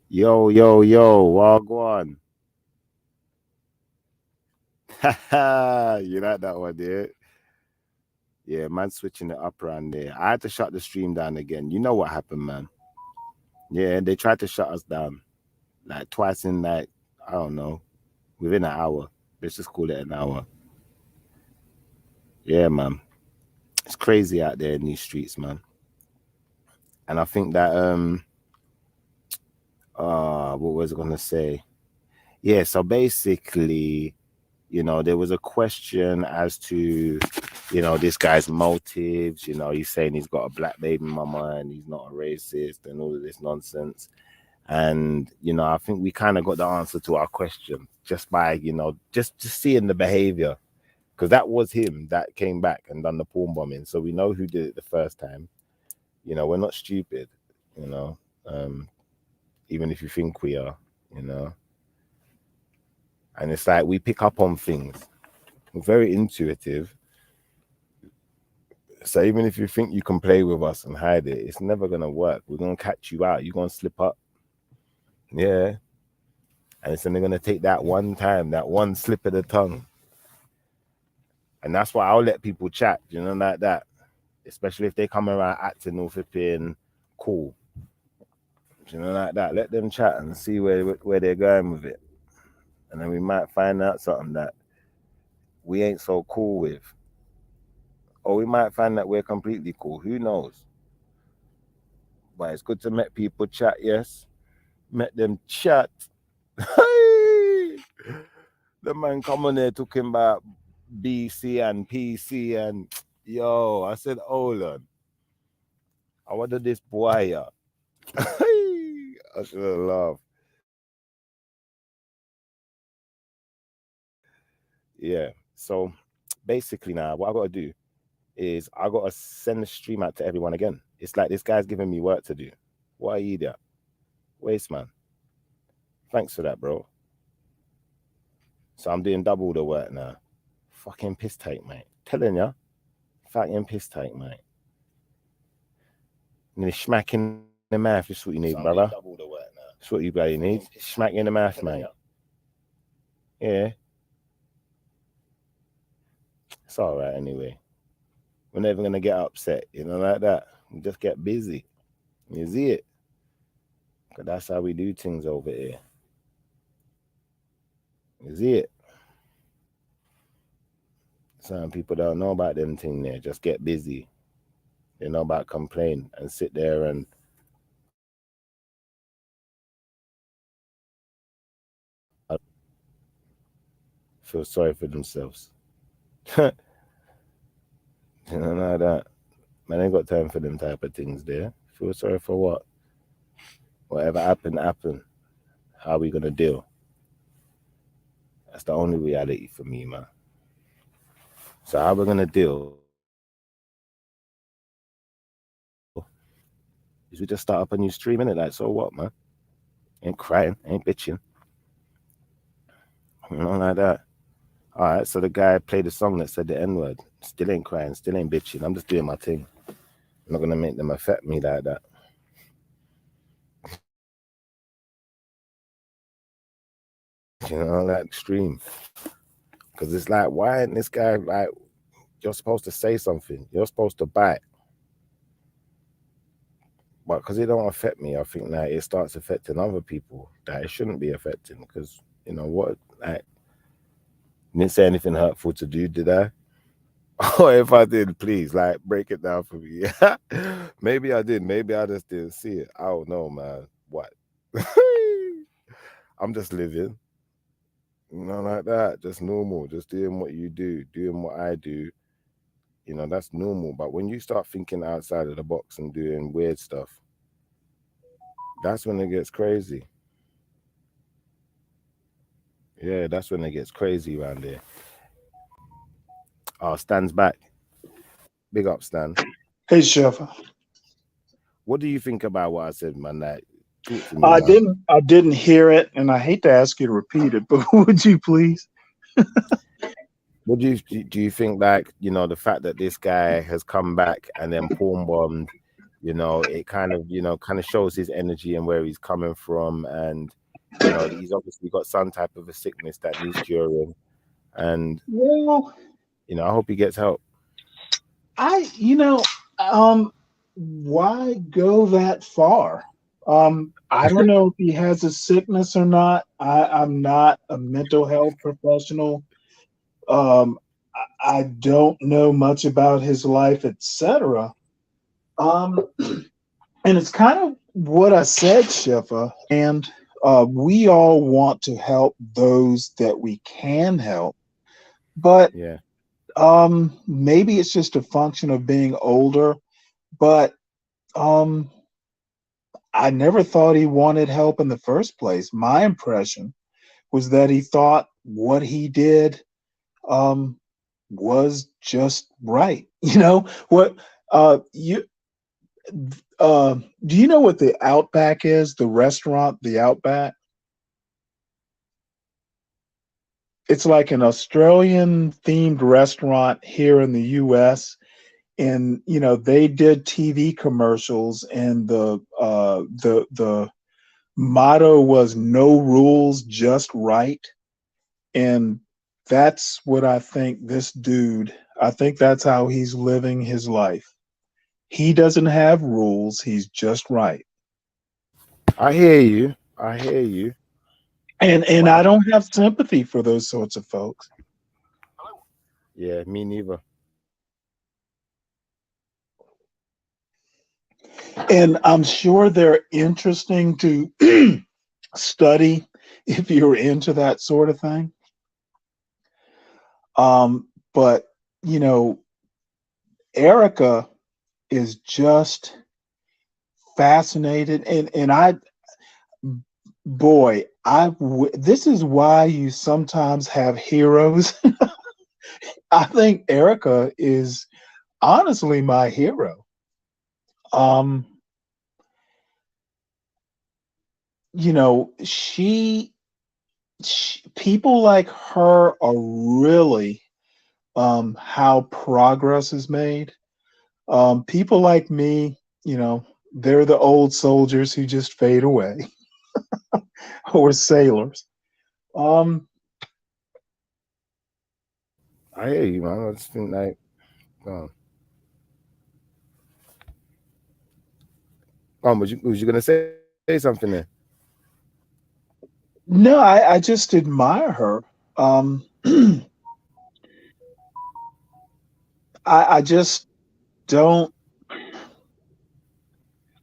Yo, yo, yo, Wagwan. You like that one, yeah? Yeah, man, switching it up around there. I had to shut the stream down again. You know what happened, man? Yeah, they tried to shut us down like twice in like, I don't know, within an hour. Let's just call it an hour. Yeah, man. It's crazy out there in these streets, man. And I think that what was I gonna say? Yeah, so basically, there was a question as to, this guy's motives. He's saying he's got a black baby mama and he's not a racist and all of this nonsense. And, I think we kind of got the answer to our question just by, just seeing the behavior. Because that was him that came back and done the porn bombing. So we know who did it the first time. We're not stupid, you know, um, even if you think we are, you know. And it's like we pick up on things. We're very intuitive. So even if you think you can play with us and hide it, it's never gonna work. We're gonna catch you out. You're gonna slip up. Yeah. And it's only gonna take that one time, that one slip of the tongue. And that's why I'll let people chat, like that. Especially if they come around acting all flipping cool. Like that. Let them chat and see where they're going with it. And then we might find out something that we ain't so cool with. Or we might find that we're completely cool. Who knows? But it's good to met people chat, yes. Met them chat. The man come on there talking about BC and PC and yo, I said, hold on. I wanted this boy here. I should have laughed. Yeah. So basically now what I gotta do is I gotta send the stream out to everyone again. It's like this guy's giving me work to do. What are you idiot? Waste man. Thanks for that, bro. So I'm doing double the work now. Fucking piss take, mate. Telling ya. Fucking piss take, mate. And then smack in the mouth, that's what you need, brother. That's what you bloody need. Smack in the mouth, mate. Yeah. It's alright anyway. We're never gonna get upset, like that. We just get busy. You see it? Cause that's how we do things over here. You see it? Some people don't know about them thing there. Just get busy. They know about complain and sit there and feel sorry for themselves. Like that. Man ain't got time for them type of things there. Feel sorry for what? Whatever happened, happened. How we gonna deal? That's the only reality for me, man. So how we're gonna deal is we just start up a new stream in it. Like, so what, man? Ain't crying, ain't bitching. Like that. All right, so the guy played a song that said the N word. Still ain't crying, still ain't bitching. I'm just doing my thing. I'm not gonna make them affect me like that. That stream. Because it's like, why ain't this guy like, you're supposed to say something, you're supposed to bite. But because it don't affect me, I think that it starts affecting other people that it shouldn't be affecting. Because, what, like, didn't say anything hurtful to do, did I? Or if I did, please, like, break it down for me. Maybe I did. Maybe I just didn't see it. I don't know, man. What? I'm just living, like that. Just normal. Just doing what you do, doing what I do. That's normal. But when you start thinking outside of the box and doing weird stuff, that's when it gets crazy. Yeah, that's when it gets crazy around there. Oh, Stan's back. Big up, Stan. Hey, Chef. What do you think about what I said, man? Like, talk to me, I man. didn't I didn't hear it, and I hate to ask you to repeat it, but would you please? What do you think? Like, the fact that this guy has come back and then porn bombed, It kind of shows his energy and where he's coming from, and he's obviously got some type of a sickness that needs curing, and Well, I hope he gets help. I, why go that far? I don't know if he has a sickness or not. I'm not a mental health professional. Um, I don't know much about his life, etc. Um, and it's kind of what I said, Shifa. And we all want to help those that we can help, but Yeah, maybe it's just a function of being older. But um, I never thought he wanted help in the first place. My impression was that he thought what he did um, was just right. What you do you know what the Outback is? The restaurant, the Outback. It's like an Australian themed restaurant here in the U.S. And they did TV commercials, and the motto was "No rules, just right." And that's what I think this dude. I think that's how he's living his life. He doesn't have rules. He's just right. I hear you. I hear you. And But I don't have sympathy for those sorts of folks. yeah, me neither. And I'm sure they're interesting to study if you're into that sort of thing. But you know, Erica is just fascinated, and boy, this is why you sometimes have heroes. I think Erica is honestly my hero. Um, she people like her are really how progress is made. People like me, they're the old soldiers who just fade away, or sailors. Um, I hear you, man. I just think like, um, was you gonna say something there? no, I just admire her. I just don't.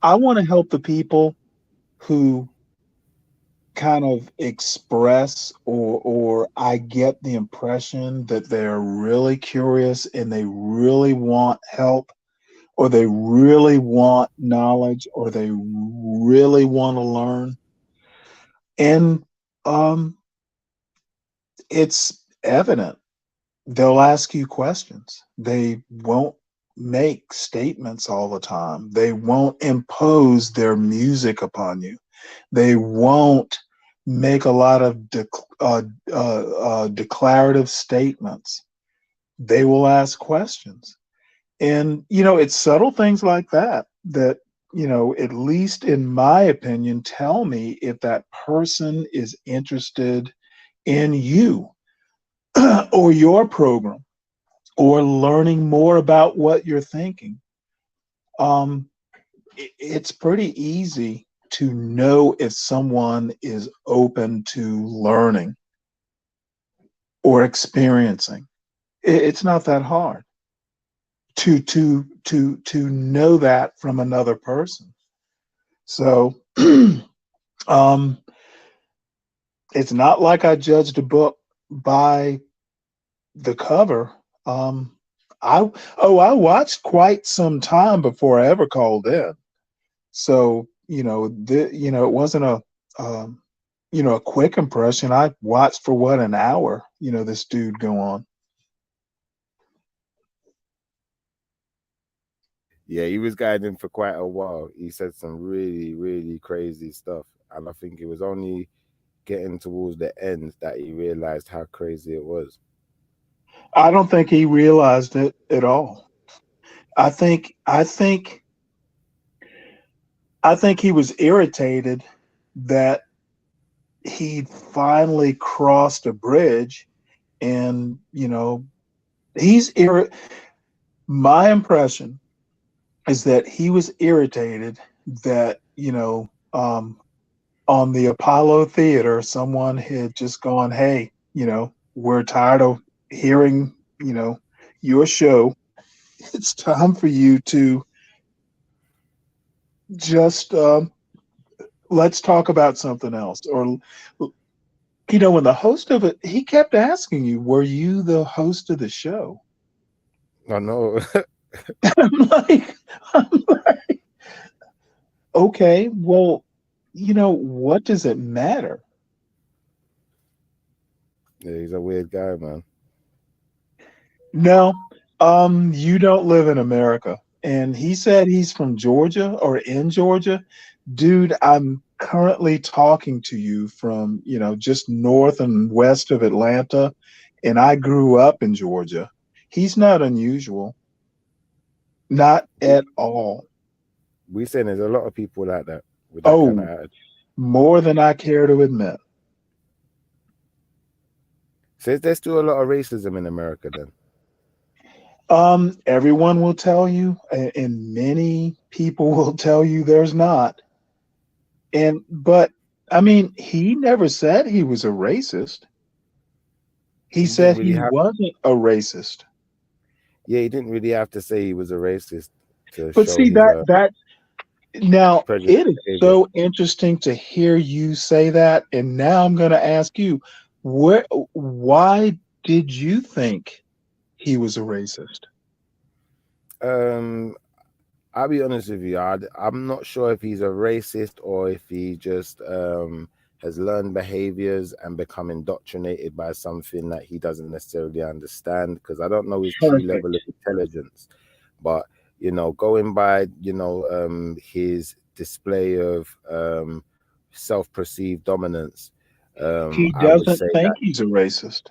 I want to help the people who kind of express, or I get the impression that they're really curious and they really want help, or they really want knowledge, or they really want to learn. And um, it's evident. They'll ask you questions. They won't make statements all the time. They won't impose their music upon you. They won't make a lot of declarative statements. They will ask questions. And, it's subtle things like that, at least in my opinion, tell me if that person is interested in you or your program, or learning more about what you're thinking. Um, it's pretty easy to know if someone is open to learning or experiencing. It's not that hard to know that from another person. So um, it's not like I judged a book by the cover. Um, I watched quite some time before I ever called in. So it wasn't um, a quick impression. I watched for what, an hour. This dude go on. Yeah, he was guiding for quite a while. He said some really, really crazy stuff, and I think it was only getting towards the end that he realized how crazy it was. I don't think he realized it at all. I think I think he was irritated that he finally crossed a bridge, and my impression is that he was irritated that on the Apollo Theater someone had just gone, hey, we're tired of hearing your show. It's time for you to just let's talk about something else. Or when the host of it, he kept asking you, were you the host of the show? I know. I'm like, okay, well, what does it matter? Yeah, he's a weird guy, man. No, you don't live in America. And he said he's from Georgia or in Georgia. Dude, I'm currently talking to you from, just north and west of Atlanta, and I grew up in Georgia. He's not unusual. Not at all. We saying there's a lot of people like that with that kind of Oh, attitude. more than I care to admit. So there's still a lot of racism in America then. Everyone will tell you, and many people will tell you there's not. But I mean, he never said he was a racist. He He didn't said really he have. wasn't a racist. Yeah, he didn't really have to say he was a racist to But show see his that now prejudice it is behavior. so interesting to hear you say that. And now I'm going to ask you, why did you think he was a racist? I'll be honest with you. I'm not sure if he's a racist or if he just has learned behaviors and become indoctrinated by something that he doesn't necessarily understand. Because I don't know his true Perfect. level of intelligence, but going by his display of self-perceived dominance, He I would doesn't say think that. he's a racist.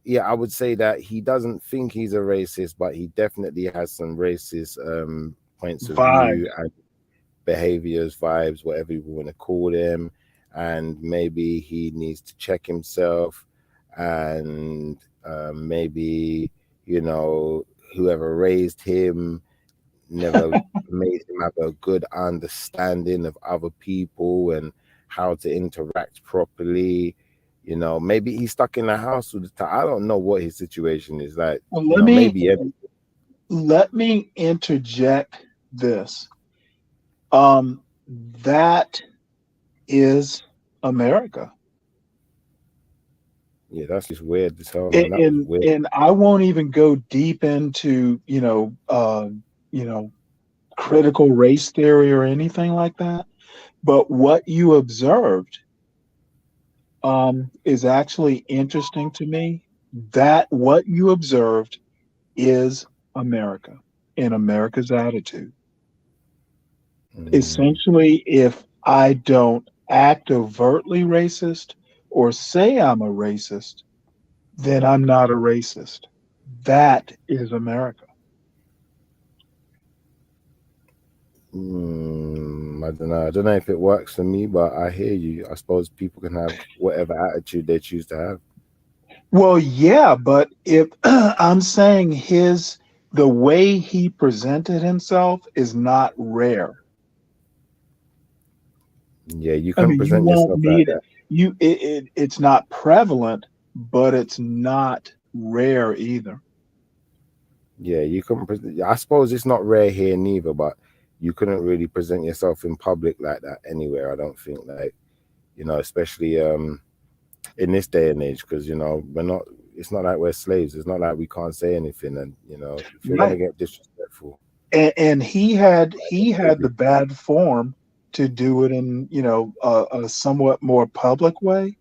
Yeah, I would say that he doesn't think he's a racist, but he definitely has some racist points of Vibes. view and behaviors, vibes, whatever you want to call them. And maybe he needs to check himself, and maybe whoever raised him never made him have a good understanding of other people and how to interact properly. Maybe he's stuck in the house all the time. I don't know what his situation is like. Well, Maybe let me interject this. That is America. yeah, that's just weird as hell, man. That was and weird. and I won't even go deep into critical race theory or anything like that. But what you observed is actually interesting to me. That what you observed is America and America's attitude. Essentially, if I don't act overtly racist or say I'm a racist, then I'm not a racist. That is America. I don't know. I don't know if it works for me, but I hear you. I suppose people can have whatever attitude they choose to have. Well, yeah, but if I'm saying the way he presented himself is not rare. Yeah, you I can mean, you present won't yourself like need it. that. It's not prevalent, but it's not rare either. Yeah, you can. I suppose it's not rare here neither, but you couldn't really present yourself in public like that anywhere. I don't think, especially in this day and age, because we're not. It's not like we're slaves. It's not like we can't say anything, and if you're gonna Right. get disrespectful, And he had the bad form to do it in a somewhat more public way.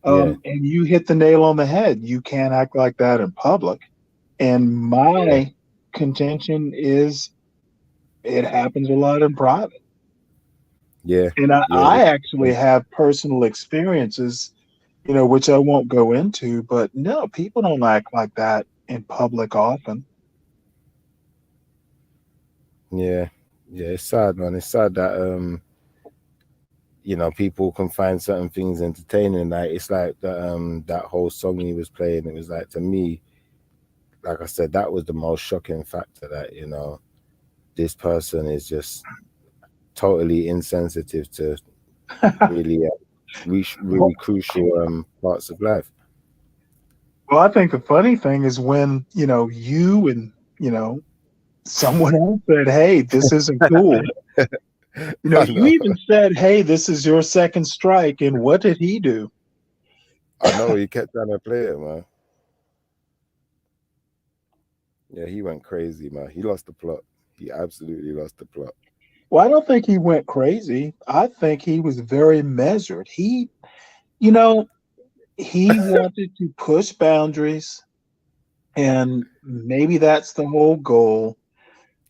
yeah, And you hit the nail on the head. You can't act like that in public. And yeah, my contention is it happens a lot in private. yeah, And I, yeah. I actually have personal experiences, which I won't go into, but no, people don't act like that in public often. Yeah, Yeah, it's sad, man. It's sad that people can find certain things entertaining. Like it's like that whole song he was playing. It was like, to me, like I said, that was the most shocking factor, that this person is just totally insensitive to really really crucial parts of life. Well, I think the funny thing is when, you and, someone else said, "Hey, this isn't cool." I You know, even said, "Hey, this is your second strike." And what did he do? I know. He kept trying to play it, man. Yeah, he went crazy, man. He lost the plot. He absolutely lost the plot. Well, I don't think he went crazy. I think he was very measured. You know, he wanted to push boundaries, and maybe that's the whole goal.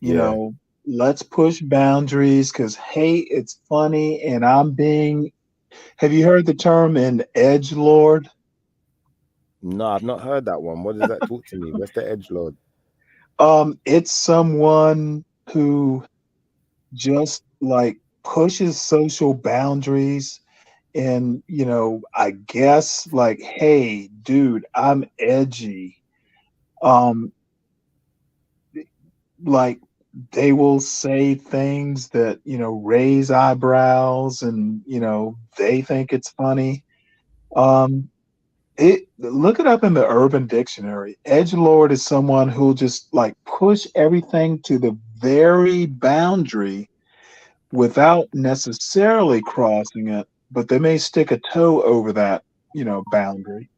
You Yeah. know, let's push boundaries because, hey, it's funny, and I'm being. Have you heard the term an edge lord? No, I've not heard that one. What does that talk to me? What's the edge lord? It's someone who just like pushes social boundaries, and I guess like, hey dude, I'm edgy. um like they will say things that raise eyebrows, and they think it's funny. um it Look it up in the Urban Dictionary. Edgelord is someone who'll just like push everything to the very boundary without necessarily crossing it, but they may stick a toe over that, boundary.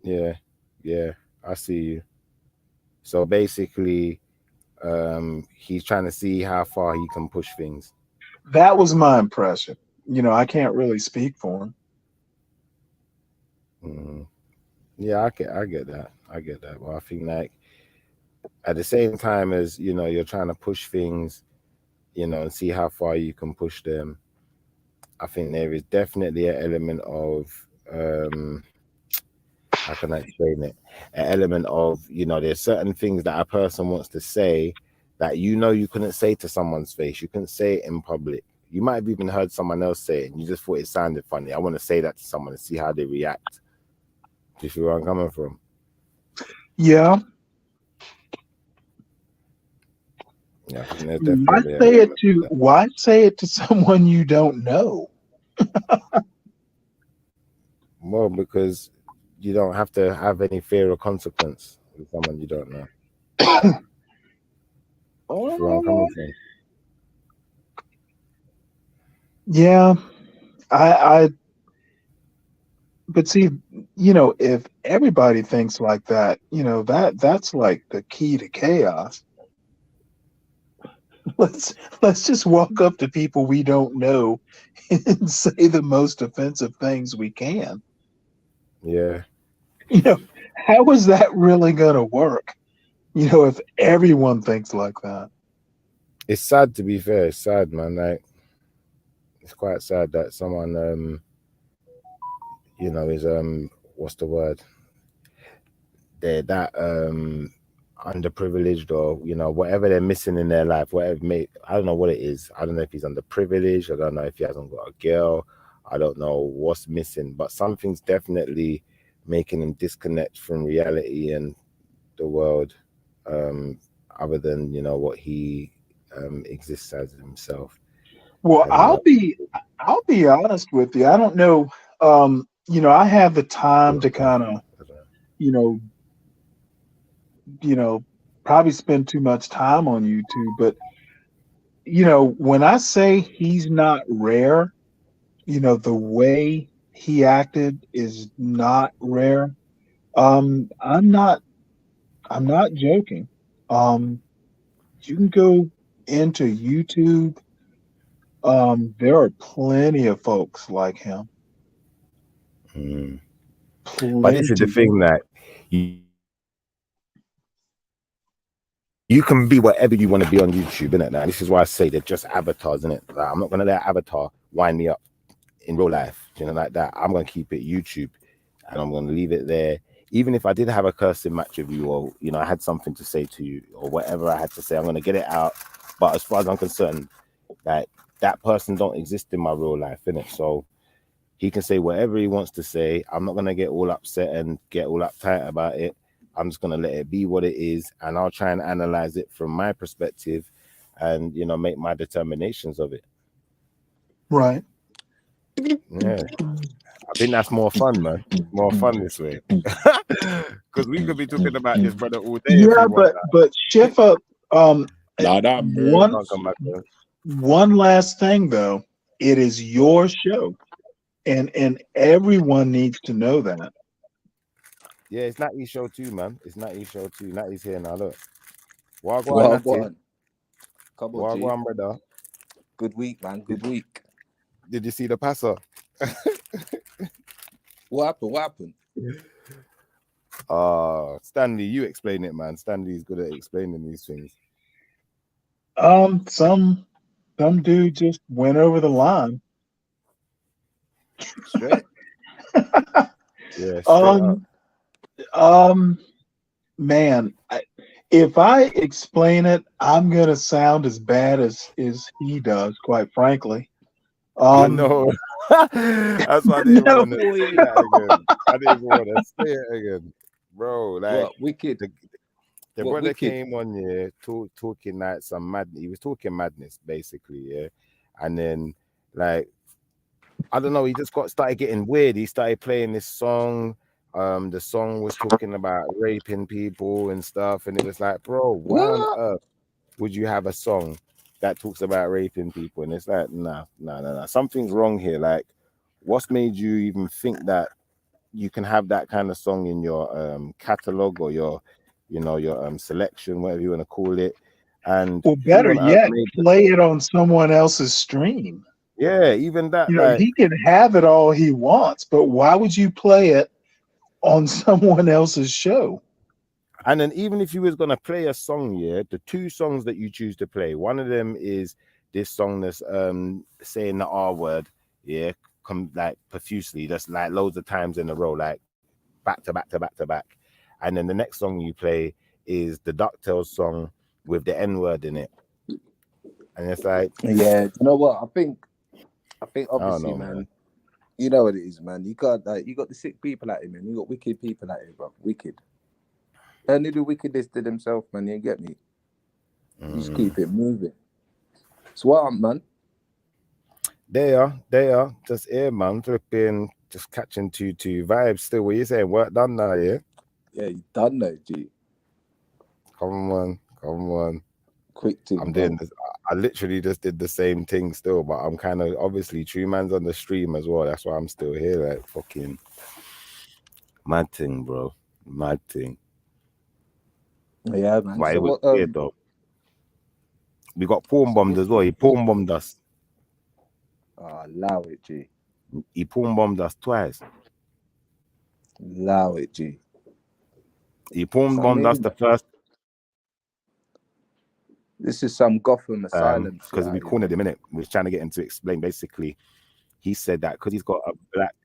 Yeah, yeah, I see you. So basically, he's trying to see how far he can push things. That was my impression. I can't really speak for him. Mhm. Yeah, I get that. I get that. Well, I think like at the same time as you're trying to push things, and see how far you can push them. I think there is definitely an element of how can I explain it? An element of there's certain things that a person wants to say that you couldn't say to someone's face. You couldn't say it in public. You might have even heard someone else say it, and you just thought it sounded funny. I want to say that to someone and see how they react. Do you see where I'm coming from? Yeah. Yeah, I think there's Why definitely an say it element of to that. why say it to someone you don't know? Well, because you don't have to have any fear of consequence with someone you don't know. Do you see where I'm Oh, coming from? yeah. I But see, if everybody thinks like that, that's like the key to chaos. Let's just walk up to people we don't know and say the most offensive things we can. Yeah, You know, how is that really gonna work? If everyone thinks like that. it's sad, to be fair. It's sad, man. Like it's quite sad that someone is what's the word, they're that underprivileged, or whatever they're missing in their life, whatever may, I don't know what it is. I don't know if he's underprivileged, I don't know if he hasn't got a girl, I don't know what's missing, but something's definitely making him disconnect from reality and the world, um other than what he exists as himself. Well, And I'll be honest with you. I don't know. I have the time to kind of, you know, you know, probably spend too much time on YouTube, but when I say he's not rare, the way he acted is not rare. I'm not joking. Um, you can go into YouTube. There are plenty of folks like him. mm. But this is the Plenty. thing, that you can be whatever you want to be on YouTube, innit? Now, this is why I say they're just avatars, innit? Like, I'm not gonna let Avatar wind me up in real life, like that. I'm gonna keep it YouTube, and I'm gonna leave it there. Even if I did have a cursing match with you, or I had something to say to you, or whatever I had to say, I'm gonna get it out. But as far as I'm concerned, like that person don't exist in my real life, innit? So he can say whatever he wants to say. I'm not gonna get all upset and get all uptight about it. I'm just gonna let it be what it is, and I'll try and analyze it from my perspective, and make my determinations of it. Right. Yeah, I think that's more fun, man. More fun this way, because we could be talking about this brother all day if Yeah, we want. but Shifa, Nah, that one Can't come back there. one last thing though, it is your show, and everyone needs to know that. Yeah, it's Natty's show too, man. It's Natty's show too. Natty's here now. Look, Wagwan, Well, Natty. go on. Come on, G. Wagwan, brother. Good week, man. Good week. Did you see the passer? What happened? What happened? Stanley, you explain it, man. Stanley's good at explaining these things. Some dude just went over the line. Straight. Yeah, straight up. Man, if I explain it, I'm gonna sound as bad as he does, quite frankly. I know. That's why I didn't No. want to say that again. I didn't even want to say it again, bro. Like What wicked? the What brother wicked? came on here talking like some madness. He was talking madness, basically, yeah. And then, like, I don't know, he just started getting weird. He started playing this song. The song was talking about raping people and stuff, and it was like, bro, why on What? earth would you have a song that talks about raping people? And it's like, nah, something's wrong here. Like, what's made you even think that you can have that kind of song in your catalog or your selection, whatever you want to call it? And Well, better who on earth yet, made that? play it on someone else's stream. Yeah, even that, You know, like, he can have it all he wants, but why would you play it on someone else's show? and then even if you was gonna play a song, yeah, the two songs that you choose to play, one of them is this song that's saying the R word, yeah, come like profusely, just like loads of times in a row, like back to back to back to back. And then the next song you play is the DuckTales song with the N word in it. And it's like, Yeah, you know what? I think don't obviously, know, man, man. you know what it is, man. You got the sick people at him, man. You got wicked people at him, bro. Wicked. And they do wickedness to themselves, man. You get me? You just keep it moving. So what, man? They are just here, man, flipping, just catching two vibes. Still, what you saying? Work done now, yeah? Yeah, you done though, G. Come on. Quick thing. I'm bro. doing this. I literally just did the same thing still, but I'm kind of obviously True Man's on the stream as well. That's why I'm still here. Like, fucking mad thing, bro. Mad thing. Yeah, man. Why So it was what? weird though. We got pawn bombed as well. He pawn bombed us. Allow it, G. He pawn bombed us twice. Allow it, G. He pawn bombed us the first This is some Gotham Asylum because shit we out here, cornered man. him in it. We was trying to get him to explain. Basically, he said that because he's got a black.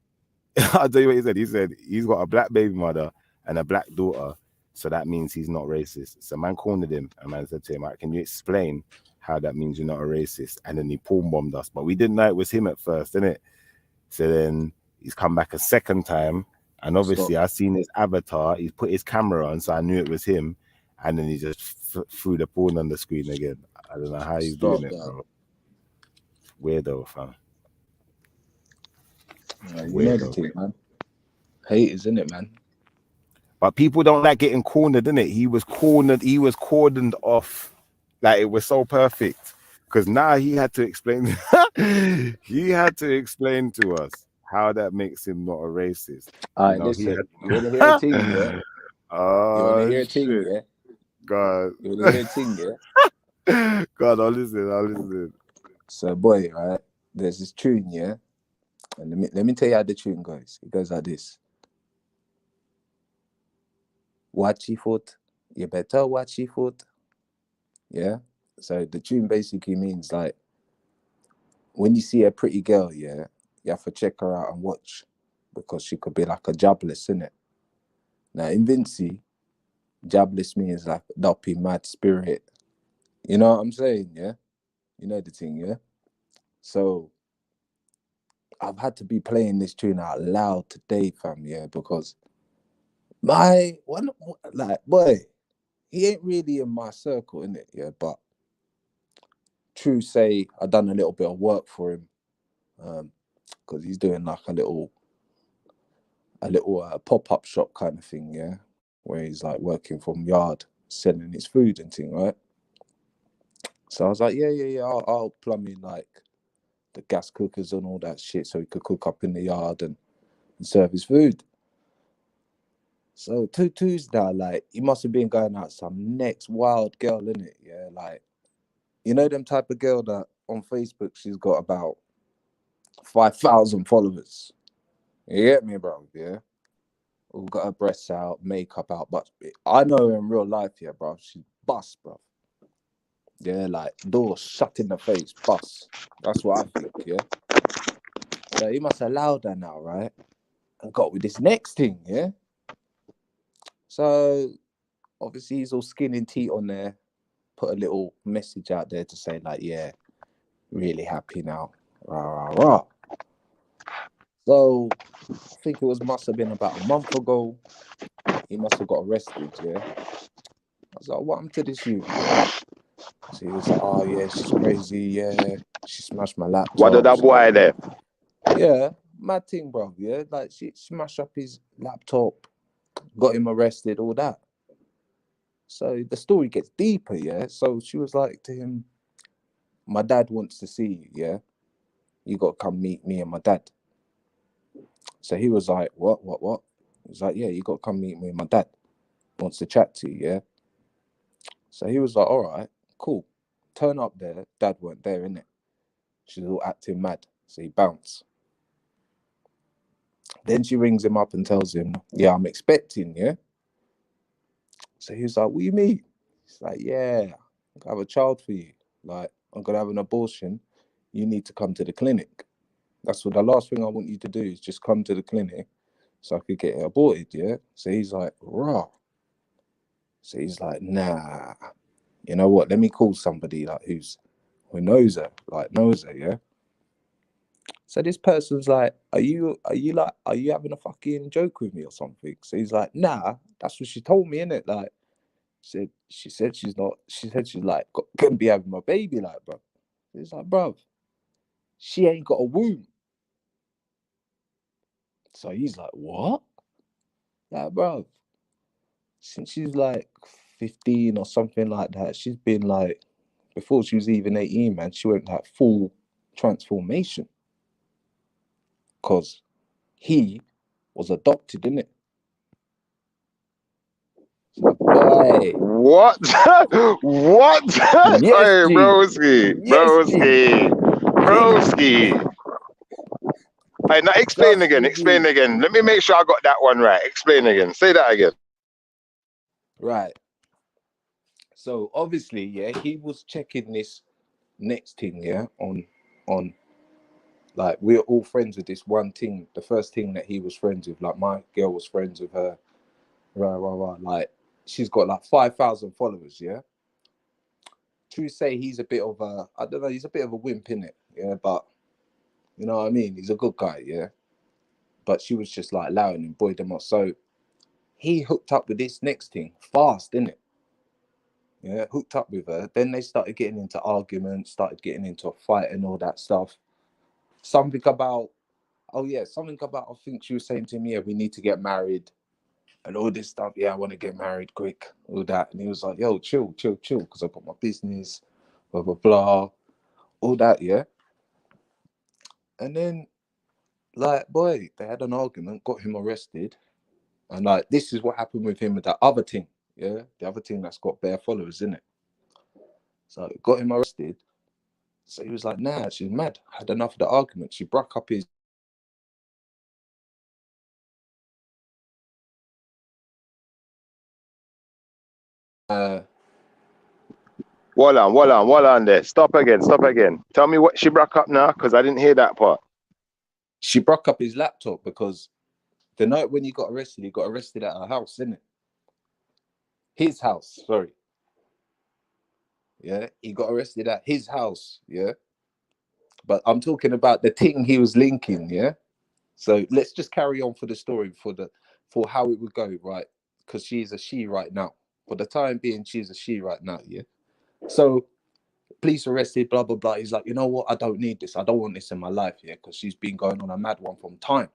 I'll tell you what he said. He said he's got a black baby mother and a black daughter, so that means he's not racist. So man cornered him, and man said to him, "Can you explain how that means you're not a racist?" And then he pawn bombed us, but we didn't know it was him at first, didn't it? So then he's come back a second time, and obviously I seen his avatar. He's put his camera on, so I knew it was him. And then he just threw the porn on the screen again. I don't know how he's doing it, bro. Weirdo, fam. Weirdo, man. Hate, isn't it, man? But people don't like getting cornered, innit? He was cordoned off. Like, it was so perfect. Because now he had to explain he had to explain to us how that makes him not a racist. All right, listen. You want to hear a thing, yeah? You want to hear a thing, yeah? God. You want to hear a thing, yeah? God, I'll listen. So, boy, right? There's this tune, yeah? And let me tell you how the tune goes. It goes like this. Watch your foot. You better watch your foot. Yeah? So the tune basically means, like, when you see a pretty girl, yeah, you have to check her out and watch, because she could be like a jobless, innit? Now, in Vinci, jobless means like dopey, mad spirit, You know what I'm saying? Yeah. You know the thing, yeah? So I've had to be playing this tune out loud today, fam, yeah, because my one, like, boy, he ain't really in my circle, innit? Yeah, but true say I done a little bit of work for him, because he's doing like a little pop-up shop kind of thing, yeah, where he's like working from yard, selling his food and thing, right? So I was like, yeah, I'll plumb in like the gas cookers and all that shit so he could cook up in the yard and serve his food. So Tutu's now, like, he must have been going out some next wild girl, innit? Yeah, like, you know them type of girl that on Facebook she's got about 5,000 followers. You get me, bro? Yeah. Who got her breasts out, makeup out, but I know her in real life, yeah, bro. She's bust, bro. Yeah, like door shut in the face, bust. That's what I think, yeah. So he must have allowed her now, right? And got with this next thing, yeah. So obviously he's all skin and teeth on there. Put a little message out there to say like, yeah, really happy now, rah rah rah. So I think it must have been about a month ago. He must have got arrested. Yeah, I was like, what happened to this you? Yeah. So he was like, oh yeah, she's crazy. Yeah, she smashed my laptop. What did that boy there? Yeah, mad thing, bro. Yeah, like she smashed up his laptop, got him arrested, all that. So the story gets deeper. Yeah. So she was like to him, my dad wants to see you. Yeah. You got to come meet me and my dad. So he was like, what? He was like, yeah, you got to come meet me and my dad. Wants to chat to you, yeah? So he was like, all right, cool. Turn up there. Dad weren't there, innit? She's all acting mad. So he bounced. Then she rings him up and tells him, yeah, I'm expecting, yeah? So he was like, what do you mean? He's like, yeah, I'm going to have a child for you. Like, I'm going to have an abortion. You need to come to the clinic. That's what the last thing I want you to do is just come to the clinic so I could get it aborted, yeah? So he's like, rah. So he's like, nah, you know what? Let me call somebody like who knows her, yeah? So this person's like, are you having a fucking joke with me or something? So he's like, nah, that's what she told me, innit? Like, she said she's like gonna be having my baby, like, bro. He's like, bro, she ain't got a womb. So he's like, what? Like, bro, since she's like 15 or something like that, she's been like, before she was even 18, man, she went like full transformation. Because he was adopted, innit? Boy. What? What? Yes, Hey, G. broski, Yes, G. broski. Hey, now explain Trust again. me, Explain G. again. Let me make sure I got that one right. Explain again. Say that again. Right. So obviously, yeah, he was checking this next thing, yeah, on like we're all friends with this one thing. The first thing that he was friends with, like my girl was friends with her, like she's got like 5,000 followers, yeah. True say he's a bit of a, I don't know, he's a bit of a wimp, innit? Yeah, but you know what I mean? He's a good guy, yeah. But she was just like allowing him, buoyed him up. So he hooked up with this next thing fast, innit? Yeah, hooked up with her. Then they started getting into arguments, started getting into a fight and all that stuff. Something about, I think she was saying to me, yeah, we need to get married and all this stuff. Yeah, I want to get married quick, all that. And he was like, yo, chill, because I've got my business, blah, blah, blah, all that, yeah. And then, like, boy, they had an argument, got him arrested. And like, this is what happened with him with that other thing, yeah? The other thing that's got bare followers, in it. So got him arrested. So he was like, nah, she's mad. Had enough of the argument. She broke up his Hold on there. Stop again. Tell me what she broke up now, because I didn't hear that part. she broke up his laptop because the night when he got arrested at her house, innit? His house, sorry. Yeah, he got arrested at his house. Yeah, but I'm talking about the thing he was linking. Yeah, so let's just carry on for the story for how it would go, right? Because she's a she right now. For the time being, she's a she right now. Yeah. So police arrested, blah blah blah. He's like, you know what? I don't need this. I don't want this in my life. Yeah, because she's been going on a mad one from time.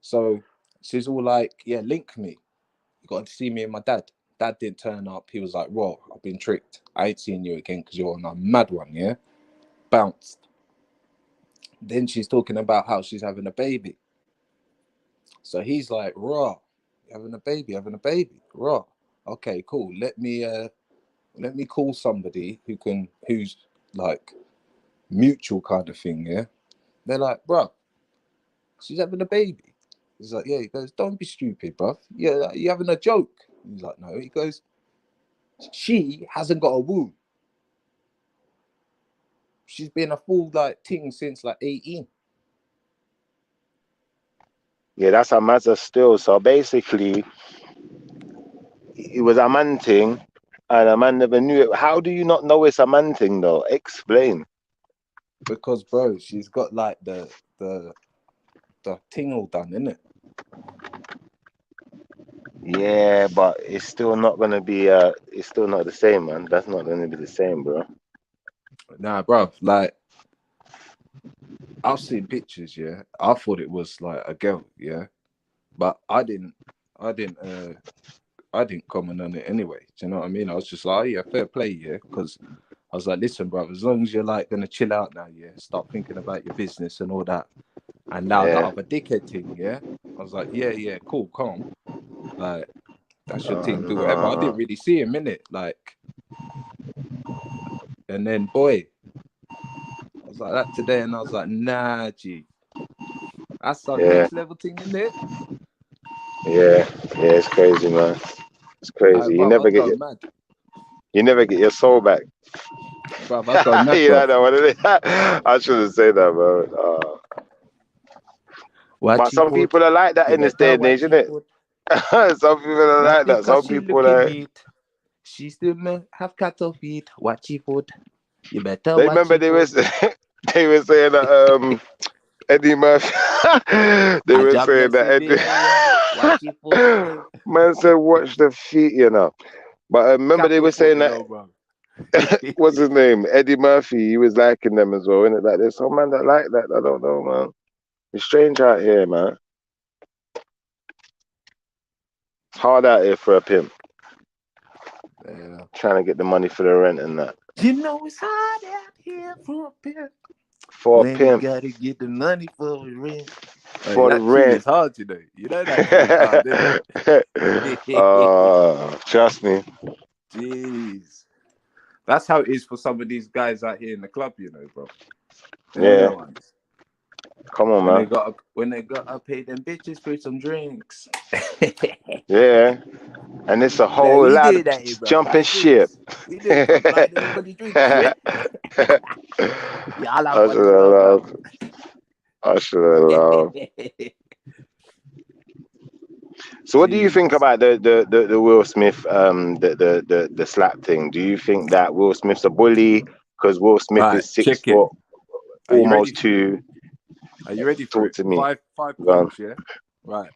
So she's all like, yeah, link me. You got to see me and my dad. Dad didn't turn up. He was like, raw, I've been tricked. I ain't seeing you again because you're on a mad one, yeah? Bounced. Then she's talking about how she's having a baby. So he's like, raw, having a baby, raw. Okay, cool. Let me call somebody who's like mutual kind of thing, yeah? They're like, bro, she's having a baby. He's like, yeah. He goes, don't be stupid, bruv. Yeah, you having a joke? He's like, no. He goes, she hasn't got a womb. She's been a full like ting since like 18. Yeah, that's a matter still. So basically, it was a man thing, and a man never knew it. How do you not know it's a man thing though? Explain. Because bro, she's got like the ting all done, innit? Yeah, but it's still not gonna be. It's still not the same, man. That's not gonna be the same, bro. Nah, bro, like I've seen pictures, yeah. I thought it was like a girl, yeah. But I didn't comment on it anyway. Do you know what I mean? I was just like, oh, yeah, fair play, yeah. Because I was like, listen, bro, as long as you're like gonna chill out now, yeah, start thinking about your business and all that. And now that other dickhead thing, yeah. I was like, yeah, cool, calm. Like, that's your thing, do whatever. I didn't really see him in it, like. And then, boy, I was like that today, and I was like, nah, G. That's some next level thing in there. Yeah, it's crazy, man. It's crazy. You never get your soul back. Bro, I go mad, Yeah, I know what it is. I shouldn't say that, bro. But some people are like that in this day and age, isn't it? Some people are like that. Some people are. She still may have cattle feet. Watch your foot. You better. They remember they were saying that Eddie Murphy. They were saying that Eddie. Man said, "Watch the feet," you know. But remember they were saying that. What's his name? Eddie Murphy. He was liking them as well, innit? Like there's some man that like that. I don't know, man. It's strange out here, man. It's hard out here for a pimp. Yeah. Trying to get the money for the rent and that. You know it's hard out here for a pimp. For a pimp. You gotta get the money for the rent. For the rent. It's hard, you know. You know that is hard, trust me. Jeez. That's how it is for some of these guys out here in the club, you know, bro. Yeah. Come on, man. When they gotta pay them bitches for some drinks. Yeah. And it's a whole lot of jumping ship. We did everybody drinks, yeah? I should have loved. So what do you think about the Will Smith the slap thing? Do you think that Will Smith's a bully because Will Smith is 6 foot, almost 2? Are you ready for it? To me. Five points, yeah? Right.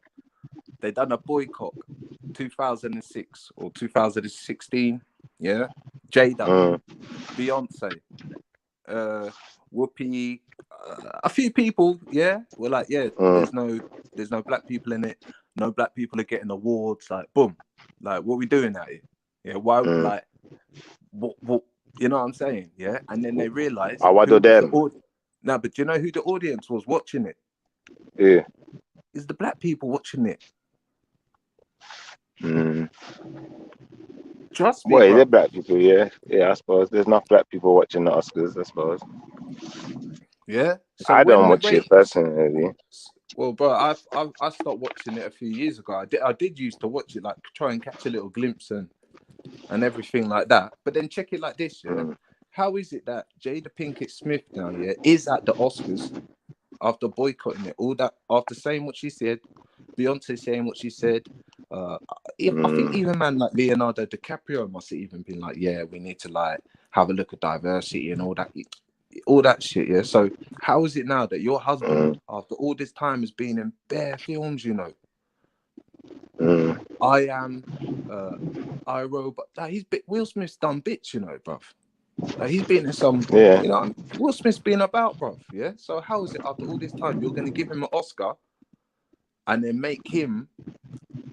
They done a boycott 2006 or 2016, yeah? Jada, Beyonce, Whoopi, a few people, yeah? Were like, yeah, there's no black people in it. No black people are getting awards. Like, boom. Like, what we doing out here? Yeah, why, like, what, you know what I'm saying? Yeah? And then they realized... No, but do you know who the audience was watching it? Yeah. It's the black people watching it. Trust me. Well, they're black people, yeah. Yeah, I suppose. There's enough black people watching the Oscars, I suppose. Yeah. So I don't watch it personally. Well, bro, I stopped watching it a few years ago. I did used to watch it, like try and catch a little glimpse and everything like that. But then check it like this, yeah. How is it that Jada Pinkett Smith now, yeah, is at the Oscars after boycotting it, all that, after saying what she said, Beyonce saying what she said, I think even man like Leonardo DiCaprio must have even been like, yeah, we need to like have a look at diversity and all that shit. Yeah. So how is it now that your husband, after all this time, has been in bare films? You know, I Am, iRobot. Like, Will Smith's done bits, you know, bruv. Like, he's been in some, Yeah. you know, Will Smith's been about, bruv. Yeah. So how is it after all this time you're going to give him an Oscar and then make him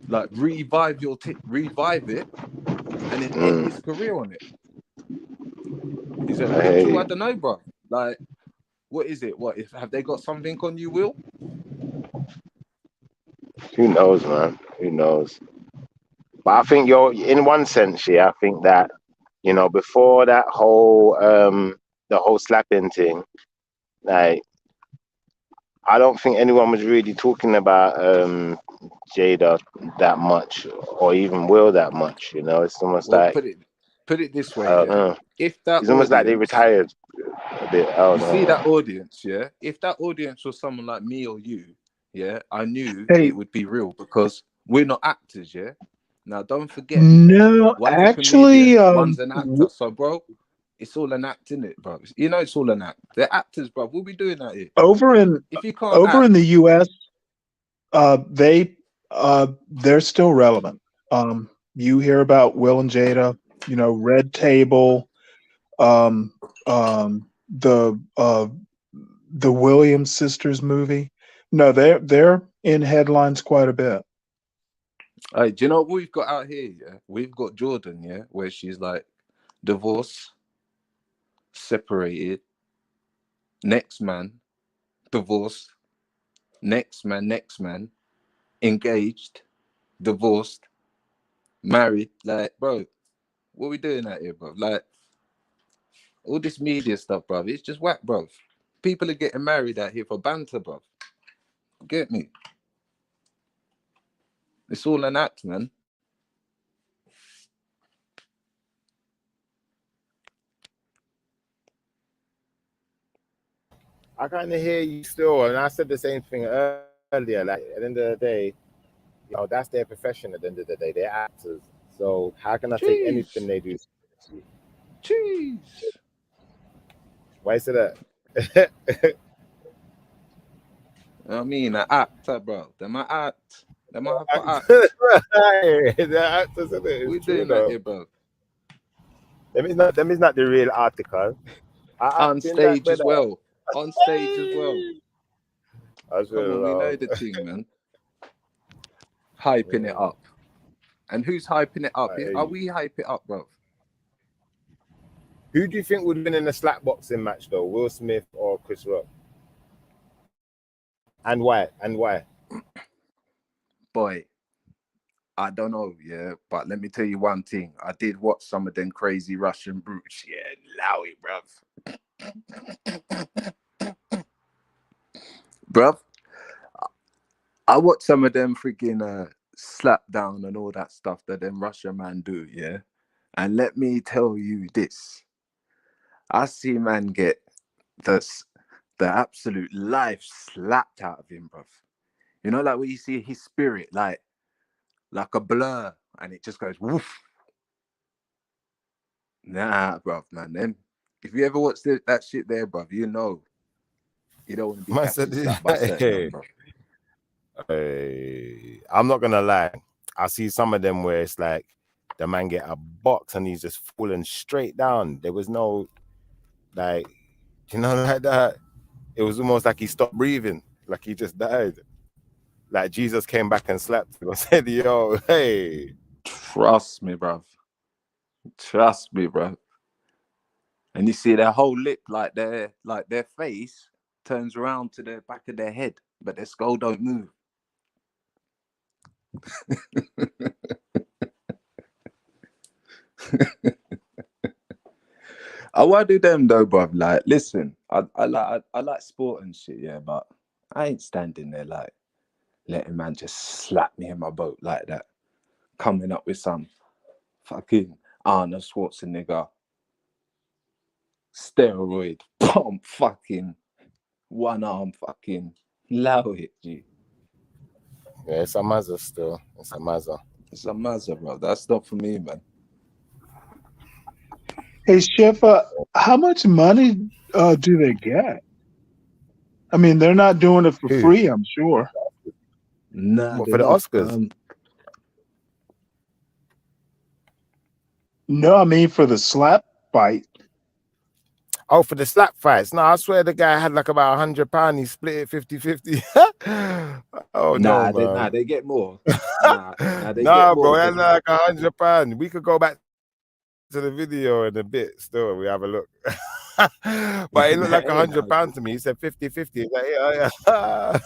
like revive it and then end his career on it? Is it a bit true? I don't know, bruv. Like, what is it? What if have they got something on you, Will? Who knows, man? Who knows? But I think you're in one sense, yeah. I think that, you know, before that whole the whole slapping thing, like, I don't think anyone was really talking about Jada that much, or even Will that much. You know, it's almost like put it this way, yeah. If that it's almost like they retired a bit. You see that audience, yeah. If that audience was someone like me or you, yeah, I knew it would be real because we're not actors, yeah. Now don't forget, no, one's actually, a comedian, one's an actor. So, bro, it's all an act, innit, bro? You know, it's all an act. They're actors, bro. We'll be doing that here. If you can't in the US, they're still relevant. You hear about Will and Jada, you know, Red Table, the Williams sisters movie. No, they're in headlines quite a bit. Hey, do you know what we've got out here? Yeah, we've got Jordan, yeah, where she's like divorced, separated, next man, divorced, next man, engaged, divorced, married. Like, bro, what are we doing out here, bro? Like, all this media stuff, bro, it's just whack, bro. People are getting married out here for banter, bro. Get me? It's all an act, man. I kind of hear you still, and I said the same thing earlier. Like, at the end of the day, you know, that's their profession. At the end of the day, they're actors. So how can I take anything they do? Jeez. Why is it that? I mean, an actor, bro. They might act. They might have to act. Right. They're actors, isn't it? We're doing that here, bro. Them is not the real article. On stage as well. On stage as well. Come on, we know the thing, man. Hyping it up. And who's hyping it up? Are we hype it up, bro? Who do you think would win in a slap boxing match, though? Will Smith or Chris Rock? And why? Boy, I don't know, yeah. But let me tell you one thing. I did watch some of them crazy Russian brutes. Yeah, lowy, bruv. I watched some of them freaking slap down and all that stuff that them Russian man do, yeah. And let me tell you this. I see man get the absolute life slapped out of him, bruv. You know, like when you see his spirit, like a blur, and it just goes woof. Nah, bruv, man. Then if you ever watch that shit there, bruv, you know you don't want to be slapped by certain, bruv. Hey, I'm not gonna lie. I see some of them where it's like the man get a box and he's just falling straight down. There was no, like, you know, like that. It was almost like he stopped breathing, like he just died. Like Jesus came back and slapped him and said, "Yo, hey." Trust me, bruv. Trust me, bruv. And you see their whole lip, like their face turns around to the back of their head, but their skull don't move. I want to do them though, bruv. Like, listen, I like sport and shit, yeah, but I ain't standing there like letting man just slap me in my boat like that, coming up with some fucking Arnold Schwarzenegger steroid pump, fucking one arm, fucking allow it, G. Yeah, it's a mazza still. It's a mazza. It's a mazza, bro. That's not for me, man. Hey, Chef, how much money do they get? I mean, they're not doing it for Who? free, I'm sure. Nah, What, they're for the not. Oscars? No, I mean for the slap fight. Oh, for the slap fights. No, I swear the guy had like about £100. He split it 50-50. Oh Nah, no, man. they get more. Nah, they Nah, get bro, more. that's like £100. We could go back to the video in a bit still. We have a look. But it looked like £100 to me. He said 50-50. He's like, yeah.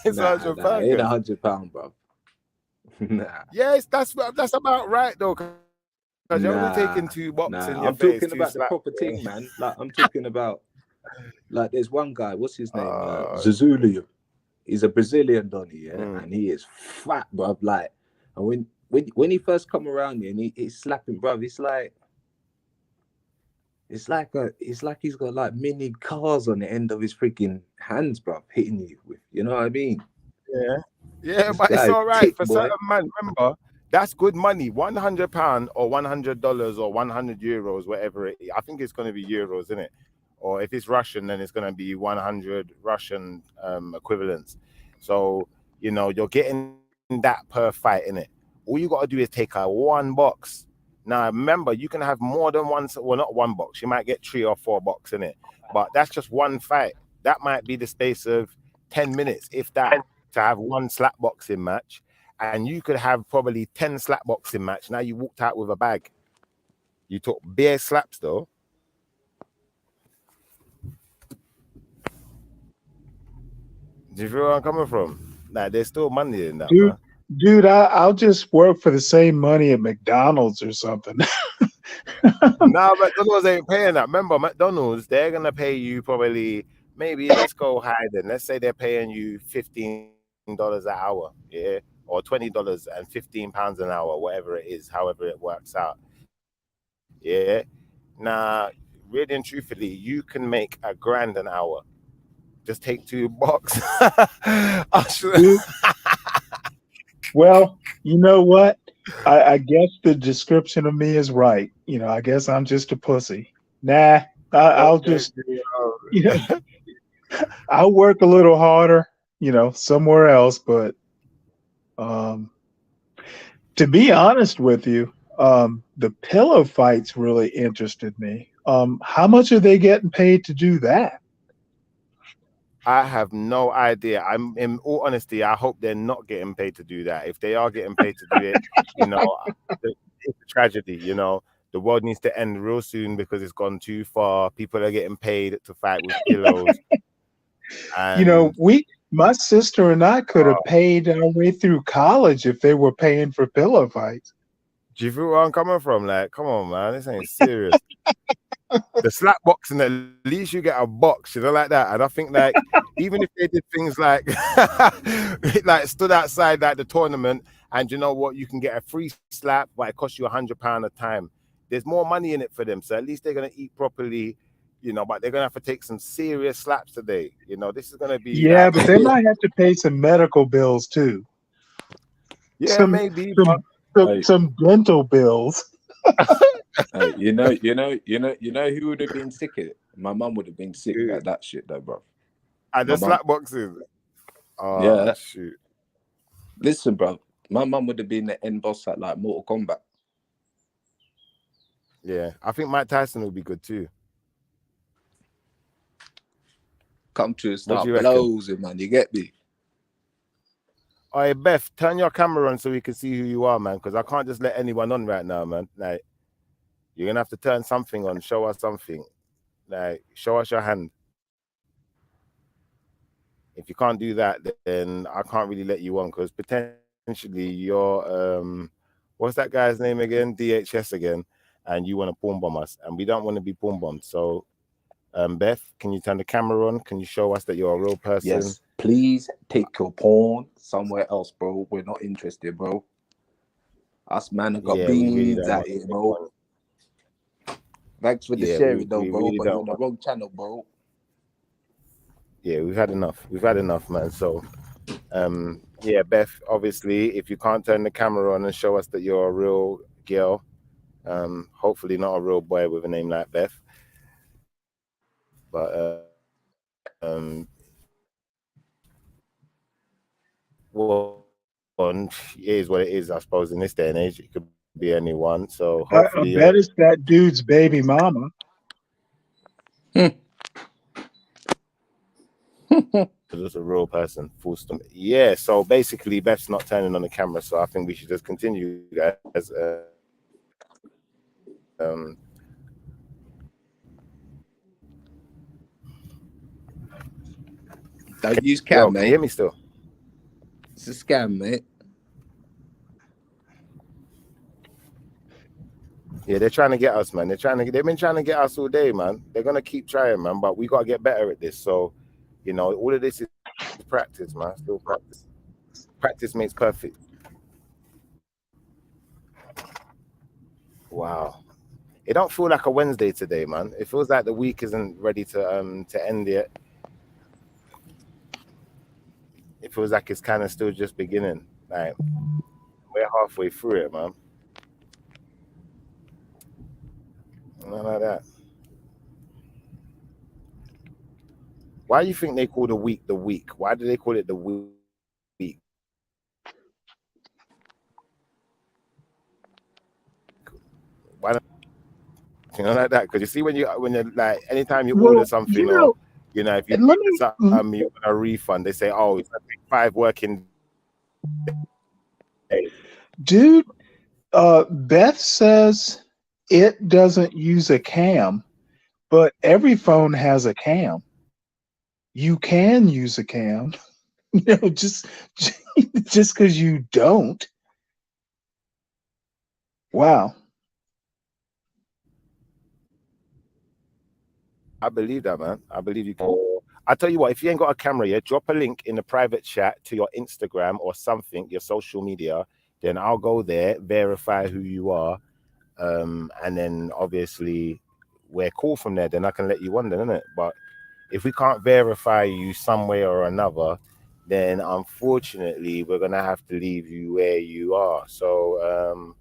It's £100. Nah, it ain't £100, bro. Nah. Yes, that's about right though. Because you're only taking 2 boxes in your I'm face. talking about the proper thing, man. Like I'm talking about, like there's one guy. What's his name? Zazulio. He's a Brazilian Donny, yeah, and he is fat, bruv. Like, and when he first come around here and he's slapping, bruv, it's like he's got like mini cars on the end of his freaking hands, bruv, hitting you with. You know what I mean? Yeah, but it's all right for certain man. Remember, that's good money. £100 or $100 or €100, whatever it is. I think it's going to be euros, isn't it? Or if it's Russian, then it's going to be 100 Russian equivalents. So, you know, you're getting that per fight, innit? All you got to do is take a 1 box. Now, remember, you can have more than one, well, not 1 box. You might get 3 or 4 boxes, innit? But that's just 1 fight. That might be the space of 10 minutes, if that, to have 1 slap boxing match. And you could have probably 10 slap boxing match. Now you walked out with a bag. You took bare slaps, though. Do you feel where I'm coming from? Like, there's still money in that, man. Dude, I'll just work for the same money at McDonald's or something. Nah, McDonald's ain't paying that. Remember, McDonald's, they're going to pay you probably, maybe, let's go high then. Let's say they're paying you $15 an hour, yeah? Or $20 and £15 an hour, whatever it is, however it works out. Yeah. Now, really and truthfully, you can make $1,000 an hour. Just take 2 boxes. Well, you know what? I guess the description of me is right. You know, I guess I'm just a pussy. Nah, I'll just, you know, I'll work a little harder, you know, somewhere else. But to be honest with you, the pillow fights really interested me. How much are they getting paid to do that? I have no idea. I'm, in all honesty, I hope they're not getting paid to do that. If they are getting paid to do it, you know, it's a tragedy. You know, the world needs to end real soon because it's gone too far. People are getting paid to fight with pillows. You know, my sister and I could have paid our way through college if they were paying for pillow fights. Do you feel where I'm coming from? Like, come on, man, this ain't serious. The slap boxing, at least you get a box, you know, like that. And I think, like, even if they did things like, like stood outside like the tournament, and you know what, you can get a free slap, but it costs you £100 a time. There's more money in it for them, so at least they're gonna eat properly, you know. But they're gonna have to take some serious slaps today. You know, this is gonna be like, but they might have to pay some medical bills too. Yeah, maybe some dental bills. You know who would have been sick of it? My mum would have been sick at that shit though, bro. And the slap boxes. Oh, yeah, shoot. Listen, bro, my mum would have been the end boss at like Mortal Kombat. Yeah, I think Mike Tyson would be good too. Come to start blows, man. You get me? All right, Beth, turn your camera on so we can see who you are, man. Because I can't just let anyone on right now, man. Like, you're gonna have to turn something on. Show us something. Like, show us your hand. If you can't do that, then I can't really let you on because potentially you're what's that guy's name again? DHS again, and you want to porn bomb us, and we don't want to be porn bombed. So, Beth, can you turn the camera on? Can you show us that you're a real person? Yes, please take your porn somewhere else, bro. We're not interested, bro. Us man have got beans out here, bro. Thanks for the sharing, though, bro. Really, but you're on the wrong channel, bro. Yeah, we've had enough. We've had enough, man. So, Yeah, Beth, obviously, if you can't turn the camera on and show us that you're a real girl, hopefully not a real boy with a name like Beth, but well, it is what it is, I suppose, in this day and age. It could be anyone. So I hopefully bet it's that dude's baby mama. just a real person, full stop. Yeah, so basically Beth's not turning on the camera, so I think we should just continue, guys. Don't use Yo, cam, can you mate. hear me still? It's a scam, mate. Yeah, they're trying to get us, man. They've been trying to get us all day, man. They're gonna keep trying, man, but we gotta get better at this. So, you know, all of this is practice, man. Still practice. Practice makes perfect. Wow. It don't feel like a Wednesday today, man. It feels like the week isn't ready to end yet. It feels like it's kind of still just beginning. Like we're halfway through it, man. None like that. Why do you think they call the week the week? Why do they call it the week? Why don't you know like that? Because you see when you're like anytime you order Well, something or you know if you and let you want a refund, they say, oh, it's gonna take 5 working days. dude, Beth says it doesn't use a cam, but every phone has a cam. You can use a cam, just because you don't. Wow. I believe that, man. I believe you can. I tell you what, if you ain't got a camera yet, drop a link in the private chat to your Instagram or something, your social media. Then I'll go there, verify who you are, and then obviously we're cool from there. Then I can let you on, then, innit? But if we can't verify you some way or another, then unfortunately we're gonna have to leave you where you are. So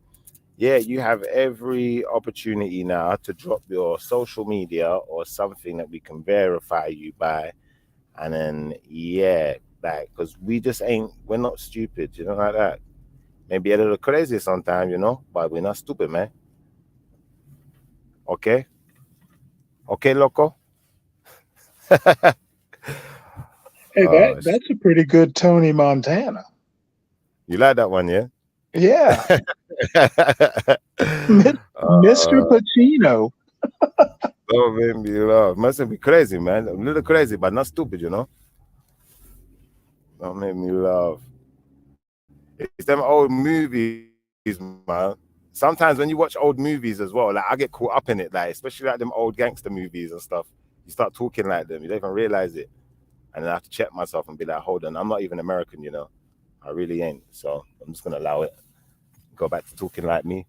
yeah, you have every opportunity now to drop your social media or something that we can verify you by. And then, yeah, like, because we're not stupid, you know, like that. Maybe a little crazy sometimes, you know, but we're not stupid, man. Okay? Okay, loco? Hey, Oh, that's a pretty good Tony Montana. you like that one, yeah? Yeah, Mr. Pacino. Oh, baby, love. Must be crazy, man. A little crazy, but not stupid, you know? Don't make me laugh. It's them old movies, man. Sometimes when you watch old movies as well, like I get caught up in it, like especially like them old gangster movies and stuff. You start talking like them, you don't even realize it. And then I have to check myself and be like, hold on, I'm not even American, you know. I really ain't. So I'm just gonna allow it. Go back to talking like me.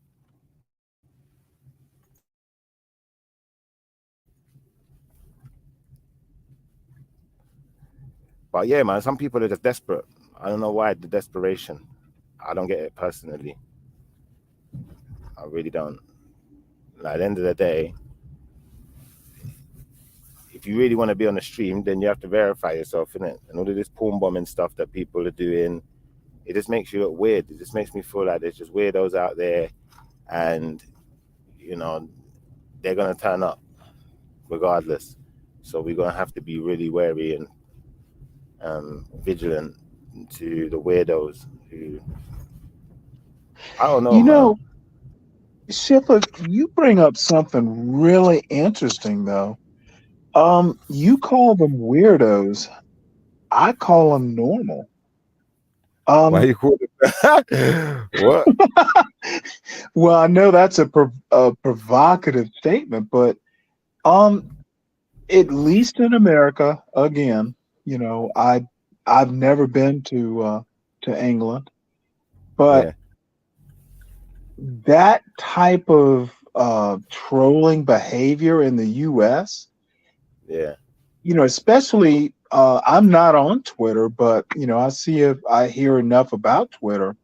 But yeah, man, some people are just desperate. I don't know why the desperation. I don't get it personally. I really don't. Like, at the end of the day, if you really want to be on the stream, then you have to verify yourself, innit? And all of this porn bombing stuff that people are doing, it just makes you look weird. It just makes me feel like there's just weirdos out there, and you know, they're gonna turn up regardless. So we're gonna have to be really wary and vigilant to the weirdos who I don't know, You man. know, Shippa, you bring up something really interesting, though. You call them weirdos. I call them normal. Why you call it? What? Well, I know that's a provocative statement, but at least in America, again, I've never been to England, but Yeah, that type of trolling behavior in the U.S., yeah, especially I'm not on Twitter, but I see if I hear enough about Twitter.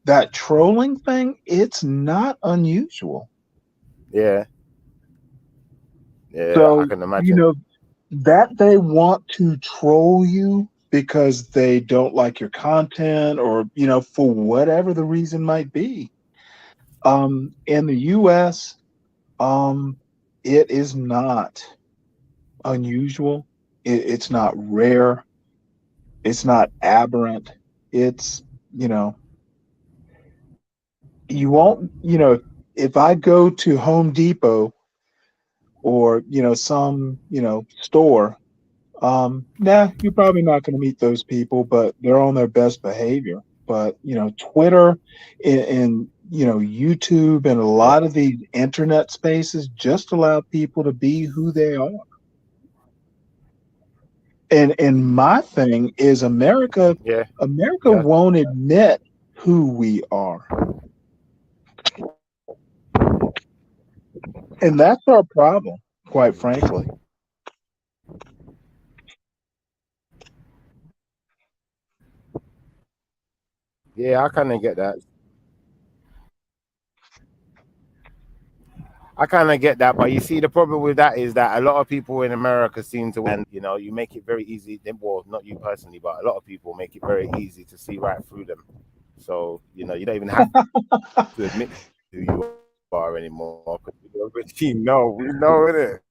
That trolling thing, it's not unusual. Yeah, yeah, I So, can you imagine. know, that they want to troll you because they don't like your content or, for whatever the reason might be. In the US, um, it is not unusual. It's not rare. It's not aberrant. It's, you know, you won't, if I go to Home Depot or, some, store, you're probably not going to meet those people, but they're on their best behavior. But, Twitter and YouTube and a Yeah, lot of these internet spaces just allow people to be who they are. And my thing is yeah, America yeah. won't admit who we are. And that's our problem, quite frankly. Yeah, I kind of get that. I kind of get that, but you see, the problem with that is that a lot of people in America seem to, and you make it very easy. Well, not you personally, but a lot of people make it very easy to see right through them. So you don't even have to admit who you are anymore because we know it.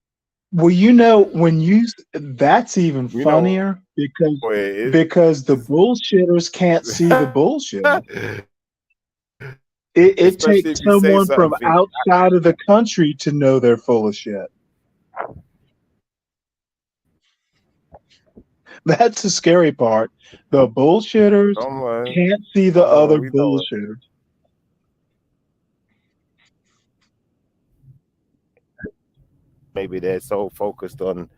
Well, when that's even We know funnier because what it the is. bullshitters can't see the bullshitters. It Especially takes if you say someone from something. outside of the country to know they're full of shit. That's the scary part. The bullshitters Come on, can't see the come on, other we know it. bullshitters. Maybe they're so focused on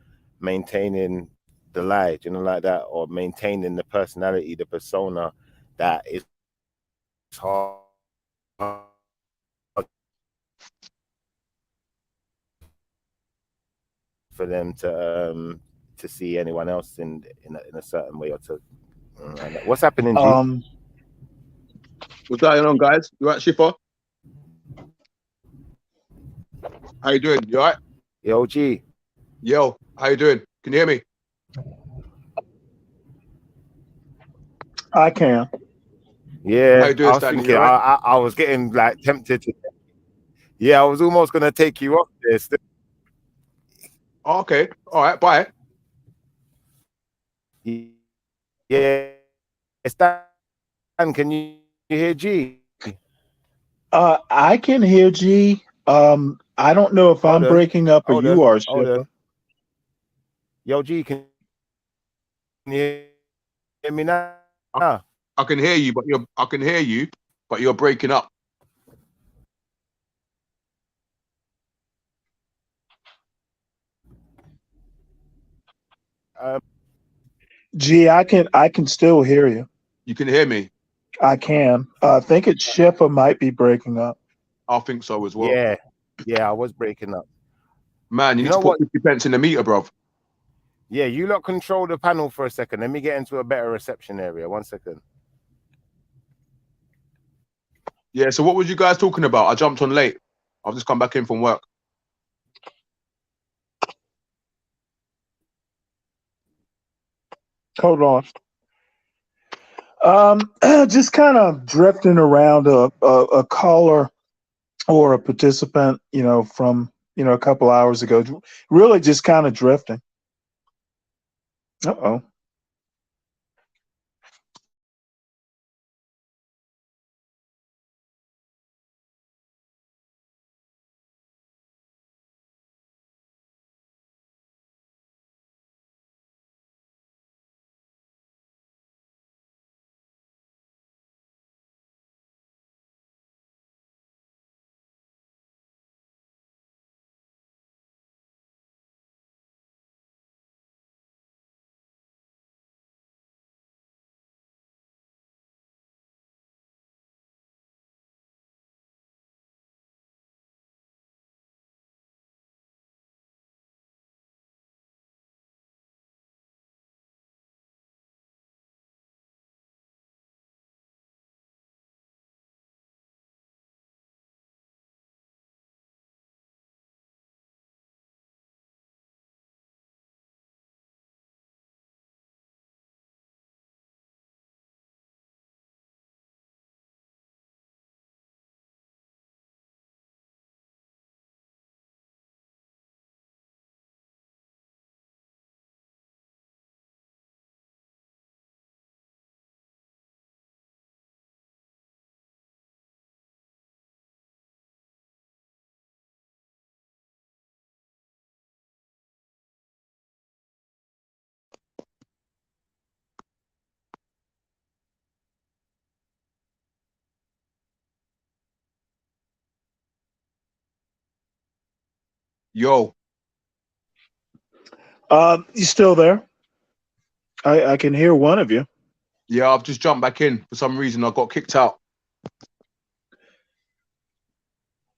maintaining the light, like that, or maintaining the personality, the persona, that it's hard for them to see anyone else in a certain way or to. What's happening, G? Um, What's going on, guys? You right, Shiffer? How you doing? You alright? Yo, G. Yo, how you doing? Can you hear me? I can. How Yeah, you I doing, was Stanley? You thinking. alright? I was getting like tempted to. Yeah, I was almost gonna take you off there. Still. Oh, okay. All right. Bye. Yeah, Stan, can you hear G? I can hear G. I don't know if Hold I'm on, breaking up or hold you on, are, hold Shipper. on. Yo, G, can you hear me now? I, I can hear you, but you're breaking up. Um, G, I can still hear you. You can hear me. I can. I think it's Shipper might be breaking up. I think so as well. yeah, yeah, I was breaking up. Man, you You need to know put what? 50 pence in the meter, bro. Yeah, you lot control the panel for a second. Let me get into a better reception area. 1 second. Yeah. So what was you guys talking about? I jumped on late. I've just come back in from work. Hold on. Just kind of drifting around a caller or a participant, from a couple hours ago. Really, just kind of drifting. Uh-oh. Yo, You still there? I can hear one of you. yeah, I've just jumped back in for some reason. I got kicked out.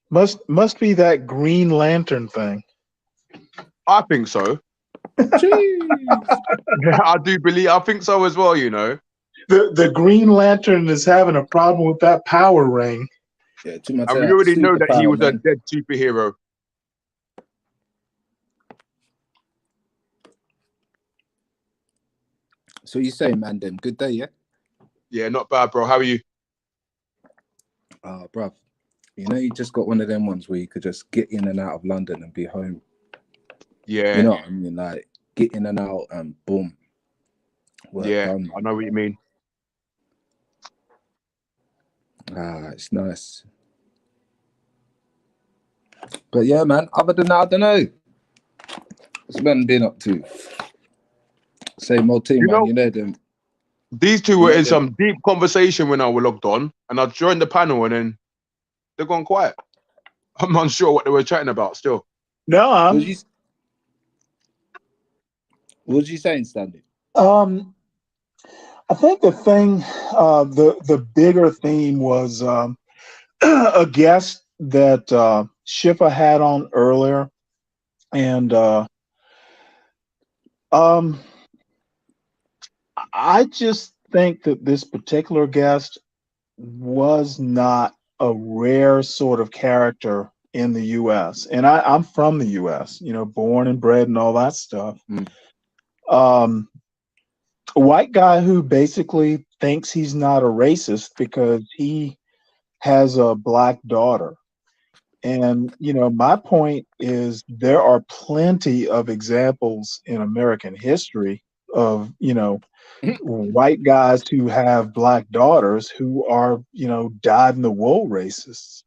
Must be that Green Lantern thing. I think so. Jeez. I do believe. I think so as well. You know. The Green Lantern is having a problem with that power ring. Yeah, too much And of we that already know that he superpower, was a man. dead superhero. So you saying, man, them good day, yeah? Yeah, not bad, bro. How are you? Bruv, you know, you just got one of them ones where you could just get in and out of London and be home. Yeah, You know what I mean? Like, get in and out and boom. Work yeah, done. I know what you mean. It's nice. But yeah, man, other than that, I don't know. What's man been up to? Same old team, You man. know, You know them. these two were Yeah, in yeah. some deep conversation when I was logged on, and I joined the panel, and then they're gone quiet. I'm unsure what they were chatting about still. No, What was you saying, Stanley? I think the thing, the bigger theme was a guest that Shifa had on earlier, and I just think that this particular guest was not a rare sort of character in the U.S. And I'm from the U.S., you know, born and bred and all that stuff. Mm. A white guy who basically thinks he's not a racist because he has a black daughter. And, you know, my point is there are plenty of examples in American history of, you know, white guys who have black daughters who are, you know, dyed in the wool racists.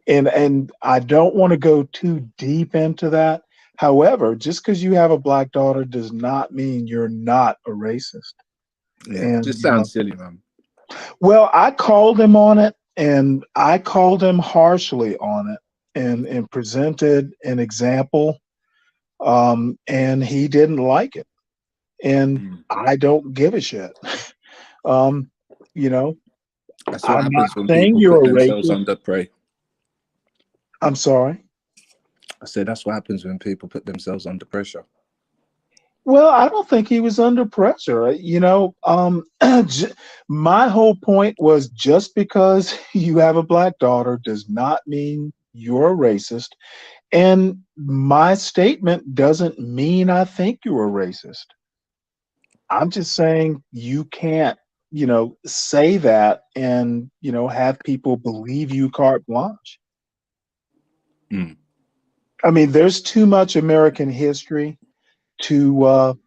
And I don't want to go too deep into that. However, just because you have a black daughter does not mean you're not a racist. Yeah, And just sounds silly, man. well, I called him on it, and I called him harshly on it, and presented an example, and he didn't like it, and I don't give a shit. You know, That's what I'm not happens when saying people you're put a themselves racist. under prey. I'm sorry. I said that's what happens when people put themselves under pressure. Well, I don't think he was under pressure. You know, my whole point was just because you have a black daughter does not mean you're a racist. And my statement doesn't mean I think you're a racist. I'm just saying you can't, you know, say that and, you know, have people believe you carte blanche. Mm. I mean, there's too much American history to,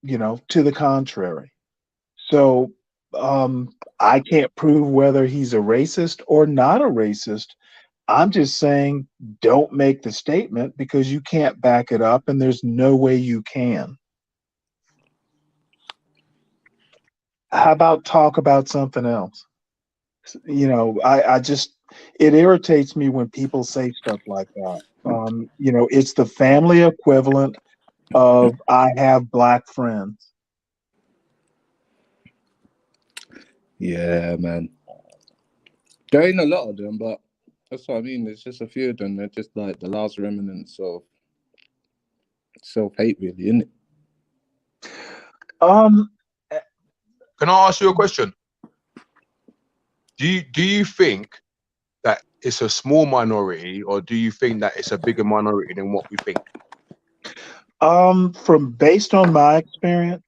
you know, to the contrary. So I can't prove whether he's a racist or not a racist. I'm just saying don't make the statement because you can't back it up and there's no way you can. How about talk about something else? You know, I just, it irritates me when people say stuff like that. You know, it's the family equivalent of I have black friends. Yeah, man. There ain't a lot of them, but that's what I mean. There's just a few of them. They're just like the last remnants of self-hate, really, isn't it? Um, Can I ask you a question? Do you think that it's a small minority, or do you think that it's a bigger minority than what we think? from based on my experience,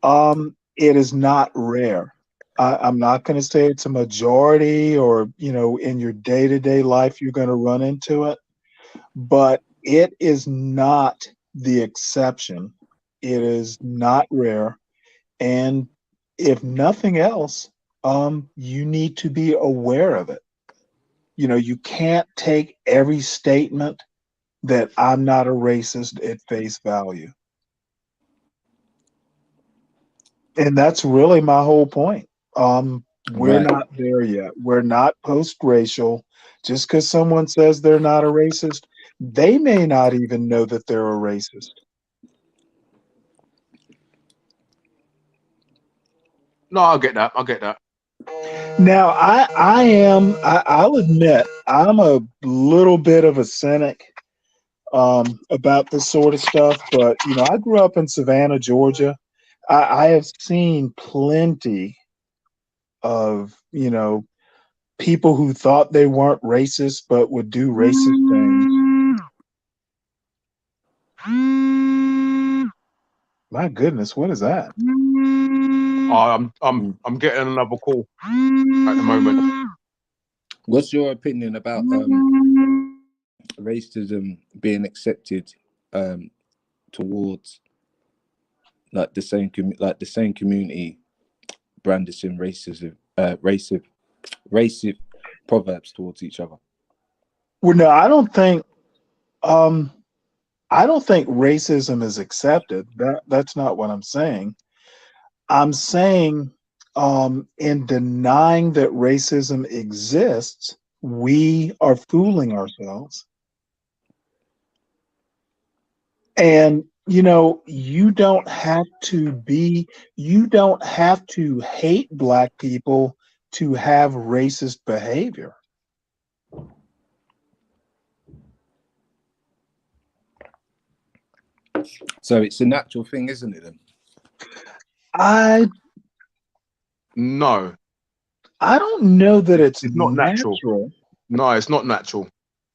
it is not rare. I'm not going to say it's a majority or, you know, in your day-to-day life, you're going to run into it, but it is not the exception. It is not rare. And if nothing else, you need to be aware of it. You know, you can't take every statement that I'm not a racist at face value. And that's really my whole point. We're Right. not there yet. We're not post-racial. Just because someone says they're not a racist they may not even know that they're a racist. No, I get that. I get that. Now, I'll admit, I'm a little bit of a cynic about this sort of stuff. But I grew up in Savannah, Georgia. I have seen plenty of people who thought they weren't racist but would do racist things. My goodness, what is that? I'm getting another call at the moment. What's your opinion about racism being accepted towards like the same community brandishing racist proverbs towards each other? Well, no, I don't think racism is accepted. That's not what I'm saying. I'm saying in denying that racism exists, we are fooling ourselves. And you don't have to hate black people to have racist behavior. So it's a natural thing, isn't it then? No, I don't know that it's not natural. natural. No, it's not natural.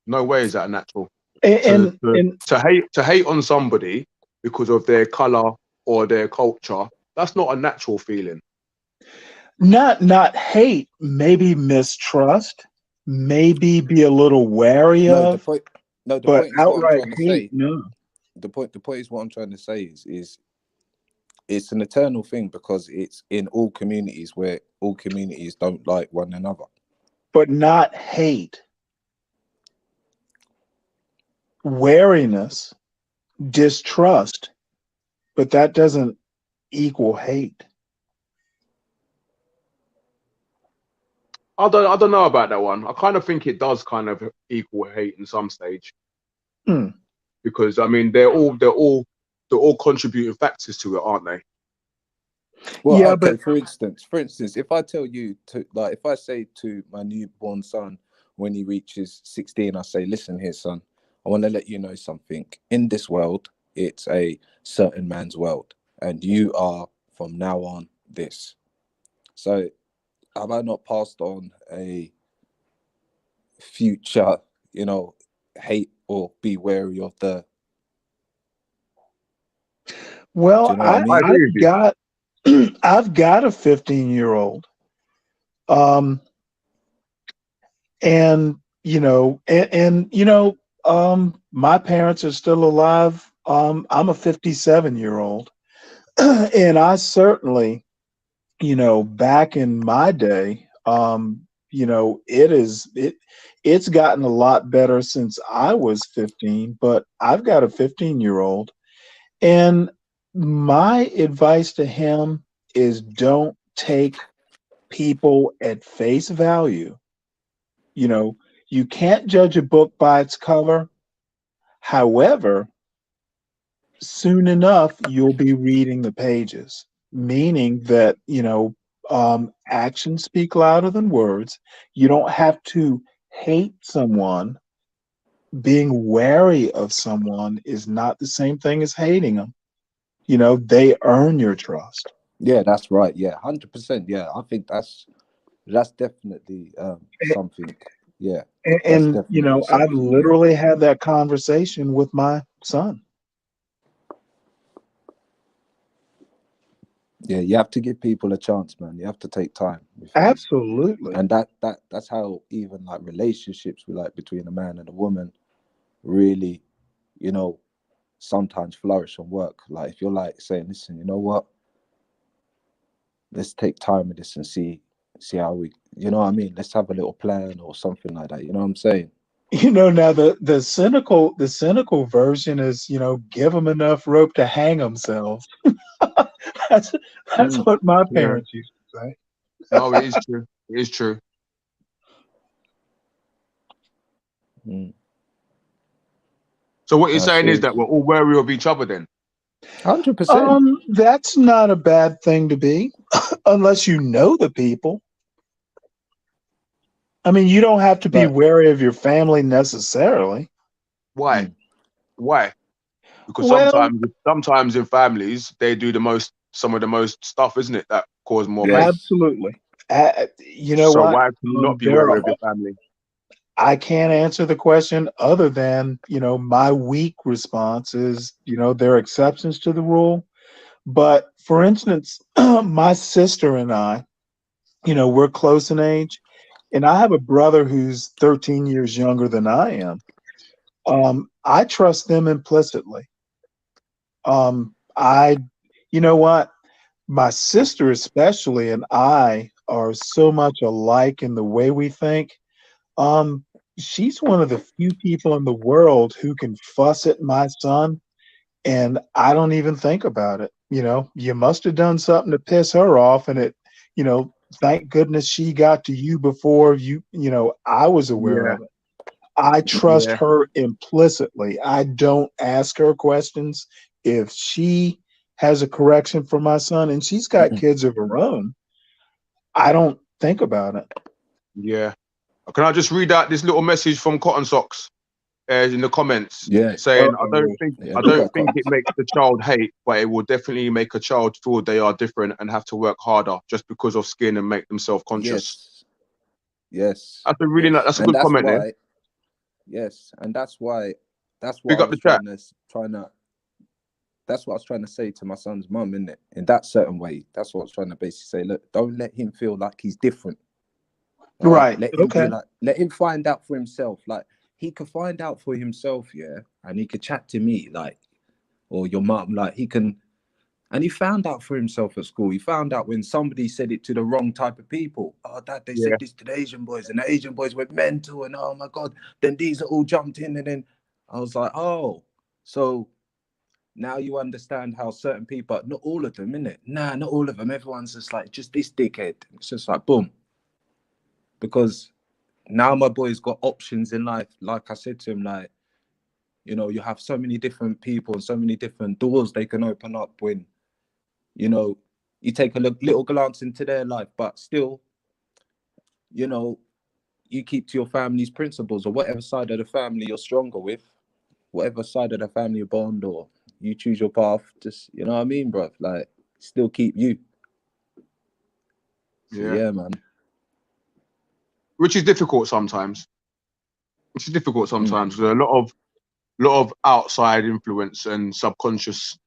No way is that natural. And To hate on somebody because of their color or their culture, that's not a natural feeling. not hate, maybe mistrust, maybe be a little wary of. The but point is outright hate, no. The point is what I'm trying to say is it's an eternal thing because it's in all communities where all communities don't like one another. But not hate. Wariness, distrust, but that doesn't equal hate. I don't know about that one. I kind of think it does kind of equal hate in some stage. Because I mean they're all contributing factors to it, aren't they? Well, yeah, okay, but for instance, if I tell you to, like, if I say to my newborn son when he reaches 16, I say, listen here, son, I want to let you know something. In this world, it's a certain man's world, and you are from now on this. So have I not passed on a future, hate or be wary of the... well, Do you know what I mean? I agree with you. I've got a 15-year-old. And my parents are still alive. I'm a 57-year-old. And I certainly, back in my day, it's gotten a lot better since I was 15, but I've got a 15-year-old. And my advice to him is don't take people at face value. You can't judge a book by its cover. However, soon enough, you'll be reading the pages, meaning that, actions speak louder than words. You don't have to hate someone. Being wary of someone is not the same thing as hating them. They earn your trust. Yeah, that's right. Yeah, 100%. Yeah, I think that's definitely something. Yeah, And definitely I've something. literally had that conversation with my son. Yeah, you have to give people a chance, man. You have to take time with things. Absolutely. And that's how even like relationships between a man and a woman really, sometimes flourish and work. Like if you're like saying, listen, you know what? Let's take time with this and see how we, you know what I mean? Let's have a little plan or something like that. You know what I'm saying? Now the cynical version is, give them enough rope to hang themselves. that's what my parents used to say. No, it is true. It is true. So what you're I saying is see. that we're all wary of each other then? 100%. That's not a bad thing to be, unless you know the people. I mean, you don't have to be But wary of your family necessarily. Why? Mm. Why? Because Well, sometimes in families they do some of the most stuff, isn't it? That cause more pain. yes. absolutely. You know So what? why can you not be There wary are, of your family? I can't answer the question other than, my weak response is, there are exceptions to the rule. But for instance, my sister and I, we're close in age, and I have a brother who's 13 years younger than I am. I trust them implicitly. I, you know what? My sister, especially, and I are so much alike in the way we think. Um, she's one of the few people in the world who can fuss at my son, and I don't even think about it. You must have done something to piss her off, and thank goodness she got to you before I was aware Yeah, of it. I trust yeah, her implicitly. I don't ask her questions. If she has a correction for my son, and she's got kids of her own, I don't think about it. yeah. Can I just read out this little message from Cotton Socks in the comments Yeah. saying, Uh-oh. Yeah. I Big don't up, think Cotton. it makes the child hate, but it will definitely make a child feel they are different and have to work harder just because of skin and make them self-conscious. Yes. Yes. That's a really Yes. that's a And good that's comment there. why. Yes. And that's why. That's what Pick I up the was chat. trying to. That's what I was trying to say to my son's mum, innit? In that certain way. That's what I was trying to basically say. Look, don't let him feel like he's different. All right. Right. Let him be Okay. like. Let him find out for himself. Like he could find out for himself, yeah, and he could chat to me, like, or your mum, like he can. And he found out for himself at school. He found out when somebody said it to the wrong type of people. Oh, Dad, they Yeah, said this to the Asian boys, and the Asian boys went mental, and oh my God, then these are all jumped in, and then I was like, oh, so now you understand how certain people, but not all of them, innit? Nah, not all of them. Everyone's just like, just this dickhead. It's just like, boom. Because now my boy's got options in life. Like I said to him, like, you have so many different people and so many different doors they can open up when, you take a little glance into their life, but still, you know, you keep to your family's principles or whatever side of the family you're stronger with, whatever side of the family bond, or you choose your path. Just, you know what I mean, bro? Like, still keep you. So yeah. yeah, man. Which is difficult sometimes. Which is difficult Mm. sometimes. There's a lot of outside influence and subconscious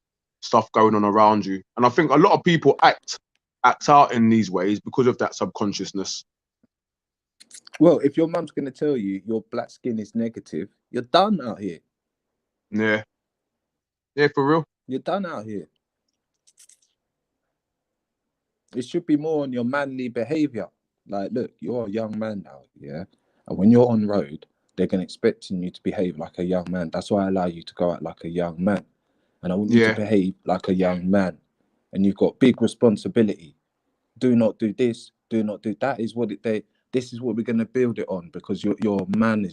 stuff going on around you. And I think a lot of people act out in these ways because of that subconsciousness. Well, if your mum's gonna tell you your black skin is negative, you're done out here. Yeah. Yeah, for real. You're done out here. It should be more on your manly behavior. Like, look, you're a young man now, yeah? And when you're on road, they're going to expect you to behave like a young man. That's why I allow you to go out like a young man. And I want you to Yeah. behave like a young man. And you've got big responsibility. Do not do this, do not do that. This is what we're going to build it on, because you're a man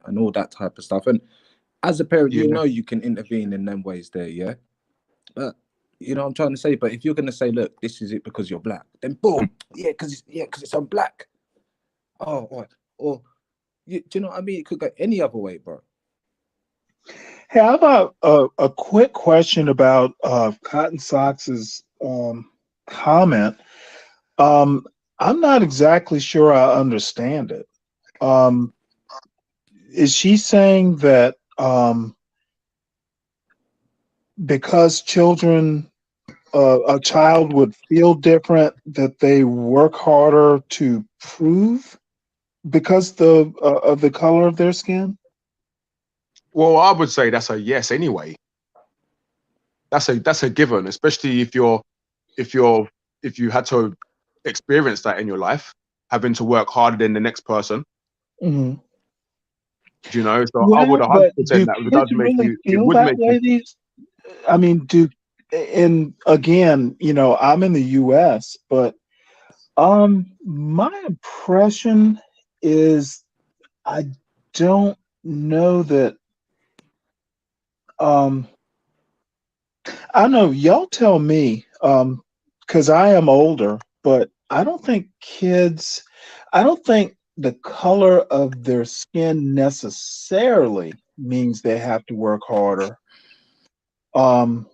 and all that type of stuff. And as a parent, Yeah. you can intervene in them ways there, yeah? But you know what I'm trying to say? But if you're gonna say, look, this is it because you're black, then boom, because it's I'm black. Oh, or do you know what I mean? It could go any other way, bro. Hey, how about a quick question about Cotton Socks's comment? I'm not exactly sure I understand it. Is she saying that because a child would feel different, that they work harder to prove because of the color of their skin? Well, I would say that's a yes anyway. That's a given, especially if you had to experience that in your life, having to work harder than the next person. Mm-hmm. Do you know? So I would Well, 100% but do that kids really it feel would that make you. way? I mean, and again, I'm in the US, but my impression is I don't know that I don't know. Y'all tell me, because I am older, but I don't think kids. I don't think the color of their skin necessarily means they have to work harder. Um,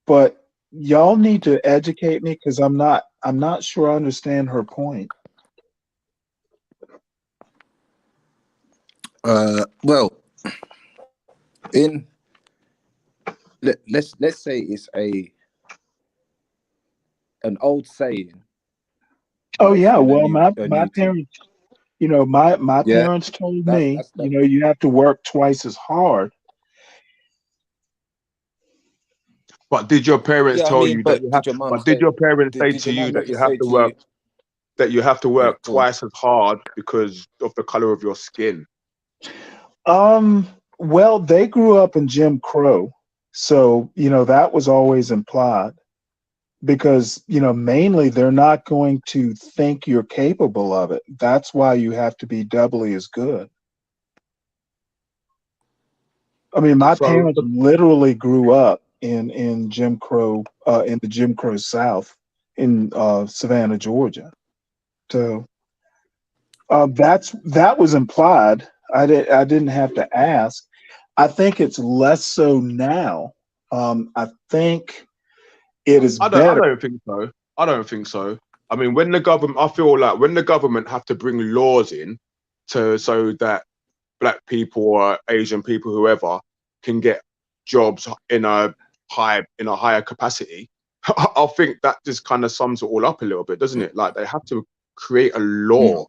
but y'all need to educate me because I'm not sure I understand her point. Well, in let's say it's an old saying, Oh but it's yeah, still well a my new thing. parents, my Yeah, parents told that's me, that's that. you have to work twice as hard. But did your parents Yeah, I tell mean, you that but you have? did your mum But did say? your parents say Did to your you mum that never you have say to to you? work Yeah, go on. twice as hard because of the color of your skin? Well, they grew up in Jim Crow, so that was always implied because mainly they're not going to think you're capable of it. That's why you have to be doubly as good. I mean, my So parents literally grew up in Jim Crow, in the Jim Crow South in Savannah, Georgia. So that was implied. I didn't have to ask. I think it's less so now. I think it is I better. don't think so. I don't think so. I mean, I feel like when the government have to bring laws in so that black people or Asian people, whoever, can get jobs in a higher capacity. I think that just kind of sums it all up a little bit, doesn't it? Like they have to create a law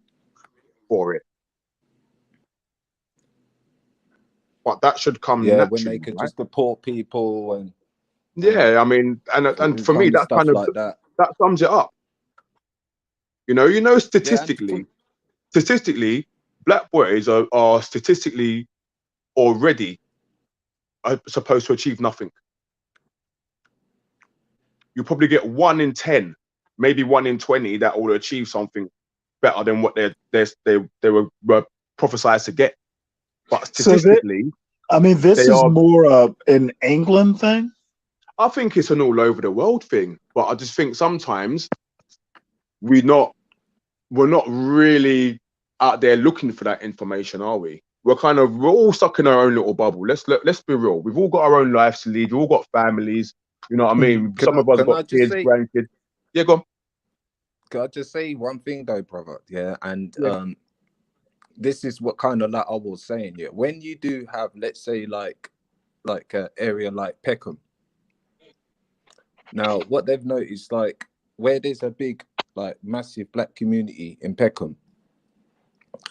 for it, but that should come Yeah, when they naturally, could right? just deport people and Yeah, I mean, and for me, kind of stuff like that. that sums it up. Yeah, and from Statistically, black boys are statistically already supposed to achieve nothing. You probably get 1 in 10, maybe 1 in 20 that will achieve something better than what they were prophesized to get. But So statistically, this they is are. more an England thing. I think it's an all over the world thing. But I just think sometimes we're not really out there looking for that information, are we? We're all stuck in our own little bubble. Let's be real. We've all got our own lives to lead. We've all got families. You know what I Mhm. mean? Some of us can got I just kids, say grandkids. Yeah, go on. can I just say one thing though, brother? Yeah, and Yeah. this is what kind of like I was saying. Yeah, when you do have, let's say, like an area like Peckham. Now, what they've noticed, like where there's a big, like massive black community in Peckham,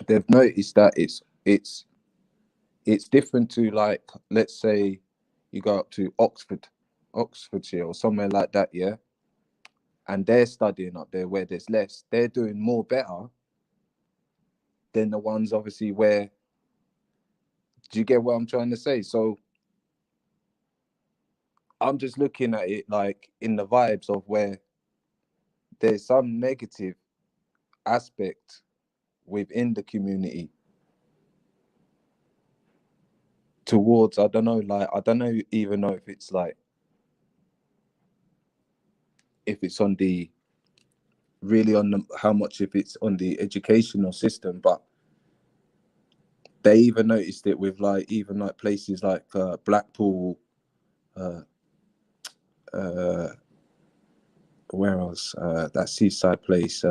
they've noticed that it's different to, like, let's say you go up to Oxfordshire or somewhere like that, yeah, and they're studying up there where there's less. They're doing more better than the ones obviously where. Do you get what I'm trying to say? So I'm just looking at it like in the vibes of where there's some negative aspect within the community towards, I don't know, like I don't know even know if it's like if it's on the really on the how much if it's on the educational system, but they even noticed it with like even like places like Blackpool, uh where else, that seaside place,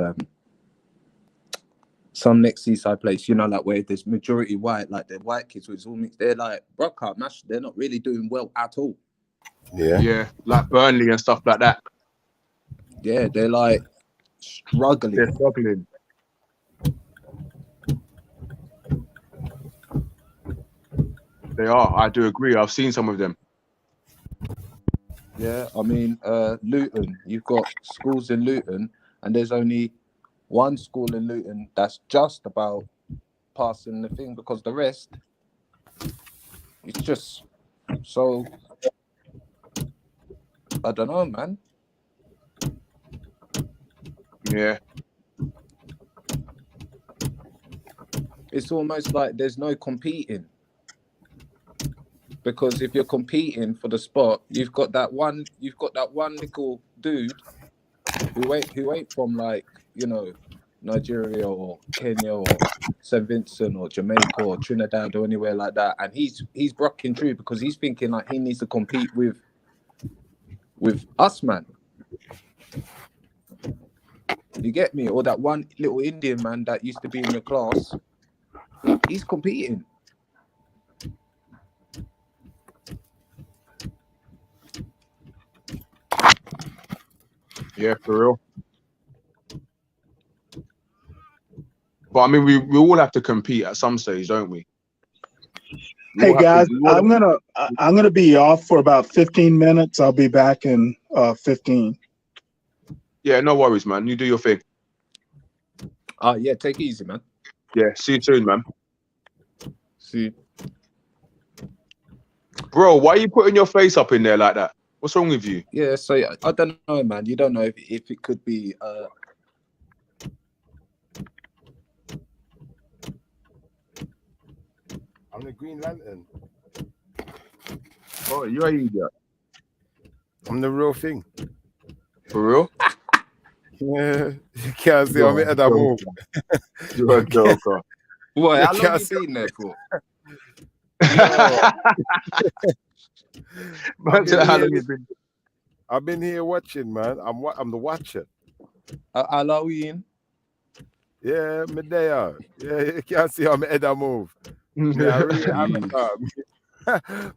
some next seaside place, you know, like where there's majority white, like the white kids with all mixed, they're like broadcast mash, they're not really doing well at all. Yeah. Yeah, like Burnley and stuff like that. Yeah, they're like struggling. They're struggling. They are. I do agree. I've seen some of them. Yeah, I mean, Luton, you've got schools in Luton, and there's only one school in Luton that's just about passing the thing because the rest, it's just so, I don't know, man. Yeah. It's almost like there's no competing. Because if you're competing for the spot, you've got that one little dude who ain't from like, you know, Nigeria or Kenya or St. Vincent or Jamaica or Trinidad or anywhere like that, and he's brocking through because he's thinking like he needs to compete with us, man. You get me? Or that one little Indian man that used to be in your class, he's competing. Yeah, for real. But I mean, we all have to compete at some stage, don't we? Hey guys, I'm gonna be off for about 15 minutes. I'll be back in 15. Yeah, no worries, man. You do your thing. Yeah, take it easy, man. Yeah, see you soon, man. See. Bro, why are you putting your face up in there like that? What's wrong with you? Yeah, so I don't know, man. You don't know if it could be I'm the Green Lantern. Oh, you're an idiot. I'm the real thing. For real? Yeah, you can't see I'm at that move. You're a joker. What? How can't long you see- been there for? I've been here watching, man. I'm the watcher. Halloween. Yeah, me there. Yeah, you can't see I'm at that move. Me a real avatar.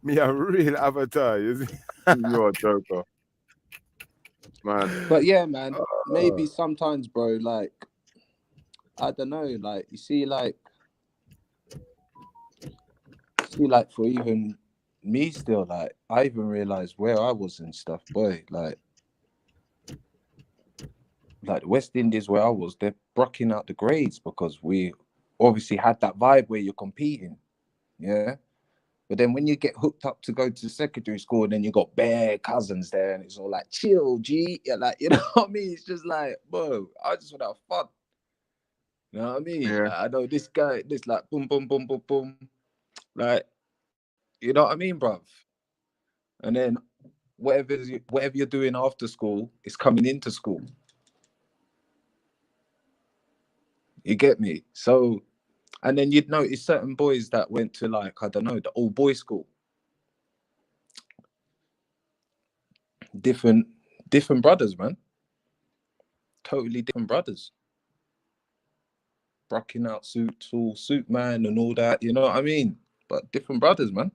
Me a real avatar. You see? You're a joker. Man. But yeah, man, maybe sometimes, bro, like, I don't know, like, you see, like, for even me still, like, I even realized where I was and stuff, boy, like the West Indies where I was, they're brocking out the grades because we obviously had that vibe where you're competing, yeah? But then when you get hooked up to go to secondary school, and then you got bare cousins there, and it's all like, chill, G. Yeah, like, you know what I mean? It's just like, bro, I just want to have fun. You know what I mean? Yeah. Like, I know this guy, this like, boom, boom, boom, boom, boom. Like, you know what I mean, bruv? And then whatever you're doing after school is coming into school. You get me? So, and then you'd notice certain boys that went to, like, I don't know, the old boys school. Different brothers, man. Totally different brothers. Brocking out suits, all suit man and all that, you know what I mean? But different brothers, man.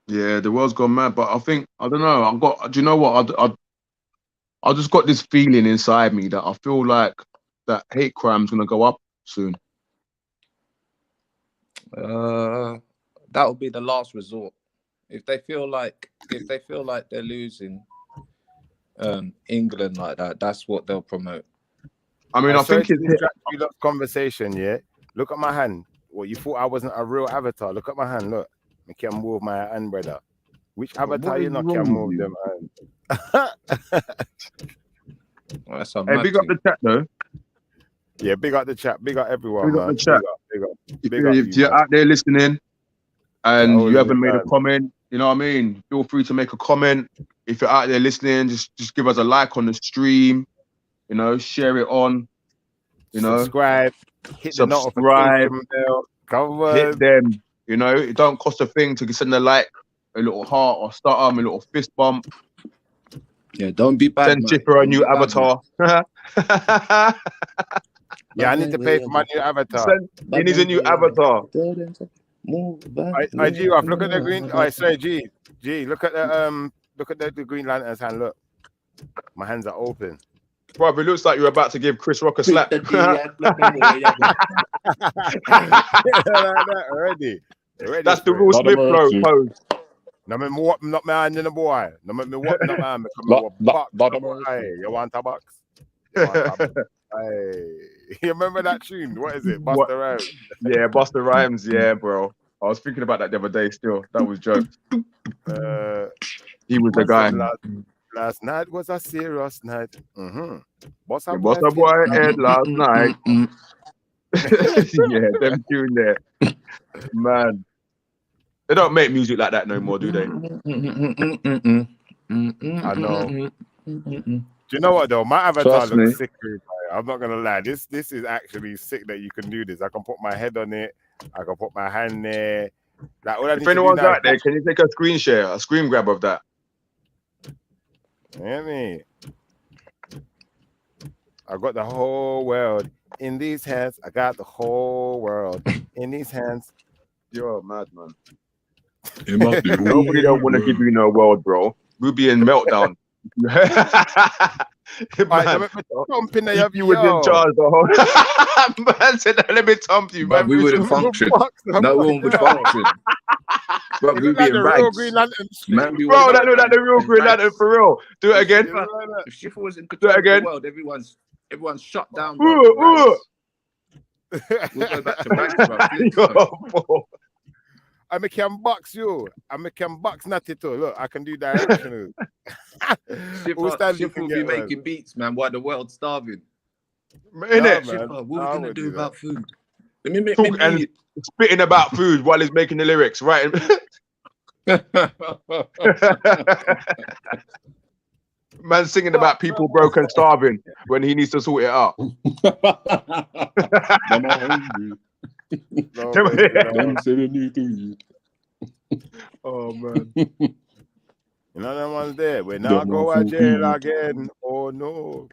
Yeah, the world's gone mad, but I think, I don't know, do you know what? I just got this feeling inside me that I feel like that hate crime's gonna go up soon. That would be the last resort. If they feel like they're losing England like that, that's what they'll promote. I mean, I think it's conversation, yeah. Look at my hand. Well, you thought I wasn't a real avatar. Look at my hand, look. I can move my hand, brother. Which avatar you not can move them hand? Well, that's hey, big up the chat though. Yeah, big up the chat, big up everyone, big man. Up the chat. Big up if you're out there listening and yeah, you haven't made a comment, you know what I mean? Feel free to make a comment. If you're out there listening, just give us a like on the stream, you know, share it on, you know, subscribe, hit the subscribe, notification bell, come on. hit them, you know, it don't cost a thing to send a like, a little heart or start a little fist bump. Yeah, don't be bad. Send Chipper a new avatar. Yeah, I need to pay for my new avatar. He needs a new avatar. I G off. Look at the green. I say G. Look at the Green Lantern's hand. Look, my hands are open. Bro, it looks like you're about to give Chris Rock a slap. Like that already. That's the Will Smith flow pose. No make me whop not my hand in the boy. No make me whop not my hand. You want a box? Hey, you remember that tune? What is it? Busta Rhymes. Yeah, Busta Rhymes. Yeah, bro. I was thinking about that the other day. Still, that was jokes. He was the guy. Last night was a serious night. What's up, What's up, boy? Head last night. Yeah, them tune there, man. They don't make music like that no more, do they? I know. Do you know what though? My avatar looks sick. I'm not gonna lie. This is actually sick that you can do this. I can put my head on it. I can put my hand there. Like, all I need If to do anyone's now out there, can you take a screen share, a screen grab of that? Hear me? I got the whole world in these hands. I got the whole world in these hands. You're a madman. Nobody don't want to give you no world, bro. Ruby and Meltdown. Man, you was in charge the whole. Man said, "Let me thump you." But Man, we wouldn't function. No one would function. But we be in rags. Man, bro, that look like the real Green Lantern for real. Do it again. If Schiffer was in control of the world, everyone's shut down. Bro, we'll go back to rags, bro. I can box you. I can box Natty too. Look, I can do directional. Schiffer will be making beats, man, while the world's starving. Schiffer, what are we gonna do about food? Let me make and spitting about food while he's making the lyrics, right? Man singing about people broke and starving when he needs to sort it out. Oh man. You know that one's there. We're not going to jail again. Oh no.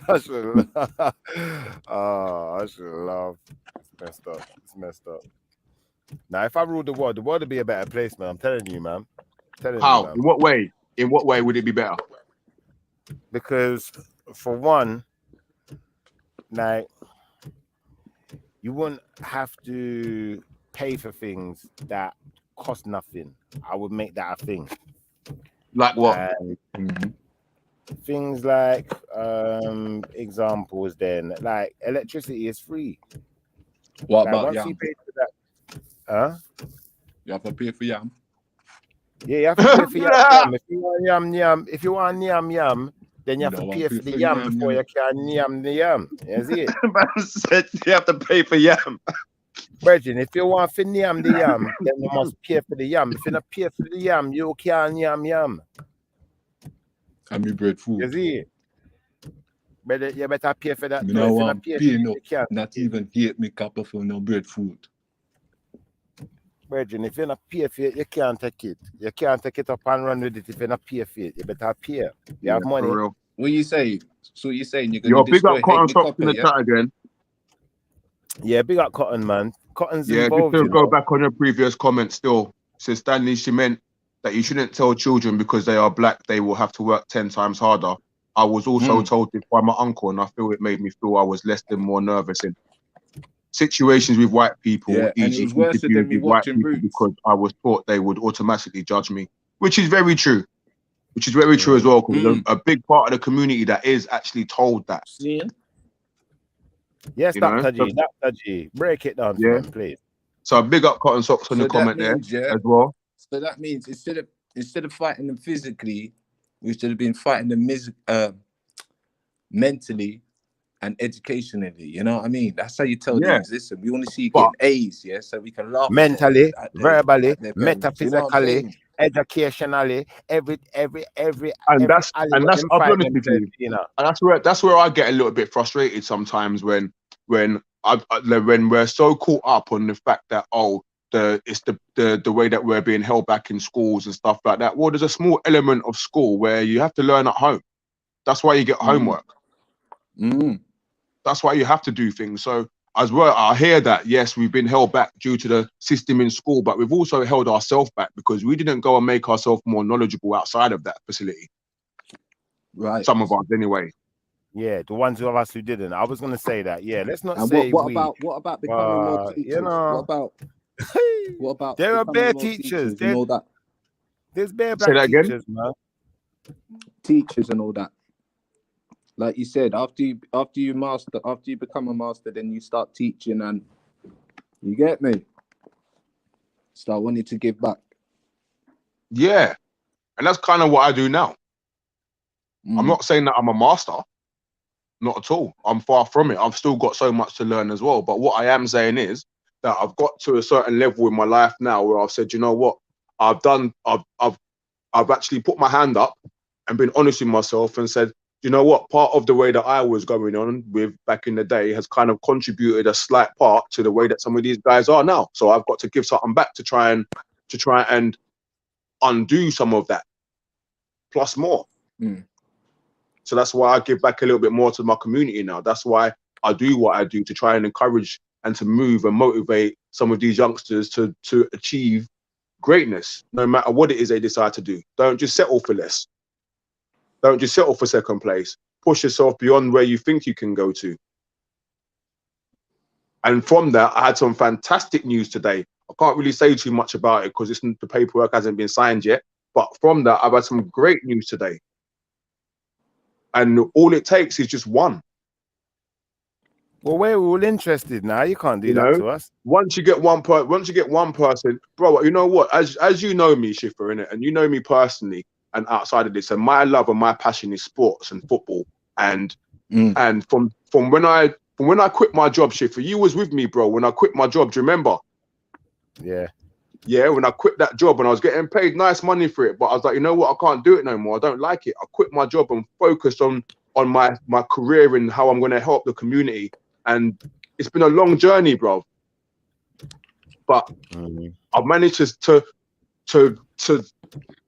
I should laugh. It's messed up. It's messed up. Now, if I ruled the world would be a better place, man. I'm telling you, man. How? In what way? In what way would it be better? Because for one, like, you wouldn't have to pay for things that cost nothing. I would make that a thing. Like what? Things like examples then, like electricity is free. What like, about once yam? You pay for that, huh? You have to pay for yam. Yeah, you have to pay for yam. If you want yam, then you have to pay for the yam before you can yam the yam. You see it? Man said you have to pay for yam. Virgin, if you want to yam the yam, then you must pay for the yam. If you don't pay for the yam, you can't yam. And me bread food. You see it? You better pay for that. You know what? Not even hate me couple for no bread food. Virgin, if you not pay for it, you can't take it. You can't take it up and run with it if you not pay for it. You better pay. You have money. What you say? So you saying you're gonna big up Cotton Socks in the chat again? Yeah, big up Cotton, man. Cotton's involved. Yeah, just to go back on your previous comment still. Says Stanley, she meant that you shouldn't tell children because they are black, they will have to work 10 times harder. I was also told this by my uncle, and I feel it made me feel I was less than more nervous in situations with white people, e.g. with white people, because I was taught they would automatically judge me, which is very true. Which is very true as well, because a big part of the community that is actually told that. Yes, Dr. G. Break it down for them, please. So big up Cotton Socks on the comment means, there as well. So that means instead of fighting them physically, we should have been fighting them mentally and educationally. You know what I mean? That's how you tell them, listen, we want to see you getting A's, so we can laugh. Mentally, verbally, metaphysically, educationally, every. And that's I'll be honest with you, you know. And that's where I get a little bit frustrated sometimes when we're so caught up on the fact that it's the way that we're being held back in schools and stuff like that. Well, there's a small element of school where you have to learn at home. That's why you get homework. That's why you have to do things. So as well, I hear that, yes, we've been held back due to the system in school, but we've also held ourselves back because we didn't go and make ourselves more knowledgeable outside of that facility. Right. Some of us anyway. Yeah, the ones of us who didn't. I was going to say that. Yeah, let's not and say what about becoming more teachers? You know, what about there are bare teachers and all that? There's bare black teachers, man. Teachers and all that. Like you said, after you become a master, then you start teaching, and you get me. Start wanting to give back. Yeah, And that's kind of what I do now. I'm Mm. not saying that I'm a master, not at all. I'm far from it. I've still got so much to learn as well. But what I am saying is that I've got to a certain level in my life now where I've said, you know what, I've actually put my hand up and been honest with myself and said, you know what, part of the way that I was going on with back in the day has kind of contributed a slight part to the way that some of these guys are now. So I've got to give something back to try and undo some of that, plus more. Mm. So that's why I give back a little bit more to my community now. That's why I do what I do, to try and encourage and to move and motivate some of these youngsters to achieve greatness, no matter what it is they decide to do. Don't just settle for less. Don't just settle for second place. Push yourself beyond where you think you can go to. And from that, I had some fantastic news today. I can't really say too much about it because the paperwork hasn't been signed yet. But from that, I've had some great news today. And all it takes is just one. Well, we're all interested now. You can't do that to us. Once you get one person, bro, you know what? As you know me, Schiffer, innit? And you know me personally and outside of this, and my love and my passion is sports and football. And from when I quit my job, Schiffer, you was with me, bro. When I quit my job, do you remember? Yeah. Yeah, when I quit that job and I was getting paid nice money for it, but I was like, you know what? I can't do it no more. I don't like it. I quit my job and focused on my career and how I'm going to help the community. And it's been a long journey, bro. But I've managed to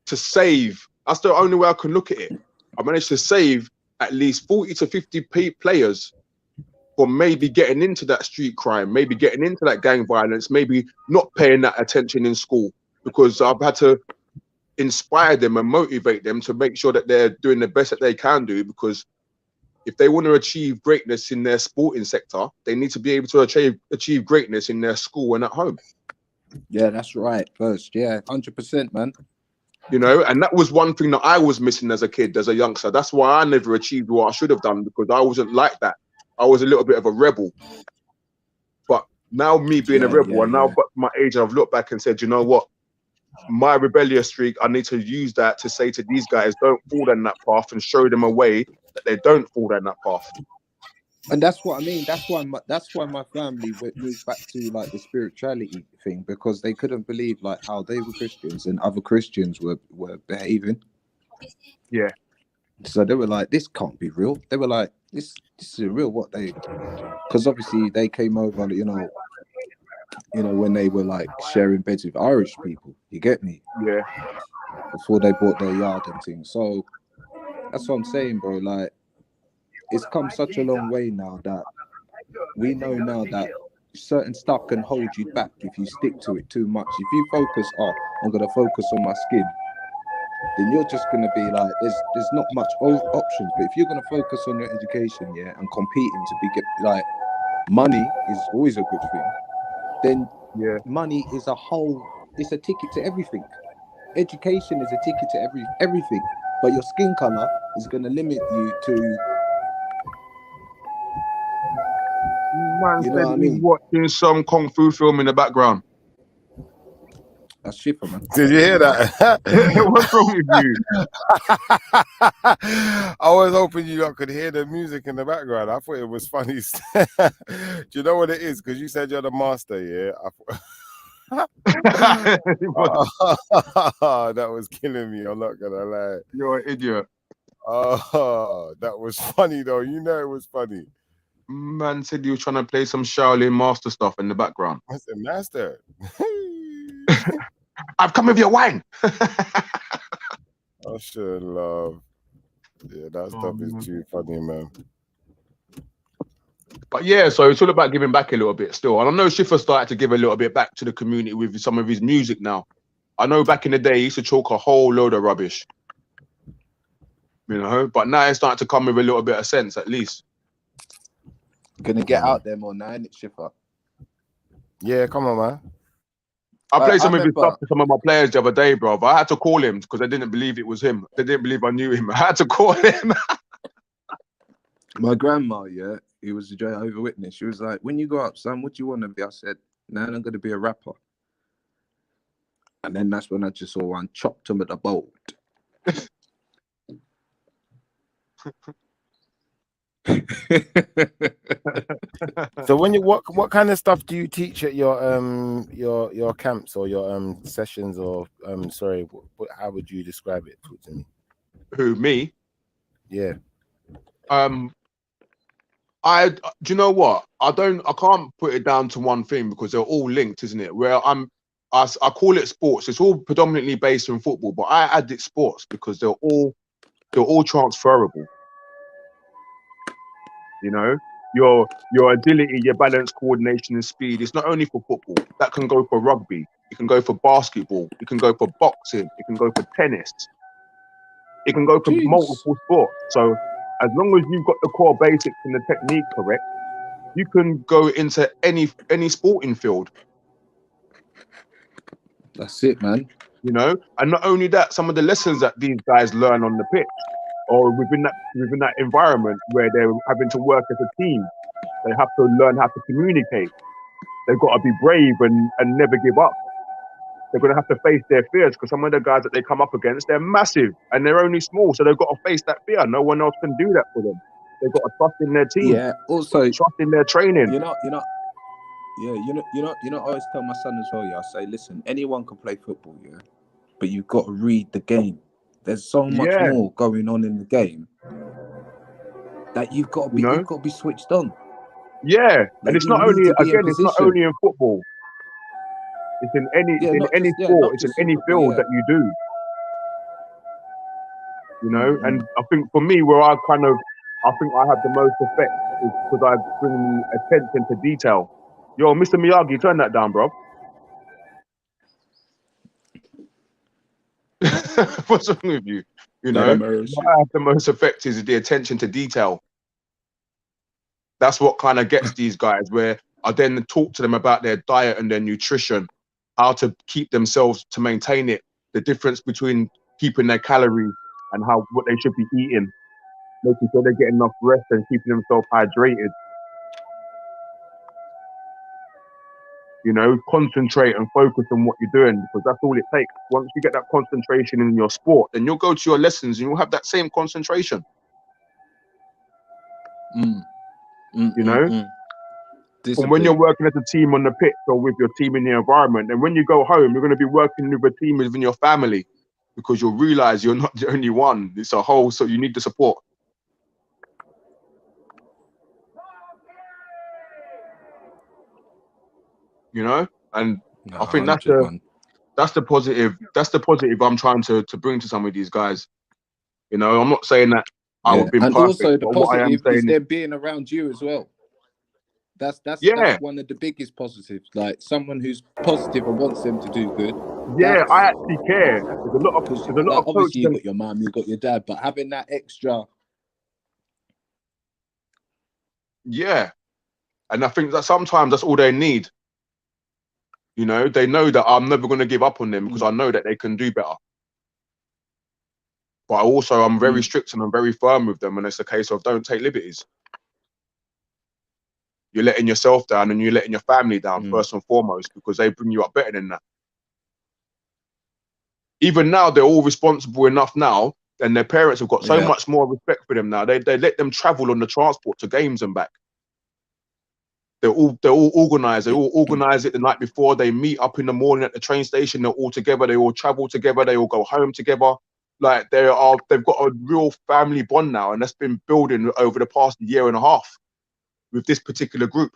save. That's the only way I can look at it. I managed to save at least 40 to 50 players from maybe getting into that street crime, maybe getting into that gang violence, maybe not paying that attention in school, because I've had to inspire them and motivate them to make sure that they're doing the best that they can do, because if they want to achieve greatness in their sporting sector, they need to be able to achieve greatness in their school and at home. Yeah, that's right. First, yeah, 100%, man. You know, and that was one thing that I was missing as a kid, as a youngster. That's why I never achieved what I should have done, because I wasn't like that. I was a little bit of a rebel. But now me being a rebel, and now got my age, I've looked back and said, you know what? My rebellious streak, I need to use that to say to these guys, don't fall down that path, and show them a way that they don't fall down that path. And that's what I mean. That's why my family moved back to like the spirituality thing, because they couldn't believe like how they were Christians and other Christians were behaving. Yeah. So they were like, this can't be real. They were like, this is real. What they, because obviously they came over, you know, when they were like sharing beds with Irish people. You get me? Yeah. Before they bought their yard and things. So that's what I'm saying, bro. Like, it's come such a long way now that we know now that certain stuff can hold you back if you stick to it too much. If you focus, I'm going to focus on my skin, then you're just going to be like, there's not much options. But if you're going to focus on your education, yeah, and competing to like, money is always a good thing. Then money is it's a ticket to everything. Education is a ticket to everything. But your skin color is going to limit you to. Man, you know what I mean? Watching some kung fu film in the background. That's Schiffer, man. Did you hear that? What's wrong with you? I was hoping you lot could hear the music in the background. I thought it was funny. Do you know what it is? Because you said you're the master, yeah? That was killing me. I'm not gonna lie. You're an idiot. Oh, that was funny though. You know it was funny. Man said you were trying to play some Shaolin master stuff in the background. I said, master. I've come with your wine. I should love. Yeah, that stuff is too funny, man. But yeah, so it's all about giving back a little bit still. And I know Schiffer started to give a little bit back to the community with some of his music now. I know back in the day he used to talk a whole load of rubbish. You know, but now it's starting to come with a little bit of sense at least. Gonna get out there more now, innit, Schiffer? Yeah, come on, man. I played some of his stuff to some of my players the other day, bro. But I had to call him because they didn't believe it was him. They didn't believe I knew him. I had to call him. My grandma, yeah, he was a Jehovah's Witness. She was like, when you grow up, son, what do you want to be? I said, no, I'm going to be a rapper. And then that's when I just saw one, chopped him at the bolt. So when you what kind of stuff do you teach at your camps or your sessions or sorry, how would you describe it? Talk to me. Who, me? Yeah. Do you know what? I can't put it down to one thing because they're all linked, isn't it? Where I call it sports. It's all predominantly based on football, but I add it sports because they're all transferable. You know, your agility, your balance, coordination, and speed. It's not only for football. That can go for rugby. It can go for basketball. It can go for boxing. It can go for tennis. It can go for Jeez. multiple sports. So as long as you've got the core basics and the technique correct, you can go into any sporting field. That's it, man. You know, and not only that, some of the lessons that these guys learn on the pitch or within that environment where they're having to work as a team, they have to learn how to communicate. They've got to be brave and never give up. They're going to have to face their fears because some of the guys that they come up against, they're massive and they're only small, so they've got to face that fear. No one else can do that for them. They've got to trust in their team. Yeah. Also, trust in their training. You know. Yeah, I always tell my son as well. Yeah, I say, listen, anyone can play football, yeah, but you've got to read the game. There's so much more going on in the game that you've got to be switched on. Yeah, like, and it's not only it's not only in football. It's in any sport. It's in any field that you do. You know, and I think for me, where I think I have the most effect is because I bring attention to detail. Yo, Mr. Miyagi, turn that down, bro. What's wrong with you? You know, what I have the most effect is the attention to detail. That's what kind of gets these guys, where I then talk to them about their diet and their nutrition, how to keep themselves to maintain it, the difference between keeping their calories and what they should be eating, making sure they get enough rest and keeping themselves hydrated. You know, concentrate and focus on what you're doing because that's all it takes. Once you get that concentration in your sport, then you'll go to your lessons and you'll have that same concentration. You know? And when you're working as a team on the pitch or with your team in the environment, and when you go home, you're going to be working with a team within your family because you'll realize you're not the only one. It's a whole, so you need the support. You know, and I think that's the positive. That's the positive I'm trying to bring to some of these guys. You know, I'm not saying that I would be perfect. And also the but what I am positive saying is them being around you as well. That's one of the biggest positives. Like someone who's positive and wants them to do good. Yeah, I actually care. There's a lot of obviously coaches. You got your mum, you got your dad, but having that extra. Yeah, and I think that sometimes that's all they need. You know, they know that I'm never going to give up on them because I know that they can do better. But also, I'm very strict and I'm very firm with them, and it's a case of don't take liberties. You're letting yourself down and you're letting your family down first and foremost because they bring you up better than that. Even now, they're all responsible enough now, and their parents have got so much more respect for them now. They let them travel on the transport to games and back. They're all organized. They all organize it the night before. They meet up in the morning at the train station. They're all together. They all travel together. They all go home together. Like they've got a real family bond now, and that's been building over the past year and a half with this particular group.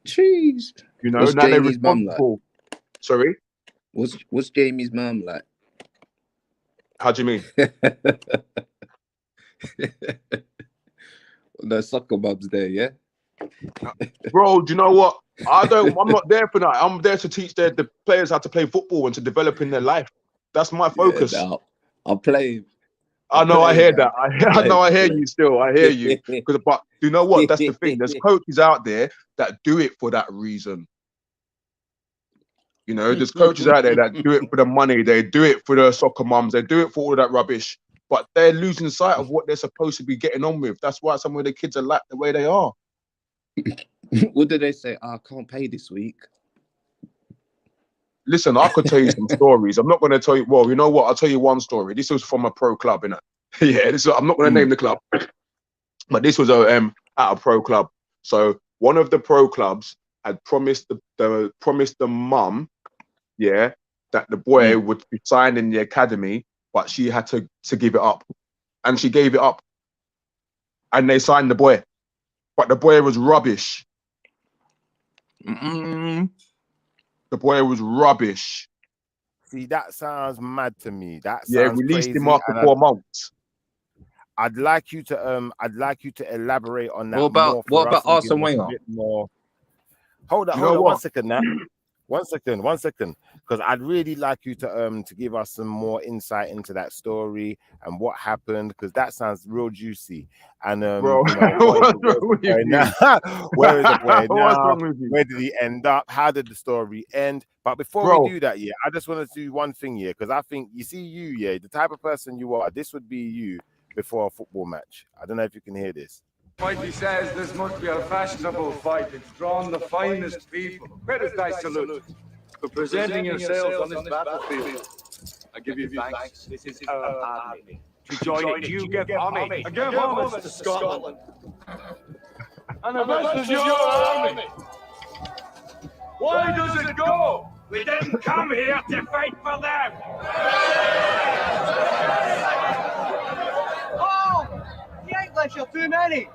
Jeez. You know, what's now they're Jamie's mum responsible. like? Sorry? What's Jamie's mum like? How do you mean? The soccer mums there, yeah? Bro, do you know what? I'm not there for that. I'm there to teach the players how to play football and to develop in their life. That's my focus. Yeah, no, I'll play. I know, I hear that. I hear you still. I hear you. But you know what? That's the thing. There's coaches out there that do it for that reason. You know, there's coaches out there that do it for the money. They do it for the soccer mums. They do it for all that rubbish. But they're losing sight of what they're supposed to be getting on with. That's why some of the kids are like the way they are. What do they say? I can't pay this week. Listen, I could tell you some stories. I'm not going to tell you. Well, you know what? I'll tell you one story. This was from a pro club, innit? Yeah, I'm not going to name the club, but this was at a pro club. So one of the pro clubs had promised the mum, yeah, that the boy would be signed in the academy, but she had to give it up, and she gave it up, and they signed the boy, but the boy was rubbish. The boy was rubbish. See, that sounds mad to me. That Yeah, sounds released crazy. him after 4 months. I'd like you to elaborate on that. What about Arsene Wenger? Hold on 1 second now. 1 second. Because I'd really like you to give us some more insight into that story and what happened, because that sounds real juicy. And Bro, where is the boy now? with you? Where did he end up? How did the story end? But before we do that, yeah, I just want to do one thing here, because I think the type of person you are, this would be you before a football match. I don't know if you can hear this. Whitey says this must be a fashionable fight. It's drawn the finest people. Where is thy salute for presenting yourselves on this battlefield? I give you thanks. This is our army. To join it, you give homage. I give homage to Scotland. And the rest is your army. Why does it go? We didn't come here to fight for them. Oh, the English are too many.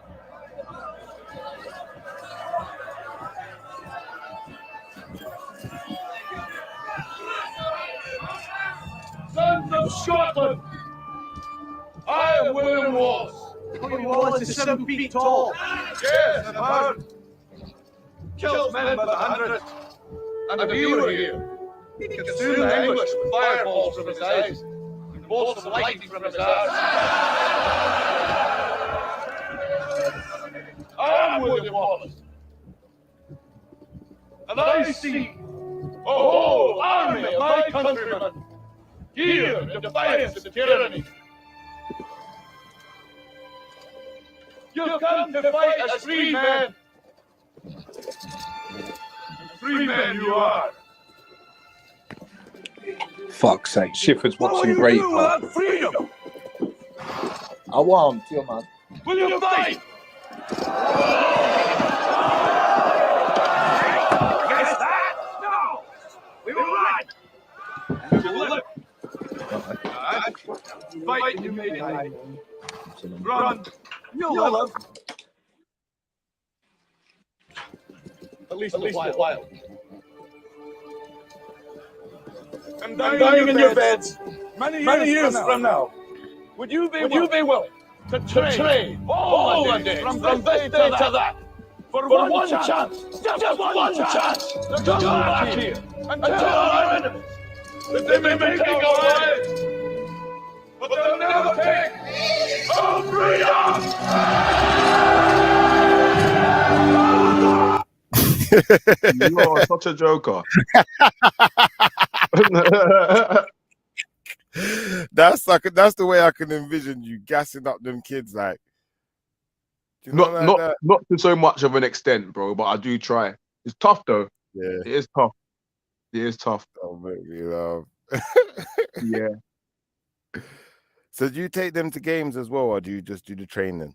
Sons of Scotland, I am William Wallace. William Wallace is 7 feet tall. Yes, I've heard. Kills men by the hundred. And if he were here, he'd consume the English with fireballs from his eyes and bolts of lightning from his arms. I am William Wallace. And I see a whole army of my countrymen here in defiance of tyranny. You come to fight as free men. And free men you are. Fuck's sake, Shifford's watching Braveheart. Freedom. I want you, man. Will you fight? Against that? No. We will run. We will live. Fight you may die. Run. You'll live. At least a while. I'm dying in your beds many years from now. Would you be willing to trade all the days from this day to that for one chance, just one chance, to come back here and tell our enemies that they may take our lives, but they'll never take our freedom! You're such a joker. That's the way I can envision you gassing up them kids, like. Do you know like that? Not to so much of an extent, bro, but I do try. It's tough though. Yeah, it is tough. It is tough. Oh, make me laugh. Yeah. So do you take them to games as well, or do you just do the training?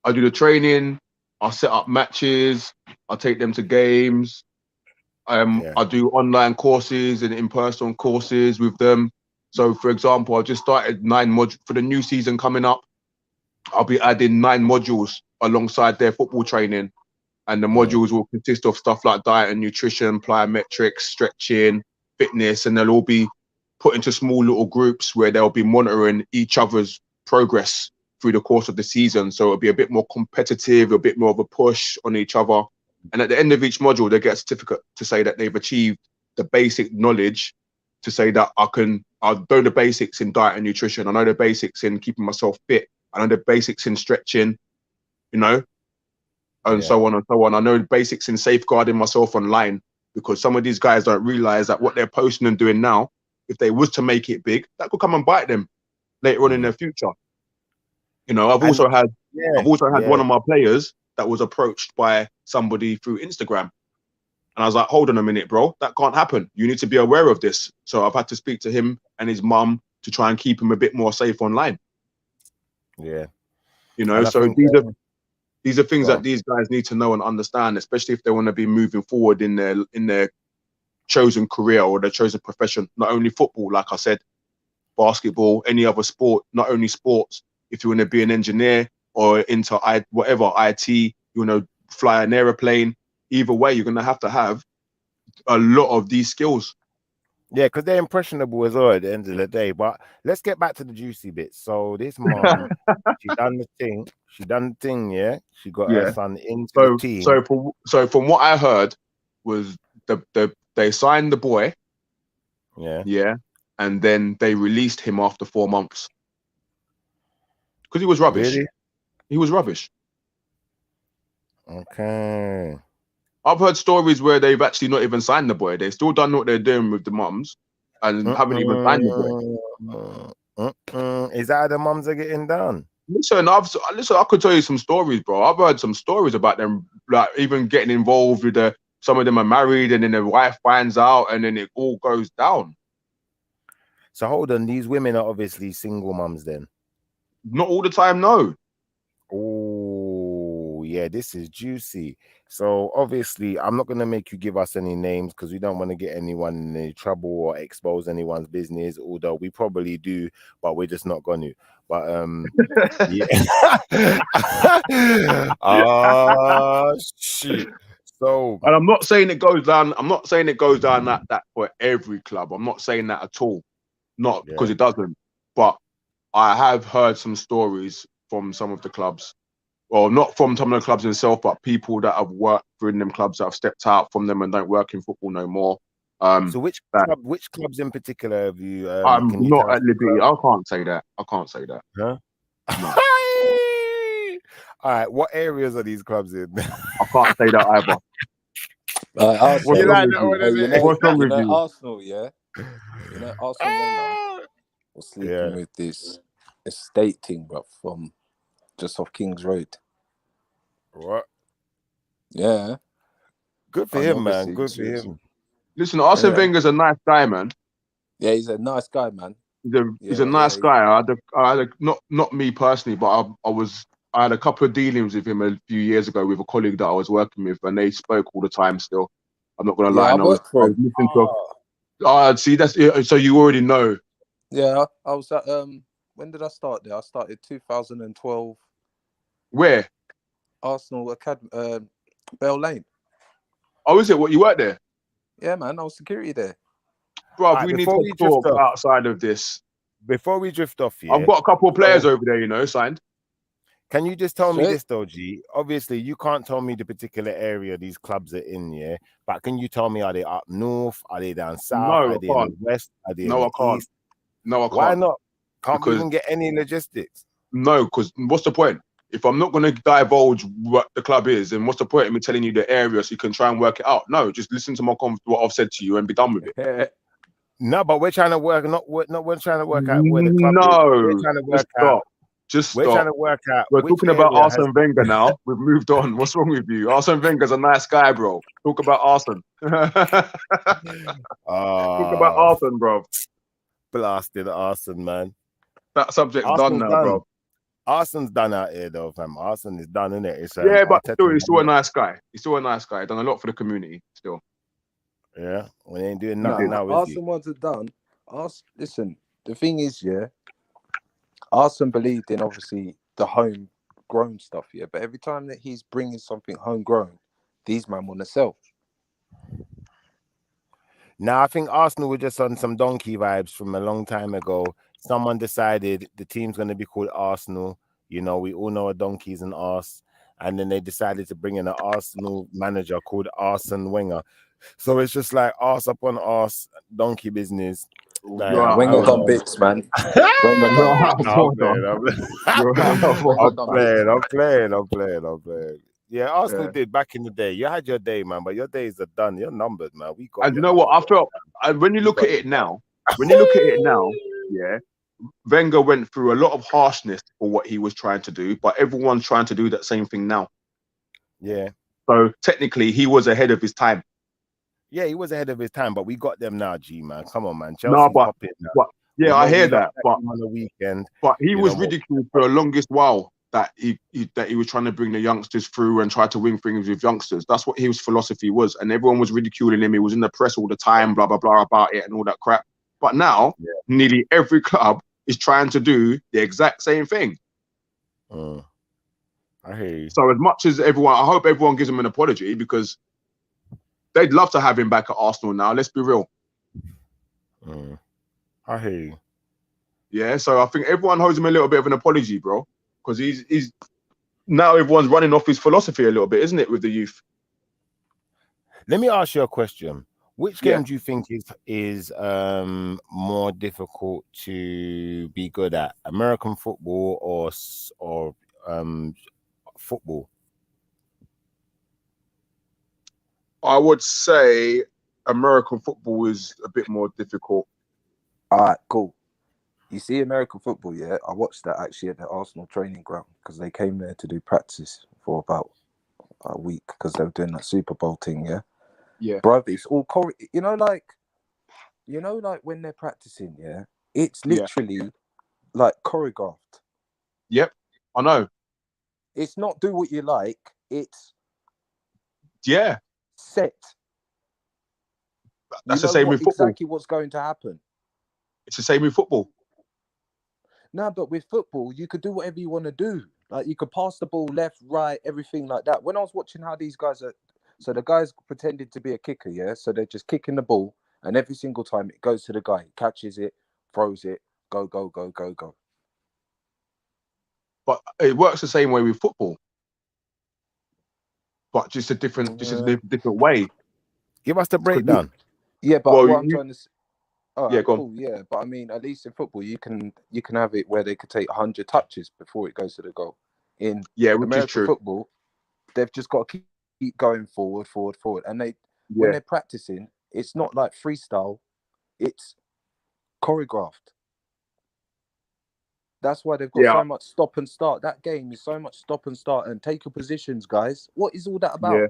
I do the training. I set up matches. I take them to games. I do online courses and in-person courses with them. So, for example, I just started 9 modules for the new season coming up. I'll be adding 9 modules alongside their football training, and the modules will consist of stuff like diet and nutrition, plyometrics, stretching, fitness, and they'll all be put into small little groups where they'll be monitoring each other's progress through the course of the season. So it'll be a bit more competitive, a bit more of a push on each other. And at the end of each module, they get a certificate to say that they've achieved the basic knowledge, to say that I know the basics in diet and nutrition. I know the basics in keeping myself fit. I know the basics in stretching, and so on and so on. I know the basics in safeguarding myself online, because some of these guys don't realize that what they're posting and doing now, if they was to make it big, that could come and bite them later on in their future. I've also had one of my players that was approached by somebody through Instagram, And I was like, hold on a minute, bro. That can't happen. You need to be aware of this. So I've had to speak to him and his mum to try and keep him a bit more safe online. Yeah. You know, And I so think, these are things Go that on. these guys need to know and understand, especially if they want to be moving forward in their chosen career or their chosen profession. Not only football, like I said, basketball, any other sport, not only sports. If you want to be an engineer or into whatever IT, you want to fly an aeroplane, either way, you're going to have a lot of these skills. Yeah, because they're impressionable as well at the end of the day. But let's get back to the juicy bits. So this mom, she done the thing. She done the thing, yeah. She got her Yeah. son into the team. So from what I heard was they signed the boy, yeah. and then they released him after 4 months because he was rubbish. Really? He was rubbish. Okay. I've heard stories where they've actually not even signed the boy. They've still done what they're doing with the mums and haven't even signed the boy. Is that how the mums are getting done? Listen, I could tell you some stories, bro. I've heard some stories about them, like even getting involved with some of them are married and then their wife finds out and then it all goes down. So hold on, these women are obviously single mums then? Not all the time, no. Oh, yeah, this is juicy. So obviously, I'm not going to make you give us any names because we don't want to get anyone in any trouble or expose anyone's business, although we probably do, but we're just not going to. But yeah. Shit. So, and I'm not saying it goes down. I'm not saying it goes down that for every club. I'm not saying that at all. Not because it doesn't. But I have heard some stories from some of the clubs. Well, not from some of the clubs themselves, but people that have worked in them clubs that have stepped out from them and don't work in football no more. So which clubs in particular have you? I'm not at liberty. I can't say that. I can't say that. Huh? No. All right. What areas are these clubs in? I can't say that either. Arsenal, You like that one, isn't it? What's wrong with you? Arsenal, yeah. You know, Arsenal Wenger was sleeping with this estate thing, bro, from just off King's Road. What? Yeah. Good for him, man. Good for him. Listen, Arsene Wenger's a nice guy, man. Yeah, he's a nice guy, man. He's a nice guy. I had not me personally, but I had a couple of dealings with him a few years ago with a colleague that I was working with, and they spoke all the time. Still, I'm not gonna lie. I worked for him. See, that's so you already know. Yeah, I was at when did I start there? I started 2012. Where? Arsenal Academy, Bell Lane. Oh, is it? What, you worked there? Yeah, man, I was security there. Bro, we need to talk outside of this. Before we drift off, I've got a couple of players over there, you know, signed. Can you just tell me this, though, G? Obviously, you can't tell me the particular area these clubs are in, yeah? But can you tell me, are they up north? Are they down south? No, are they in the west? Are they in the east? No, I can't. Why not? Can't we even get any logistics? No, because what's the point? If I'm not going to divulge what the club is, then what's the point of me telling you the area so you can try and work it out? No, just listen to what I've said to you and be done with it. No, but we're trying to work, we're trying to work out where the club is. We're trying to work out. We're trying to work out. We're talking about Arsene Wenger now. We've moved on. What's wrong with you? Arsene Wenger's a nice guy, bro. Talk about Arsene. Talk about Arsene, bro. Blasted Arsene, man. That subject's done now, bro. Arsene's done out here, though, fam. Arsene is done, isn't it? Yeah, but still, he's still a nice guy. He's still a nice guy. Done a lot for the community, still. Yeah, we ain't doing nothing now. Arsene wasn't done. Listen, the thing is, Arsene believed in obviously the homegrown stuff, but every time that he's bringing something homegrown, these men want to sell. Now, I think Arsenal were just on some donkey vibes from a long time ago. Someone decided the team's going to be called Arsenal. You know, we all know a donkey's an arse. And then they decided to bring in an Arsenal manager called Arsene Wenger. So it's just like arse upon arse, donkey business. Like, Wenger got bits, man. I'm playing. Yeah, Arsenal did back in the day. You had your day, man, but your days are done. You're numbered, man. We got. And you know what? I felt when you look at it now, yeah, Wenger went through a lot of harshness for what he was trying to do, but everyone's trying to do that same thing now. Yeah. So technically, he was ahead of his time. Yeah, he was ahead of his time, but we got them now, G man. Come on, man. No, Chelsea's but popping now. yeah, I hear that. But on the weekend, he you was know what? ridiculed for the longest while that he was trying to bring the youngsters through and try to win things with youngsters. That's what his philosophy was, and everyone was ridiculing him. He was in the press all the time, blah blah blah about it and all that crap. But now, nearly every club is trying to do the exact same thing. I hear you. So as much as everyone, I hope everyone gives him an apology because they'd love to have him back at Arsenal now. Let's be real. I hear you. Yeah, so I think everyone owes him a little bit of an apology, bro, because he's now everyone's running off his philosophy a little bit, isn't it, with the youth? Let me ask you a question. Which game do you think is more difficult to be good at, American football or football? I would say American football is a bit more difficult. All right, cool. You see American football, yeah? I watched that actually at the Arsenal training ground because they came there to do practice for about a week because they were doing that Super Bowl thing, yeah? Yeah. Bro, it's all like when they're practicing, yeah? It's literally like choreographed. Yep, I know. It's not do what you like, it's set. That's the same with football. Exactly what's going to happen. It's the same with football. No, but with football, you could do whatever you want to do. Like you could pass the ball left, right, everything like that. When I was watching how these guys are, so the guy's pretended to be a kicker, yeah? So they're just kicking the ball, and every single time it goes to the guy, he catches it, throws it, go, go, go, go, go. But it works the same way with football. But just a different way. Give us the breakdown. Yeah, but what I'm trying to say, go cool, on. yeah, but I mean, at least in football, you can have it where they could take 100 touches before it goes to the goal. In American football, they've just got to keep going forward, and when they're practicing, it's not like freestyle, it's choreographed. That's why they've got so much stop and start. That game is so much stop and start and take your positions, guys. What is all that about? Yeah.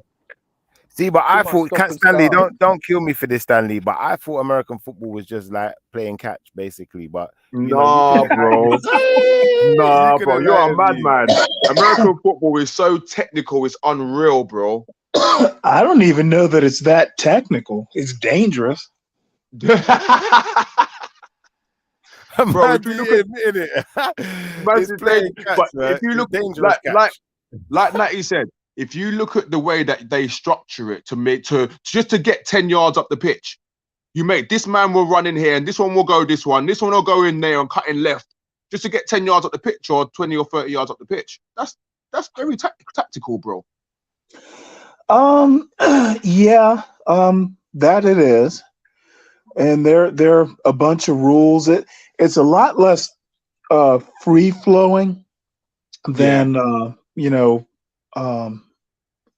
See, but I thought, Stanley, don't kill me for this, Stanley. But I thought American football was just like playing catch, basically. But bro, bro, you're a madman. American football is so technical, it's unreal, bro. I don't even know that it's that technical. It's dangerous. Bro, if you look at it, if you look like Natty said. If you look at the way that they structure it just to get 10 yards up the pitch, this man will run in here and this one will go this one will go in there and cut in left just to get 10 yards up the pitch or 20 or 30 yards up the pitch. That's very tactical, bro. That it is. And there are a bunch of rules. It's a lot less free flowing than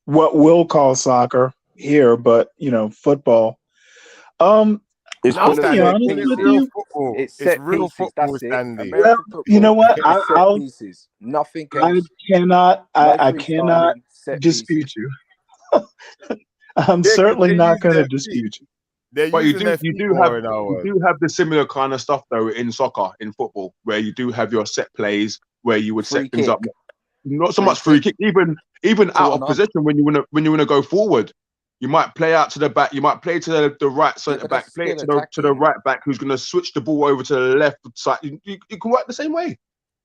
what we'll call soccer here, but football. It's I'll be honest with you. It's real pieces, football, that's it. Stanley. Well, you know what? Pieces. Nothing else. I cannot dispute you. I'm certainly not going to dispute you. But you do have the similar kind of stuff though in soccer, in football, where you do have your set plays where you would set things up. Not so much free kick, even out of possession when you wanna go forward. You might play out to the back, you might play to the right centre back, play it to the right back who's gonna switch the ball over to the left side. You can work the same way.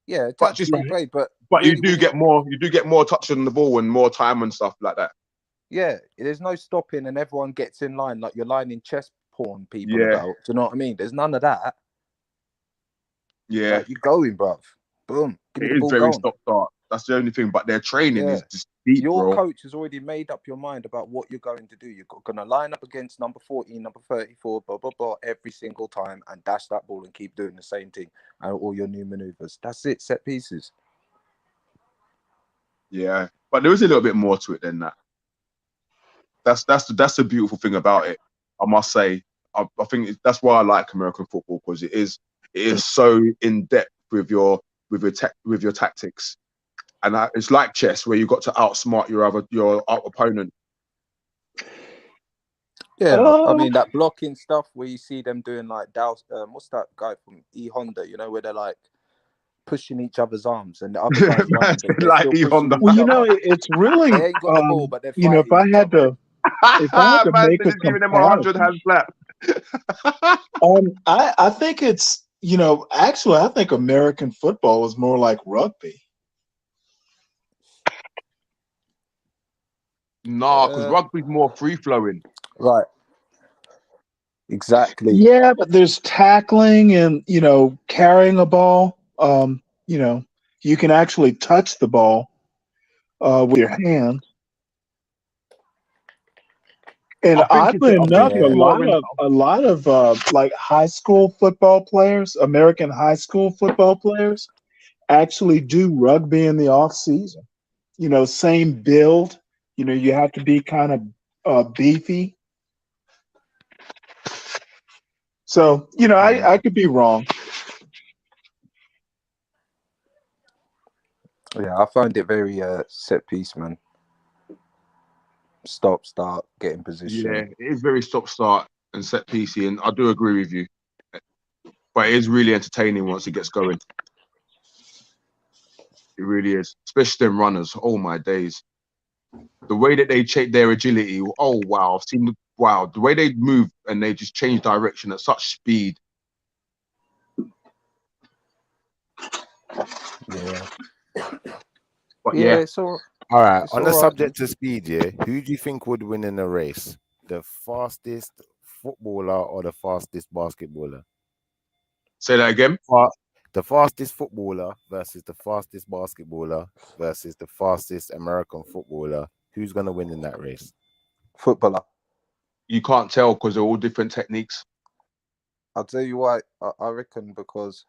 Yeah, but really, you do get more touch on the ball and more time and stuff like that. Yeah, there's no stopping and everyone gets in line like you're lining chess porn people about. Do you know what I mean? There's none of that. Yeah. Like, you're going, bruv. Boom. It is very stop-start. That's the only thing. But their training is just deep, Your coach has already made up your mind about what you're going to do. You're going to line up against number 14, number 34, blah, blah, blah, every single time and dash that ball and keep doing the same thing and all your new maneuvers. That's it, set pieces. Yeah, but there is a little bit more to it than that. That's the beautiful thing about it. I must say, I think that's why I like American football, because it is so in depth with your tactics, and it's like chess where you got to outsmart your opponent. Yeah, I Uh, mean that blocking stuff where you see them doing like what's that guy from E Honda? You know, where they're like pushing each other's arms and the other guy's running, but they're Like still E pushing Honda. each well, other. it's really, They ain't got the ball, but they're you know, fighting each other. if I had to Man make said a he's giving them 100 comparison, hand slap. I think it's, you know, actually, I think American football is more like rugby. Nah, because rugby's more free flowing. Right. Exactly. Yeah, but there's tackling and, you know, carrying a ball. You know, you can actually touch the ball with your hand. And I think oddly I enough, think Yeah. it's more in. a lot of like high school football players, American high school football players, actually do rugby in the off season. You know, same build. You know, you have to be kind of beefy. So, you know, I could be wrong. Yeah, I find it very set piece, man. Stop, start, get in position. Yeah, it is very stop start and set piecey, and I do agree with you. But it is really entertaining once it gets going. It really is, especially them runners. Oh my days, the way that they check their agility. Oh wow, I've seen the way they move and they just change direction at such speed. Yeah. But Yeah, it's all All right. It's On the all right, subject of speed, yeah, who do you think would win in a race? The fastest footballer or the fastest basketballer? say that again. The fastest footballer versus the fastest basketballer versus the fastest American footballer. Who's gonna win in that race? footballer. You can't tell because they're all different techniques. I'll tell you why. I reckon because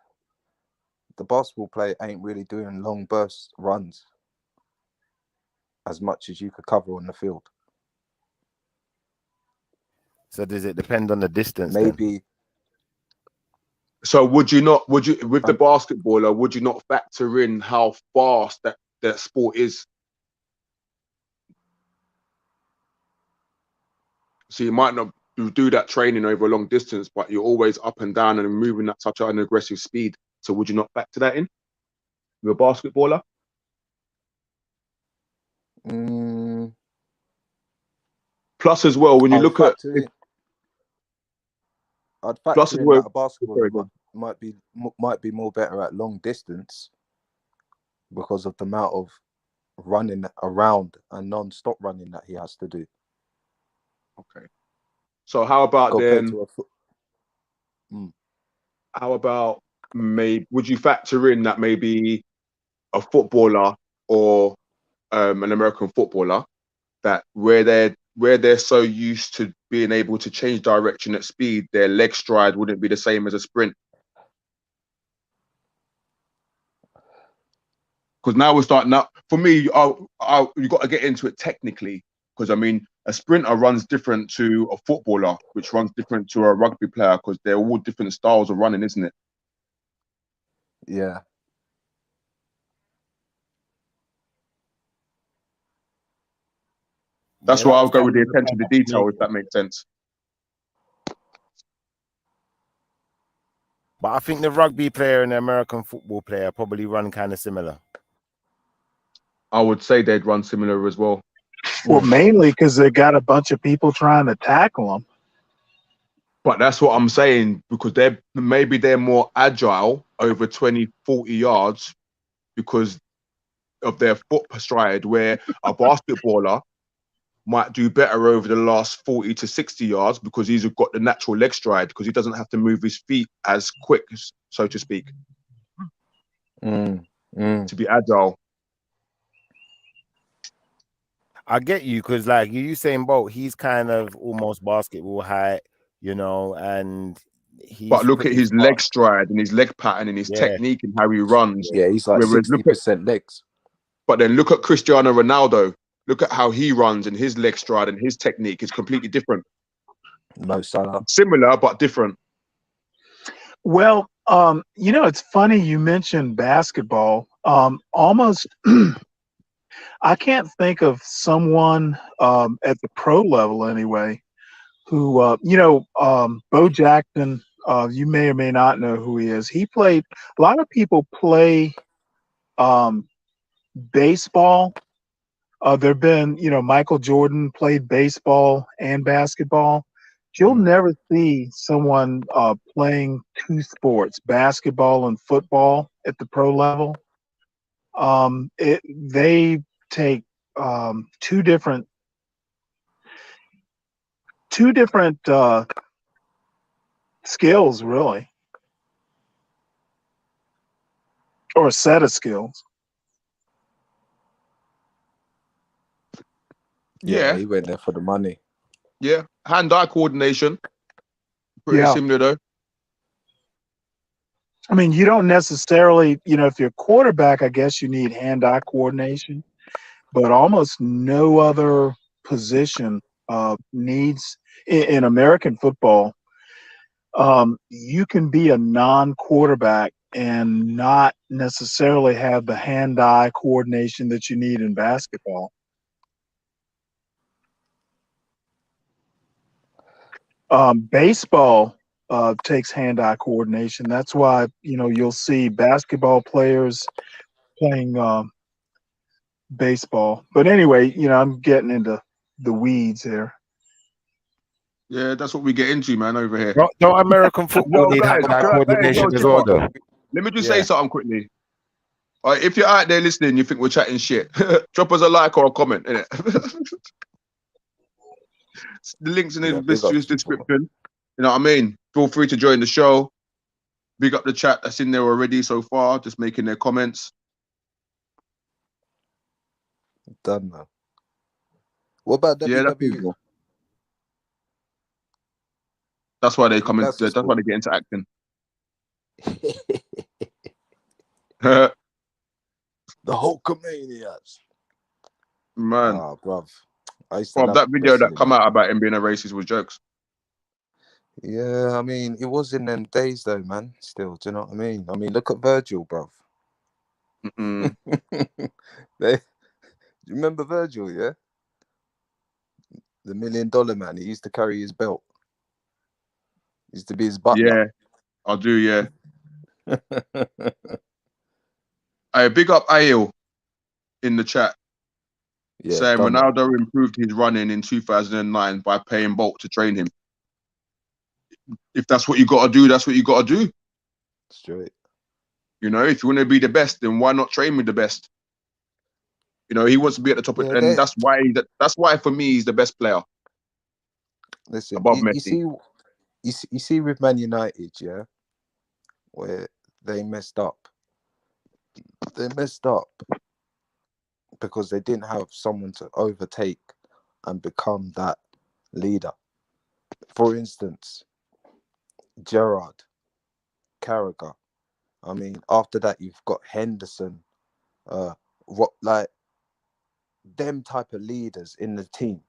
the basketball player ain't really doing long burst runs as much as you could cover on the field. So does it depend on the distance? Then? Maybe So would you with the basketballer, would you not factor in how fast that sport is? So you might not do that training over a long distance, but you're always up and down and moving at such an aggressive speed. So would you not factor that in with a basketballer? Plus, as well, when you look at I'd plus factor as in well, that a basketballer might be more better at long distance because of the amount of running around and non-stop running that he has to do. Okay. So how about compared then? To How about would you factor in that maybe a footballer or an American footballer that where they're so used to being able to change direction at speed, their leg stride wouldn't be the same as a sprint? Because now we're starting up. For me, you got to get into it technically. Because I mean, a sprinter runs different to a footballer, which runs different to a rugby player, because they're all different styles of running, isn't it? Yeah. That's why I'll go with the attention to detail, if that makes sense. But I think the rugby player and the American football player probably run kind of similar. I would say they'd run similar as well. Well, mainly because they got a bunch of people trying to tackle them. But that's what I'm saying, because they're more agile over 20, 40 yards because of their foot stride, where a basketballer might do better over the last 40 to 60 yards because he's got the natural leg stride, because he doesn't have to move his feet as quick, so to speak, to be agile. I get you, because like Usain Bolt, he's kind of almost basketball height, you know, and but look at his leg stride and his leg pattern and his technique and how he runs. Yeah, he's like 60% legs. But then look at Cristiano Ronaldo. Look at how he runs and his leg stride and his technique is completely different. No, Salah. Similar but different. Well, you know, it's funny you mentioned basketball. Almost, I can't think of someone at the pro level anyway who, Bo Jackson. You may or may not know who he is. He played. A lot of people play baseball. There've been, Michael Jordan played baseball and basketball. You'll Mm. never see someone playing two sports, basketball and football, at the pro level. They take two different skills, really, or a set of skills. Yeah, Yeah, he went there for the money. yeah. Hand-eye coordination, pretty Yeah. similar though. I mean, you don't necessarily, if you're a quarterback, I guess you need hand-eye coordination, but almost no other position needs in American football. You can be a non-quarterback and not necessarily have the hand-eye coordination that you need in basketball. Baseball takes hand-eye coordination. That's why, you'll see basketball players playing baseball. But anyway, I'm getting into the weeds here. Yeah, that's what we get into, man, over here. Don't American football Yo, need guys, hand-eye hey, coordination yo, as well, Chipper, though? let me just Yeah. say something quickly. All right, if you're out there listening, you think we're chatting shit, drop us a like or a comment, innit? The link's in the Yeah, big up people. description. You know what I mean? Feel free to join the show. Big up the chat that's in there already so far, just making their comments. Done, man. What about Yeah, that's WWE? all. That's why they come in. That's That's why they get into acting. the Hulkamaniacs. Man, Bruv. I used to from love that video that wrestling, come man. out about him being a racist was jokes. Yeah, I mean, it was in them days though, man. Still, do you know what I mean? I mean, look at Virgil, bruv. Mm-mm. You remember Virgil, yeah? The $1 Million Man. He used to carry his belt. He used to be his butler. Yeah, I do. Yeah. I big up Ail in the chat Yeah, saying done that. Ronaldo improved his running in 2009 by paying Bolt to train him. If that's what you got to do, that's what you got to do. Straight. You know, if you want to be the best, then why not train with the best? You know, he wants to be at the top, Yeah, and that's why for me he's the best player listen, above you Messi. see with Man United, yeah, where they messed up. They messed up because they didn't have someone to overtake and become that leader. For instance, Gerrard, Carragher. I mean, after that, you've got Henderson, like them type of leaders in the team.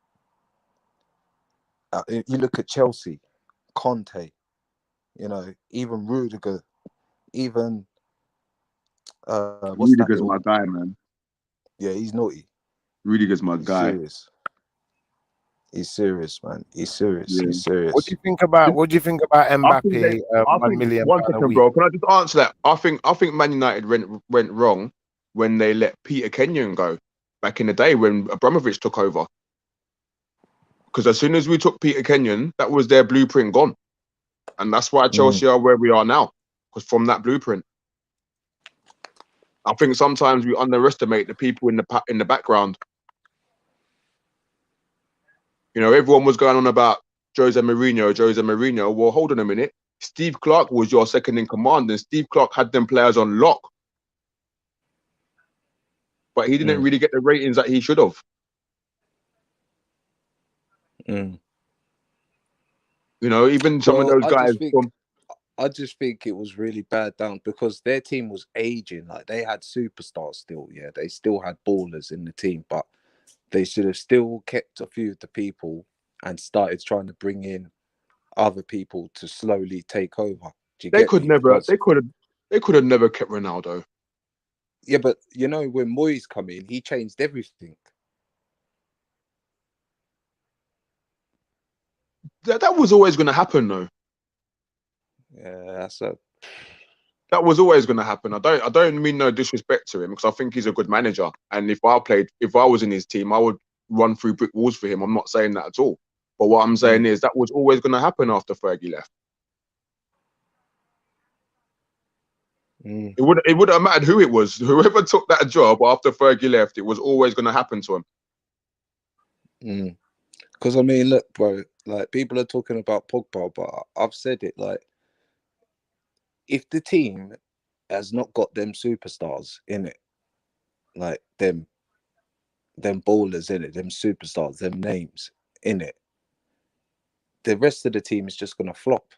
You look at Chelsea, Conte, even Rudiger, even what's that Rudiger's little? my guy, man. Yeah, he's naughty. Rudiger's my He's guy. serious. He's serious, man. He's serious. Yeah. He's serious. What do you think about Mbappe? £1 million one a second, week. bro. Can I just answer that? I think Man United went wrong when they let Peter Kenyon go back in the day when Abramovich took over. Because as soon as we took Peter Kenyon, that was their blueprint gone, and that's why Chelsea are where we are now. Because from that blueprint, I think sometimes we underestimate the people in the background. You know, everyone was going on about Jose Mourinho. Well, hold on a minute. Steve Clark was your second in command, and Steve Clark had them players on lock. But he didn't really get the ratings that he should have. You know, even some of those guys I just think it was really bad down because their team was aging. Like they had superstars still, yeah. They still had ballers in the team, but they should have still kept a few of the people and started trying to bring in other people to slowly take over. They could have never kept Ronaldo. Yeah, but when Moyes come in, he changed everything. That was always going to happen, though. Yeah, that's a That was always going to happen. I don't mean no disrespect to him, because I think he's a good manager. And if I was in his team, I would run through brick walls for him. I'm not saying that at all. But what I'm saying is that was always going to happen after Fergie left. It wouldn't have mattered who it was. Whoever took that job after Fergie left, it was always going to happen to him. Because I mean, look, bro, like people are talking about Pogba, but I've said it, like, if the team has not got them superstars in it, like them ballers in it, them superstars, them names in it, the rest of the team is just gonna flop.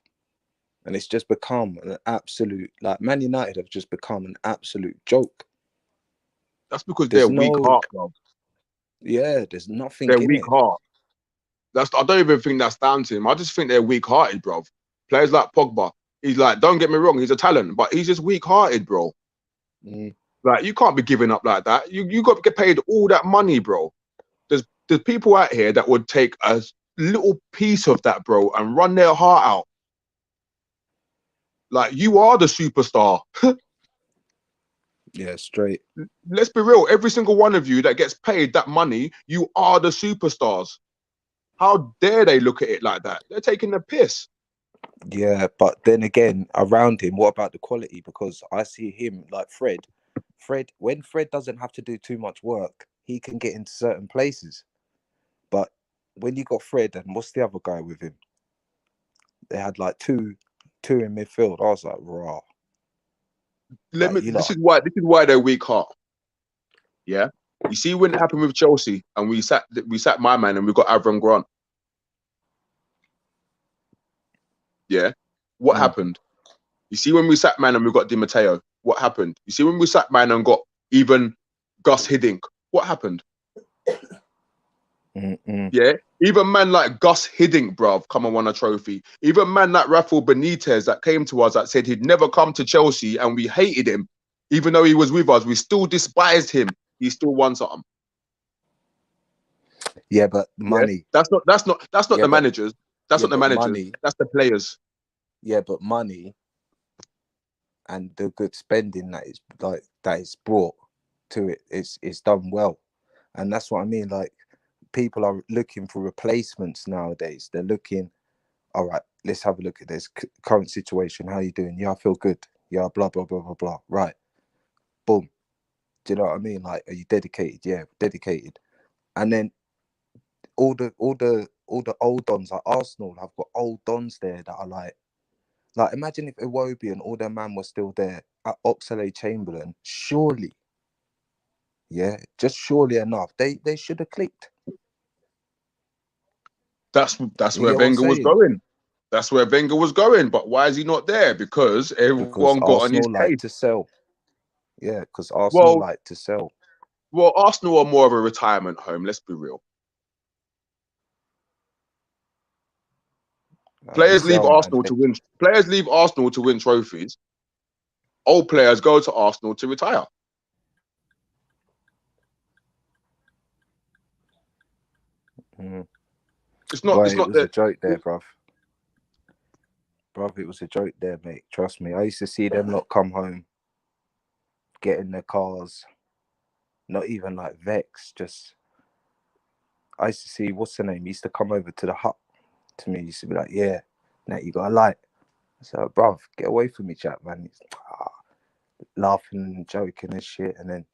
And it's just become an absolute, like, Man United have just become an absolute joke. That's because they're weak heart, bro. Yeah, there's nothing They're in weak it. heart. I don't even think that's down to him. I just think they're weak-hearted, bro. Players like Pogba, he's like, don't get me wrong, he's a talent, but he's just weak-hearted, bro. Like, you can't be giving up like that. You got to get paid all that money, bro. There's people out here that would take a little piece of that, bro, and run their heart out. Like, you are the superstar. Yeah, straight. Let's be real. Every single one of you that gets paid that money, you are the superstars. How dare they look at it like that? They're taking the piss. Yeah, but then again, around him, what about the quality? Because I see him like Fred. When Fred doesn't have to do too much work, he can get into certain places. But when you got Fred and what's the other guy with him? They had like two in midfield. I was like, raw. This is why they're weak heart. Yeah. You see when it happened with Chelsea and we sat my man and we got Avram Grant. Yeah. What happened? You see when we sat man and we got Di Matteo, what happened? You see when we sat man and got even Gus Hiddink, what happened? Yeah. Even man like Gus Hiddink, bruv, come and won a trophy. Even man like Rafael Benitez that came to us that said he'd never come to Chelsea and we hated him. Even though he was with us, we still despised him. He still won something. Yeah, but money. Yeah? That's not the managers. That's not the managers. Money, that's the players. Yeah, but money and the good spending that is brought to it is done well. And that's what I mean. Like, people are looking for replacements nowadays. They're looking, all right, let's have a look at this current situation. How you doing? Yeah, I feel good. Yeah, blah, blah, blah, blah, blah. Right. Boom. Do you know what I mean? Like, are you dedicated? Yeah, dedicated. And then all the old dons, like Arsenal, have got old dons there that are like imagine if Iwobi and all their man were still there at Oxlade-Chamberlain. Surely, yeah, just surely enough, they should have clicked. That's where Wenger was going. That's where Wenger was going. But why is he not there? Because everyone got on his case to sell. Yeah, because Arsenal like to sell. Well, Arsenal are more of a retirement home. Let's be real. Players leave Arsenal to win. Players leave Arsenal to win trophies. Old players go to Arsenal to retire. It's not. It was a joke there, bruv. Bruv, it was a joke there, mate. Trust me. I used to see them lot come home, get in their cars, not even like Vex. Just, I used to see, what's the name? He used to come over to the hut to me. He used to be like, yeah, now you got a light. I said, bruv, get away from me, chat, man. He's laughing and joking and shit. And then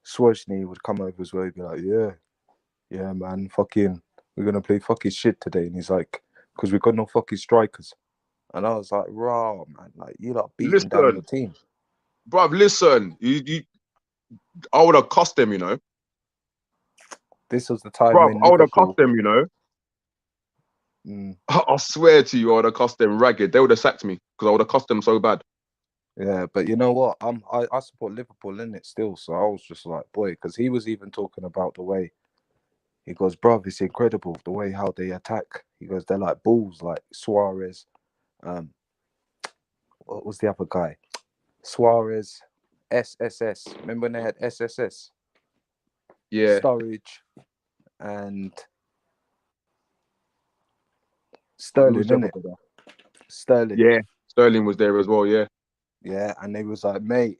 Swojny would come over as well. He'd be like, yeah, man, fucking, we're going to play fucking shit today. And he's like, because we got no fucking strikers. And I was like, raw, man. Like, you lot beating down your team. Bruv, listen. I would have cost them, you know. This was the time when I would have cost them, you know. I swear to you, I would have cost them ragged. They would have sacked me because I would have cost them so bad. Yeah, but you know what? I support Liverpool in it still. So I was just like, boy, because he was even talking about the way, he goes, bruv, it's incredible the way how they attack. He goes, they're like bulls, like Suarez. What was the other guy? Suarez, SSS. Remember when they had SSS? Yeah. Sturridge and Sterling, Who's the isn't other it? brother? Sterling. Yeah, Sterling was there as well. Yeah. Yeah, and they was like, mate,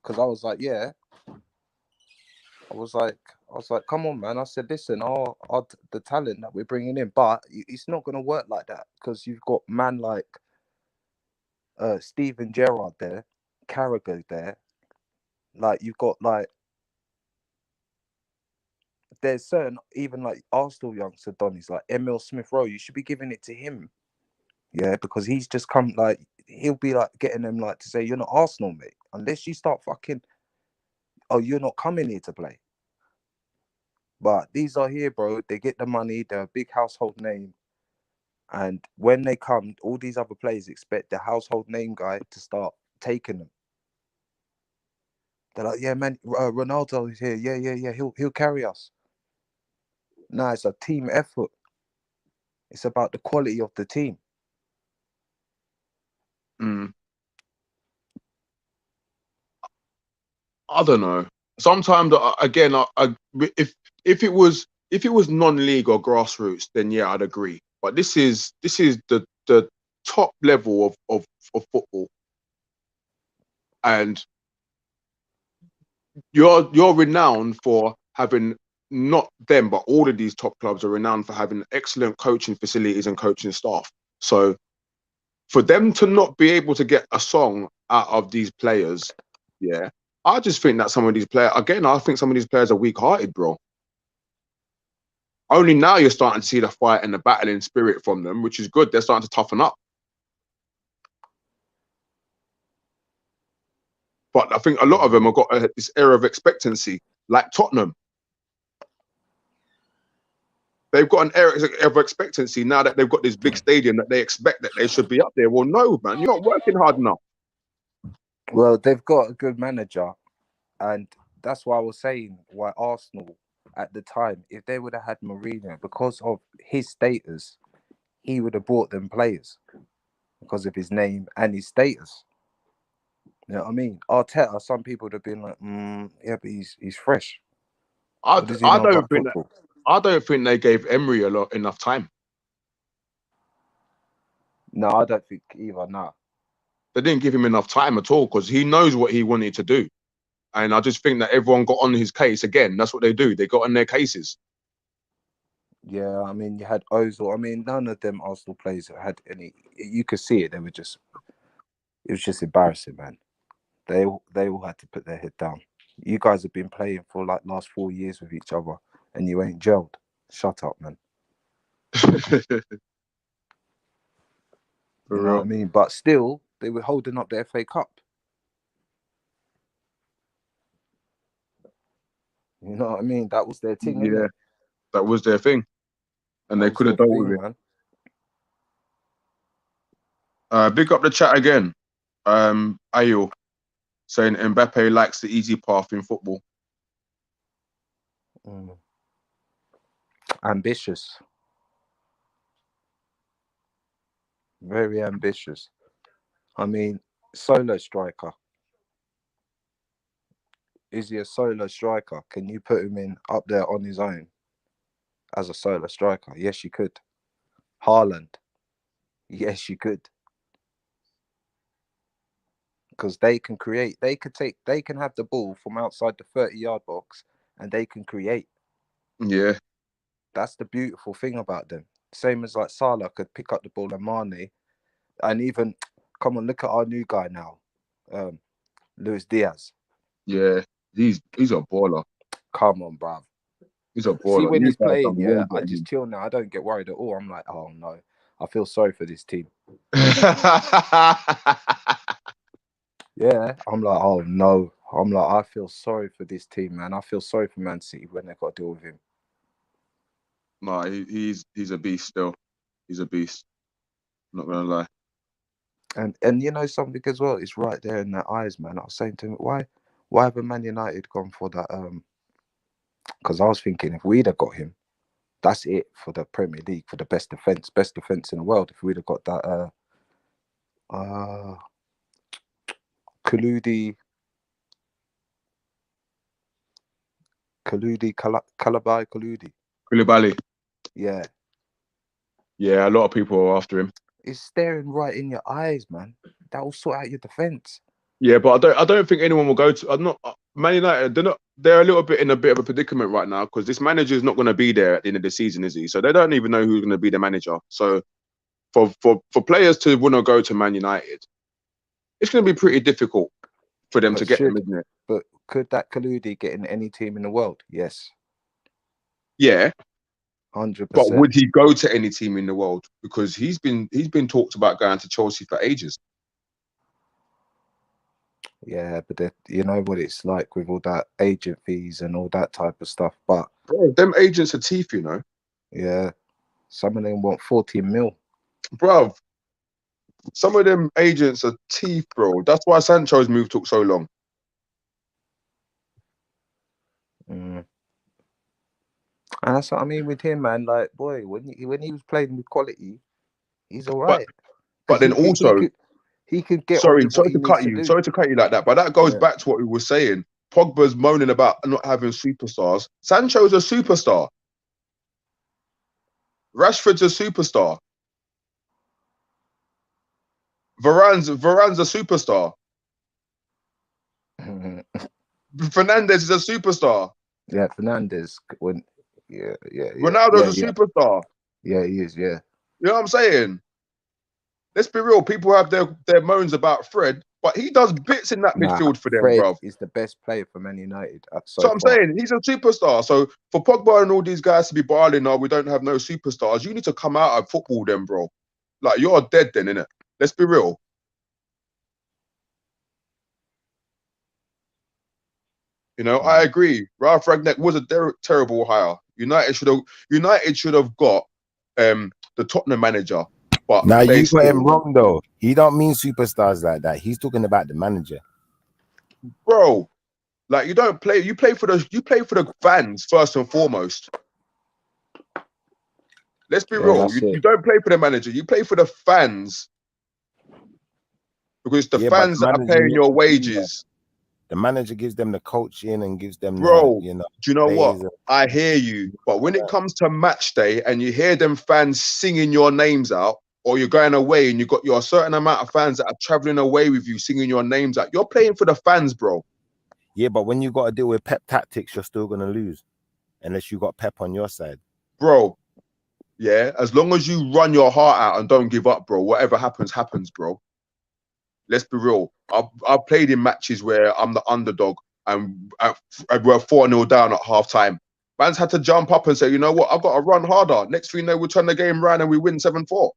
because I was like, yeah. I was like, come on, man. I said, listen, the talent that we're bringing in, but it's not gonna work like that because you've got man like Steven Gerrard there, Carragher there. Like you've got like there's certain even like Arsenal youngster Donny's like Emil Smith Rowe. You should be giving it to him, yeah, because he's just come like he'll be like getting them like to say you're not Arsenal, mate, unless you start fucking. Oh, you're not coming here to play. But these are here, bro. They get the money. They're a big household name. And when they come, all these other players expect the household name guy to start taking them. They're like, yeah, man, Ronaldo is here. Yeah. He'll carry us. No, it's a team effort. It's about the quality of the team. I don't know. Sometimes, again, if it was non-league or grassroots, then yeah, I'd agree. But this is the top level of football, and you're renowned for having not them, but all of these top clubs are renowned for having excellent coaching facilities and coaching staff. So for them to not be able to get a song out of these players, yeah, I just think that some of these players, again, I think some of these players are weak-hearted, bro. Only now you're starting to see the fight and the battling spirit from them, which is good. They're starting to toughen up. But I think a lot of them have got this era of expectancy, like Tottenham. They've got an era of expectancy now that they've got this big stadium that they expect that they should be up there. Well, no, man, you're not working hard enough. Well, they've got a good manager. And that's why I was saying why Arsenal at the time, if they would have had Mourinho, because of his status, he would have brought them players because of his name and his status. You know what I mean? Arteta, some people would have been like, yeah, but he's fresh. What does he know about football? I don't think they gave Emery enough time. No, I don't think either. No, they didn't give him enough time at all because he knows what he wanted to do. And I just think that everyone got on his case again. That's what they do. They got on their cases. Yeah, I mean, you had Ozil. I mean, none of them Arsenal players had any. You could see it. They were just. It was just embarrassing, man. They all had to put their head down. You guys have been playing for like last 4 years with each other, and you ain't gelled. Shut up, man. You know what I mean? But still, they were holding up the FA Cup. You know what I mean? That was their thing, yeah, that was their thing. And they could have dealt with it. Man. Big up the chat again. Ayul saying Mbappe likes the easy path in football. Ambitious. Very ambitious. I mean, solo striker. Is he a solo striker? Can you put him in up there on his own as a solo striker? Yes, you could. Haaland. Yes, you could. Because they can create. They can have the ball from outside the 30-yard box and they can create. Yeah. That's the beautiful thing about them. Same as like Salah could pick up the ball and Mane. And even, come on, look at our new guy now. Luis Diaz. Yeah, he's a baller. Come on, bruv. He's a baller. See, when he's playing, yeah, I just chill now. I don't get worried at all. I'm like, oh no, I feel sorry for this team. Yeah, I'm like, oh no. I'm like, I feel sorry for this team, man. I feel sorry for Man City when they got to deal with him. No, he's a beast still. He's a beast. I'm not gonna lie. And you know something as well, it's right there in their eyes, man. I was saying to him, why haven't Man United gone for that? Because I was thinking if we'd have got him, that's it for the Premier League, for the best defense in the world. If we'd have got that Koulibaly, Koulibaly. Yeah. Yeah, a lot of people are after him. It's staring right in your eyes, man. That will sort out your defense. Yeah, but I don't think anyone will go to. I'm not Man United. They're a little bit in a bit of a predicament right now because this manager is not going to be there at the end of the season, is he? So they don't even know who's going to be the manager. So for players to want to go to Man United, it's going to be pretty difficult for them to get them, isn't it? But could that Kaludi get in any team in the world? Yes. Yeah. 100%. But would he go to any team in the world? Because he's been talked about going to Chelsea for ages. Yeah, but you know what it's like with all that agent fees and all that type of stuff. But bro, them agents are teeth, you know. Yeah, some of them want 14 mil. Bro, some of them agents are teeth, bro. That's why Sancho's move took so long. And that's what I mean with him, man. Like, boy, when he was playing with quality, he's all right. But then also, he could get. Sorry to cut you like that. But that goes back to what we were saying. Pogba's moaning about not having superstars. Sancho's a superstar. Rashford's a superstar. Varane's a superstar. Fernandes is a superstar. Yeah, Fernandes. Ronaldo's a superstar. Yeah, he is. Yeah. You know what I'm saying? Let's be real. People have their moans about Fred, but he does bits in that midfield for them, bro. He's the best player for Man United. So I'm saying he's a superstar. So for Pogba and all these guys to be barling, we don't have no superstars. You need to come out of football, then, bro. Like you're dead, then, innit? Let's be real. You know, I agree. Ralph Rangnick was a terrible hire. United should have got the Tottenham manager. But now you got him wrong though. He don't mean superstars like that. He's talking about the manager, bro. Like you don't play. You play for the fans first and foremost. Let's be real. You don't play for the manager. You play for the fans because it's the fans that are paying your wages. The manager gives them the coaching and gives them, bro. Do you know what? I hear you, but when it comes to match day and you hear them fans singing your names out, or you're going away and you got your certain amount of fans that are traveling away with you singing your names out, you're playing for the fans, bro. Yeah, but when you got to deal with Pep tactics, you're still gonna lose, unless you got Pep on your side, bro. Yeah, as long as you run your heart out and don't give up, bro. Whatever happens, happens, bro. Let's be real. I've played in matches where I'm the underdog and we're 4-0 down at half time. Man's had to jump up and say, you know what, I've got to run harder. Next thing you know, we turn the game around and we win 7-4.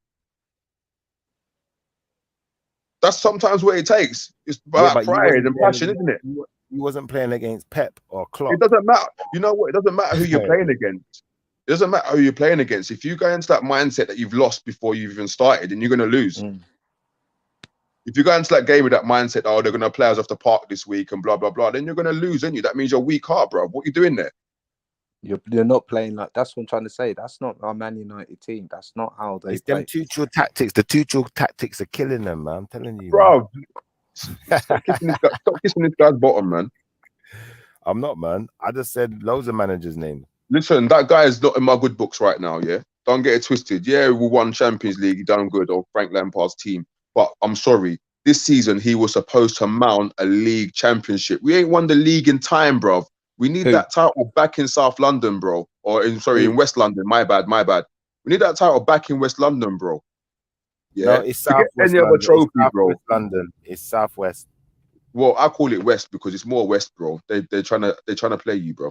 That's sometimes what it takes. It's about pride and passion, isn't it? He wasn't playing against Pep or Klopp. It doesn't matter. You know what? It doesn't matter who you're playing against. It doesn't matter who you're playing against. If you go into that mindset that you've lost before you've even started, then you're going to lose. If you go into that game with that mindset, oh, they're going to play us off the park this week and blah, blah, blah, then you're going to lose, aren't you? That means you're weak heart, bro. What are you doing there? You're not playing like, that's what I'm trying to say. That's not our Man United team. That's not how they play. Them Tuchel tactics. The Tuchel tactics are killing them, man. I'm telling you. Bro, stop kissing this guy's bottom, man. I'm not, man. I just said loads of managers' names. Listen, that guy is not in my good books right now, yeah? Don't get it twisted. Yeah, we won Champions League, he done good, or Frank Lampard's team. But I'm sorry, this season he was supposed to mount a league championship. We ain't won the league in time, bro. We need that title back in South London, bro. Or in West London. My bad. We need that title back in West London, bro. Yeah, no, it's South any other trophy, bro. London. It's Southwest. Well, I call it West because it's more West, bro. They're trying to play you, bro.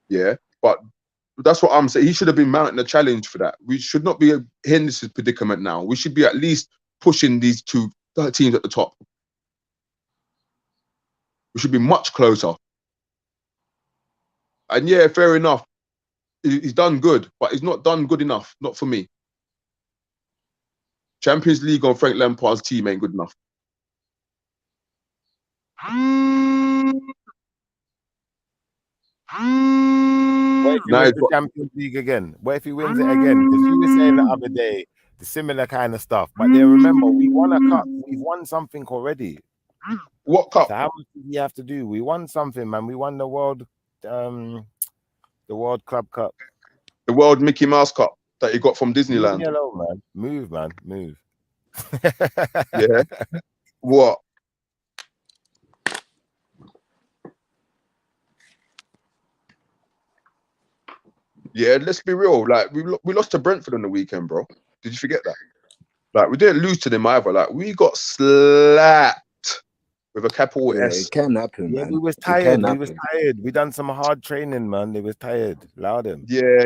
Yeah, but that's what I'm saying. He should have been mounting a challenge for that. We should not be in this predicament now. We should be at least pushing these two teams at the top. We should be much closer. And yeah, fair enough. He's done good, but he's not done good enough. Not for me. Champions League on Frank Lampard's team ain't good enough. What if he wins the Champions League again? What if he wins it again? Because you were saying the other day the similar kind of stuff. But then remember, we won a cup. We've won something already. What cup? So how much do we have to do? We won something, man. We won the World Club Cup. The World Mickey Mouse Cup. that he got from Leave me Disneyland. alone, man. Move, man. Move. Yeah. What? Yeah, let's be real. Like we lost to Brentford on the weekend, bro. Did you forget that? Like we didn't lose to them either. Like we got slapped with a capital Yeah, S. it can happen, Yeah, man. we was It can tired. We was happen. tired. We done some hard training, man. They was tired. Loud him. Yeah.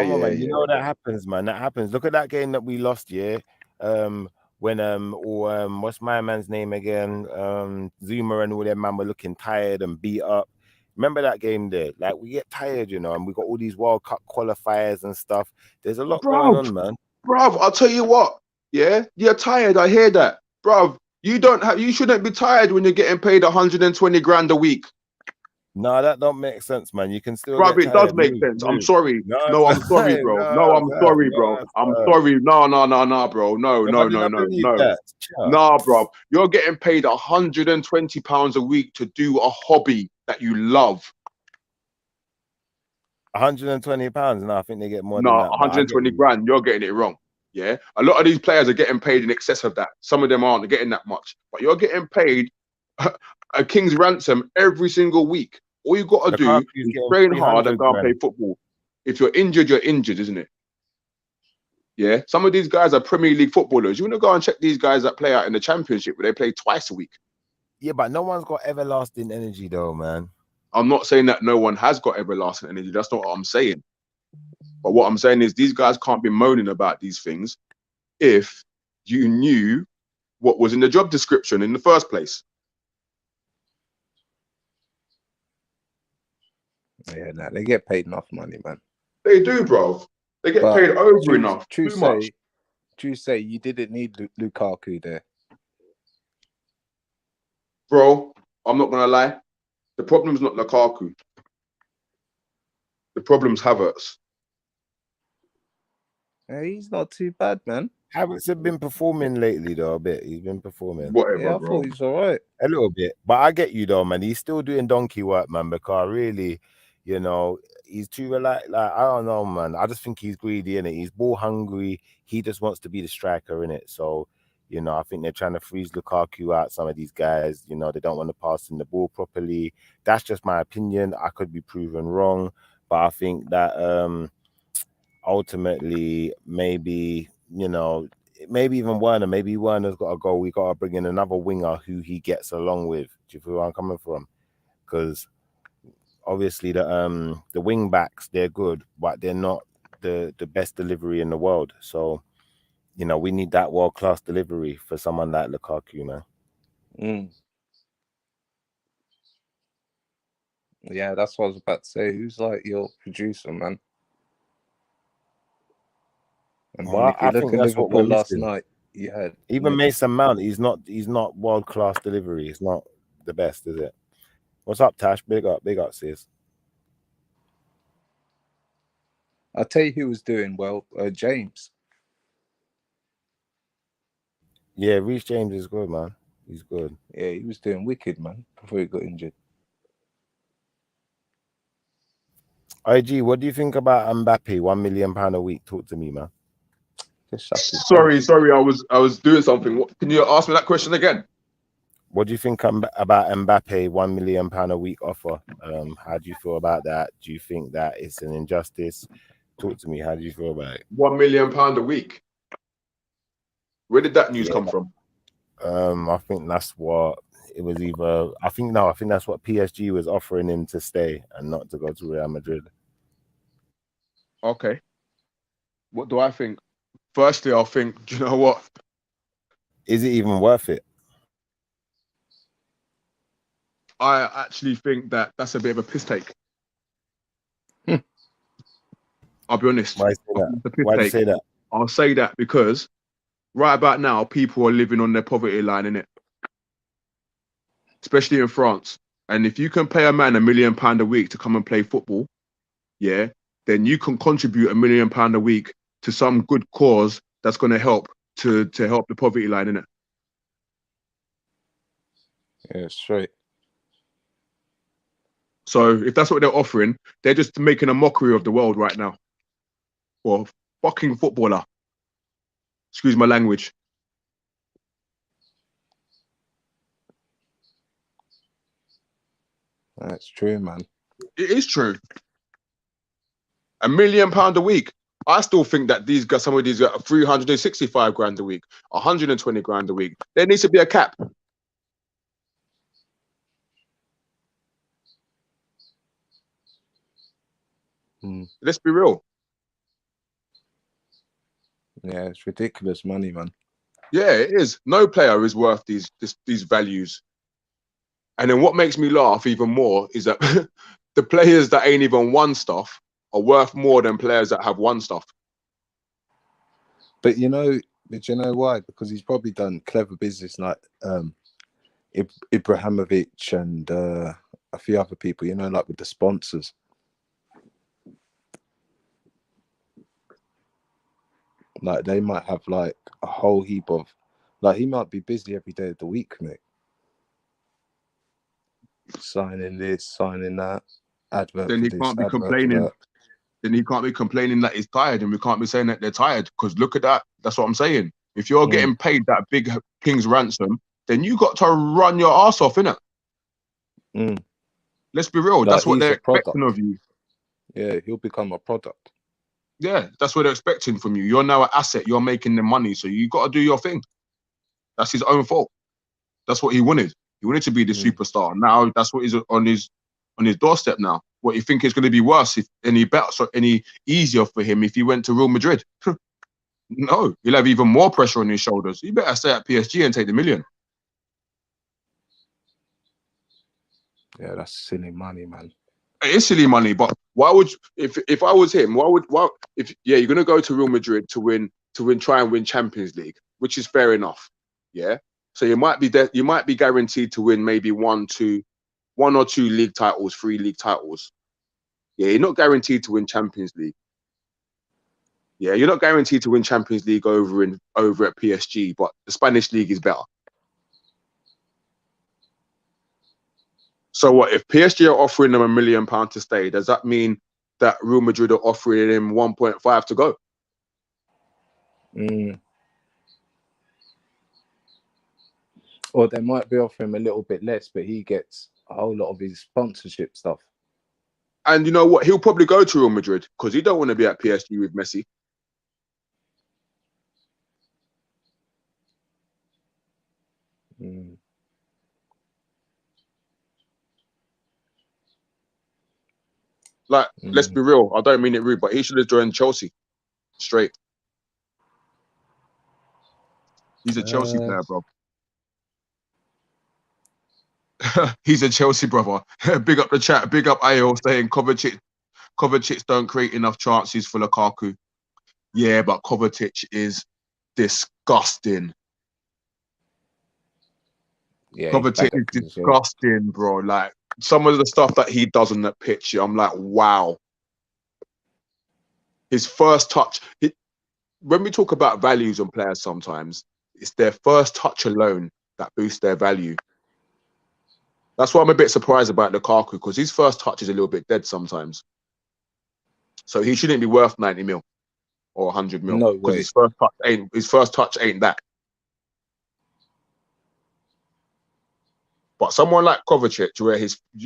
Come on, man. You know that happens, man. That happens. Look at that game that we lost, yeah. When what's my man's name again? Zuma and all them man were looking tired and beat up. Remember that game there? Like we get tired, you know, and we got all these World Cup qualifiers and stuff. There's a lot going on, man. Bruv, I'll tell you what. Yeah, you're tired. I hear that, bruv. You shouldn't be tired when you're getting paid 120 grand a week. No, that don't make sense, man. You can still. Bruv, get it does tired. make Move, sense. move. I'm sorry. No, I'm sorry, bro. No, I'm sorry, bro. I'm sorry. No, bro. No. Nah, bro. You're getting paid £120 a week to do a hobby that you love. £120. No, I think they get more No, than that. 120 grand. You're getting it wrong. Yeah, a lot of these players are getting paid in excess of that. Some of them aren't getting that much, but you're getting paid a king's ransom every single week. All you got to do is train hard and go and play football. If you're injured, isn't it? Yeah. Some of these guys are Premier League footballers. You want to go and check these guys that play out in the Championship where they play twice a week. Yeah, but no one's got everlasting energy though, man. I'm not saying that no one has got everlasting energy. That's not what I'm saying. But what I'm saying is these guys can't be moaning about these things if you knew what was in the job description in the first place. Yeah, nah, they get paid enough money, man. They do, bro. They get paid over enough. Too much. True say, you didn't need Lukaku there. Bro, I'm not going to lie. The problem's not Lukaku. The problem's Havertz. Yeah, he's not too bad, man. Havertz have been performing lately, though, a bit. He's been performing. Whatever, yeah, I bro. thought he's all right. A little bit. But I get you, though, man. He's still doing donkey work, man, because really, you know, he's too like I don't know, man. I just think he's greedy, innit? He's ball hungry. He just wants to be the striker, innit? So, you know, I think they're trying to freeze Lukaku out. Some of these guys, you know, they don't want to pass in the ball properly. That's just my opinion. I could be proven wrong. But I think that ultimately, maybe, you know, maybe even Werner, maybe Werner's got to go. We got to bring in another winger who he gets along with. Do you feel where I'm coming from? Because obviously the wing backs, they're good, but they're not the best delivery in the world. So, you know, we need that world-class delivery for someone like Lukaku, man. Yeah, that's what I was about to say. Who's like your producer, man? I mean, Well, if you I look think at that's what Liverpool we're last missing. night, you had Even Mason Mount, he's not world-class delivery. It's not the best, is it? What's up, Tash? Big up, sis. I'll tell you who was doing well, James. Yeah, Reece James is good, man. He's good. Yeah, he was doing wicked, man, before he got injured. IG, what do you think about Mbappe? £1 million a week. Talk to me, man. Sorry, I was doing something. Can you ask me that question again? What do you think about Mbappe? £1 million a week offer. How do you feel about that? Do you think that it's an injustice? Talk to me. How do you feel about it? £1 million a week. Where did that news come from? I think that's what it was. I think that's what PSG was offering him to stay and not to go to Real Madrid. Okay. What do I think? Firstly, I'll think, do you know what? Is it even worth it? I actually think that that's a bit of a piss take. I'll be honest. Why do you say that? I'll say that because right about now, people are living on their poverty line, innit? Especially in France. And if you can pay a man £1 million a week to come and play football, yeah, then you can contribute £1 million a week to some good cause that's going to help to help the poverty line, innit? Yeah, straight. So if that's what they're offering, they're just making a mockery of the world right now. Or fucking footballer. Excuse my language. That's true, man. It is true. £1 million a week. I still think that these guys, some of these got 365 grand a week, 120 grand a week. There needs to be a cap. Let's be real. Yeah, it's ridiculous money, man. Yeah, it is. No player is worth these values. And then what makes me laugh even more is that the players that ain't even won stuff are worth more than players that have won stuff. But you know why? Because he's probably done clever business like Ibrahimovic and a few other people, you know, like with the sponsors. Like they might have like a whole heap of, like he might be busy every day of the week, mate. Signing this, signing that, advert. Then for he this, can't be advert for complaining. that. Then he can't be complaining that he's tired, and we can't be saying that they're tired, because look at that. That's what I'm saying. If you're getting paid that big king's ransom, then you got to run your ass off, innit? Let's be real. Like, that's what he's they're a product. expecting of you. Yeah, he'll become a product. Yeah, that's what they're expecting from you. You're now an asset. You're making the money, so you got to do your thing. That's his own fault. That's what he wanted. He wanted to be the superstar. Now that's what is on his doorstep now. What you think is going to be worse, if any easier for him if he went to Real Madrid? No, he'll have even more pressure on his shoulders. He better stay at PSG and take the $1 million. Yeah, that's silly money, man. It is silly money, but why would if I was him? You're gonna go to Real Madrid to try and win Champions League, which is fair enough. Yeah, so you might be guaranteed to win maybe one or two league titles, 3 league titles. Yeah, you're not guaranteed to win Champions League. Yeah, you're not guaranteed to win Champions League over at PSG, but the Spanish league is better. So what if PSG are offering them £1 million to stay? Does that mean that Real Madrid are offering him 1.5 to go? Or they might be offering him a little bit less, but he gets a whole lot of his sponsorship stuff. And you know what? He'll probably go to Real Madrid because he don't want to be at PSG with Messi. Like, let's be real. I don't mean it rude, but he should have joined Chelsea straight. He's a Chelsea player, bro. He's a Chelsea brother. Big up the chat. Big up AO saying Kovacic don't create enough chances for Lukaku. Yeah, but Kovacic is disgusting. Yeah, Kovacic is disgusting, bro. Like, some of the stuff that he does on that pitch, I'm like, wow. His first touch. When we talk about values on players, sometimes it's their first touch alone that boosts their value. That's why I'm a bit surprised about Lukaku, because his first touch is a little bit dead sometimes. So he shouldn't be worth 90 mil or 100 mil. No because way. his first touch ain't that. But someone like Kovacic, where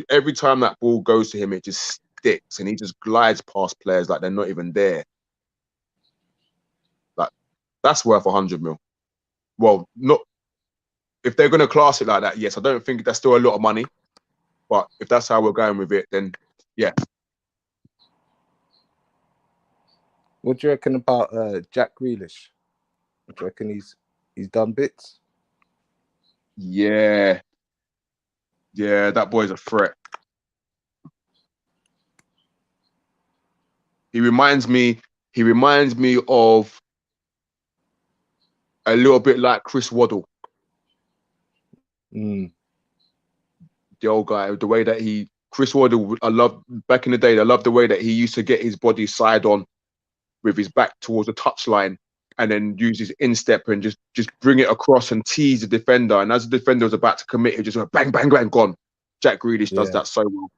every time that ball goes to him, it just sticks and he just glides past players like they're not even there. Like, that's worth 100 mil. Well, not if they're going to class it like that. Yes, I don't think that's still a lot of money. But if that's how we're going with it, then yeah. What do you reckon about Jack Grealish? Do you reckon he's done bits? Yeah. Yeah, that boy's a threat. He reminds me of a little bit like Chris Waddle. The old guy, the way that Chris Waddle, back in the day, I loved the way that he used to get his body side on with his back towards the touchline and then use his instep and just bring it across and tease the defender. And as the defender was about to commit, he just went bang, bang, bang, gone. Jack Grealish does that so well.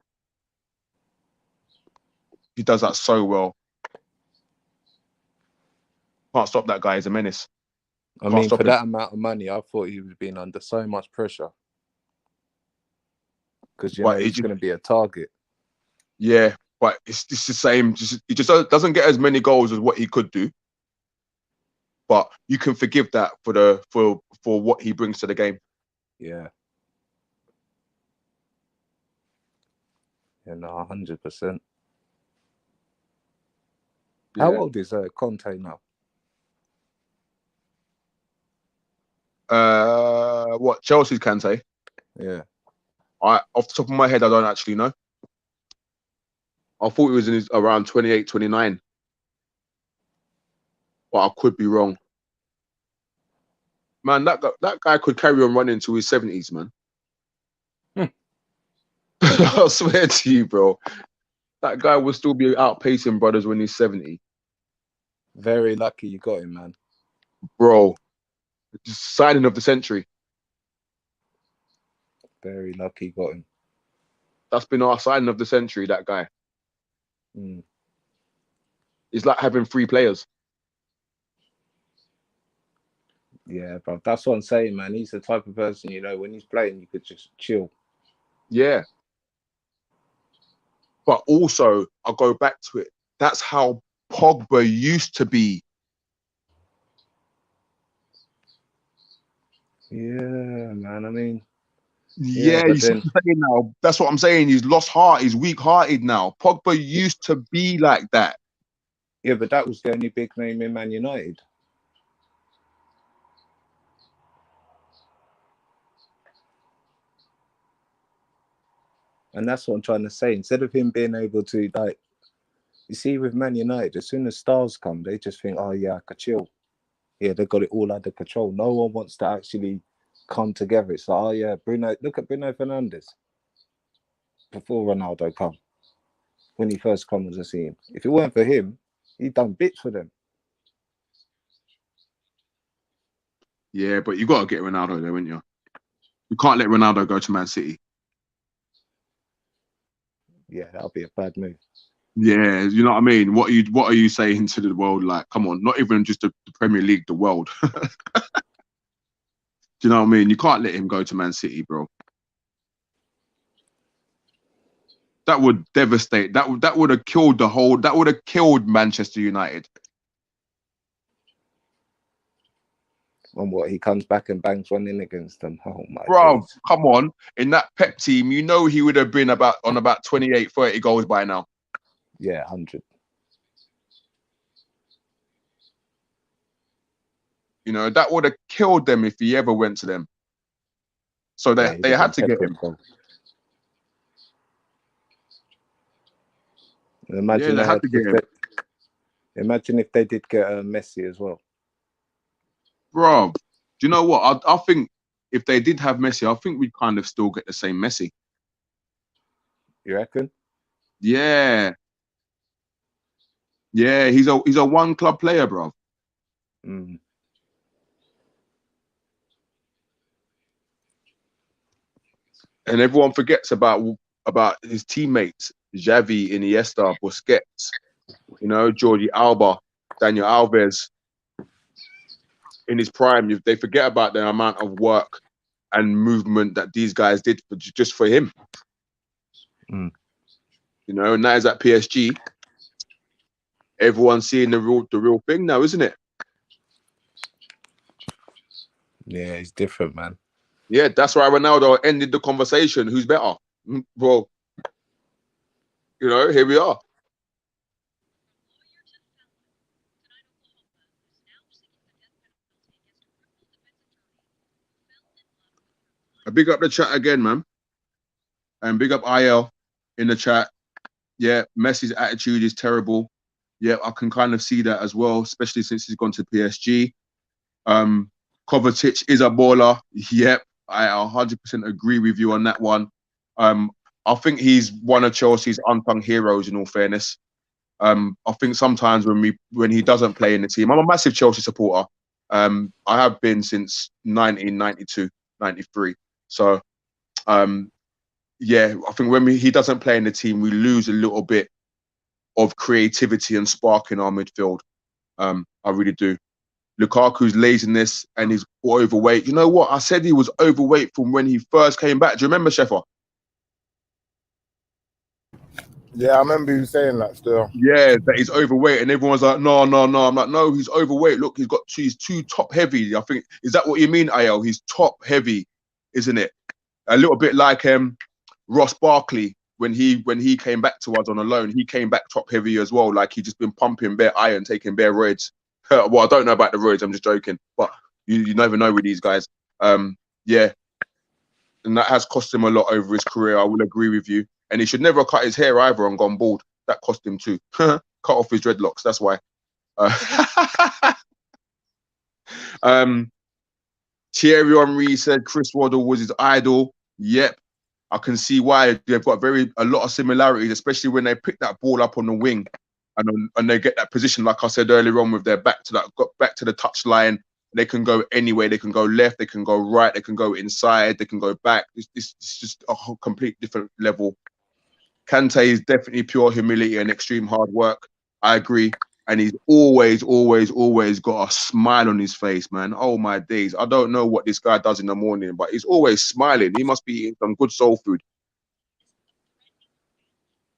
He does that so well. Can't stop that guy. He's a menace. I Can't mean, stop for him. that amount of money, I thought he was being under so much pressure because you know But he's going to be a target. Yeah, but it's the same. He just doesn't get as many goals as what he could do. But you can forgive that for what he brings to the game. Yeah. Yeah, no, 100%. How old is Conte now? What Chelsea's Kante? Yeah. Off the top of my head, I don't actually know. I thought he was around 28, 29. But I could be wrong. Man, that guy could carry on running to his 70s, man. I swear to you, bro. That guy will still be outpacing brothers when he's 70. Very lucky you got him, man. Bro, just signing of the century. Very lucky you got him. That's been our signing of the century, that guy. Mm. It's like having 3 players. Yeah, bro. That's what I'm saying, man. He's the type of person, you know, when he's playing, you could just chill. Yeah. But also, I'll go back to it. That's how Pogba used to be. Yeah, man. I mean, Yeah, you see what I'm saying now. That's what I'm saying. He's lost heart. He's weak-hearted now. Pogba used to be like that. Yeah, but that was the only big name in Man United. And that's what I'm trying to say. Instead of him being able to, like, you see, with Man United, as soon as stars come, they just think, oh, yeah, I could chill. Yeah, they got it all under control. No one wants to actually come together. It's like, oh, yeah, Bruno, look at Bruno Fernandes. Before Ronaldo come, when he first come on the scene. If it weren't for him, he'd done bits for them. Yeah, but you got to get Ronaldo there, wouldn't you? You can't let Ronaldo go to Man City. Yeah, that'll be a bad move. Yeah, you know what I mean? What are you saying to the world? Like, come on, not even just the Premier League, the world. Do you know what I mean? You can't let him go to Man City, bro. That would devastate. That would have killed the whole. That would have killed Manchester United. And what, he comes back and bangs one in against them. Oh my Bro, days. come on. In that Pep team, you know he would have been on about 28, 30 goals by now. Yeah, 100. You know, that would have killed them if he ever went to them. So they had to get him. Imagine, they had to get him. Imagine if they did get Messi as well. Bro, do you know what? I think if they did have Messi, I think we'd kind of still get the same Messi. You reckon? Yeah. Yeah, he's a one club player, bro. Mm. And everyone forgets about his teammates, Xavi, Iniesta, Busquets, you know, Jordi Alba, Daniel Alves. In his prime, they forget about the amount of work and movement that these guys did just for him. Mm. You know, and now he's at PSG. Everyone's seeing the real thing now, isn't it? Yeah, he's different, man. Yeah, that's why Ronaldo ended the conversation. Who's better? Well, you know, here we are. I big up the chat again, man. And big up IL in the chat. Yeah, Messi's attitude is terrible. Yeah, I can kind of see that as well, especially since he's gone to PSG. Kovacic is a baller. Yep, I 100% agree with you on that one. I think he's one of Chelsea's unsung heroes, in all fairness. I think sometimes when he doesn't play in the team, I'm a massive Chelsea supporter. I have been since 1992, 93. So, yeah, I think when he doesn't play in the team, we lose a little bit of creativity and spark in our midfield. I really do. Lukaku's laziness and he's overweight. You know what? I said he was overweight from when he first came back. Do you remember, Sheffer? Yeah, I remember you saying that still. Yeah, that he's overweight, and everyone's like, no. I'm like, no, he's overweight. Look, he's too top heavy. I think, is that what you mean, Ayo? He's top heavy, isn't it? A little bit like Ross Barkley when he came back to us on a loan. He came back top heavy as well. Like he just been pumping bare iron, taking bare roids. Well, I don't know about the roids. I'm just joking, but you never know with these guys. Yeah, and that has cost him a lot over his career. I will agree with you. And he should never have cut his hair either and gone bald. That cost him too. Cut off his dreadlocks. That's why. Thierry Henry said Chris Waddle was his idol. Yep, I can see why. They've got a lot of similarities, especially when they pick that ball up on the wing and they get that position. Like I said earlier on, with their back to the touch line. They can go anywhere. They can go left. They can go right. They can go inside. They can go back. It's just a whole complete different level. Kante is definitely pure humility and extreme hard work. I agree. And he's always got a smile on his face, man. Oh, my days. I don't know what this guy does in the morning, but he's always smiling. He must be eating some good soul food.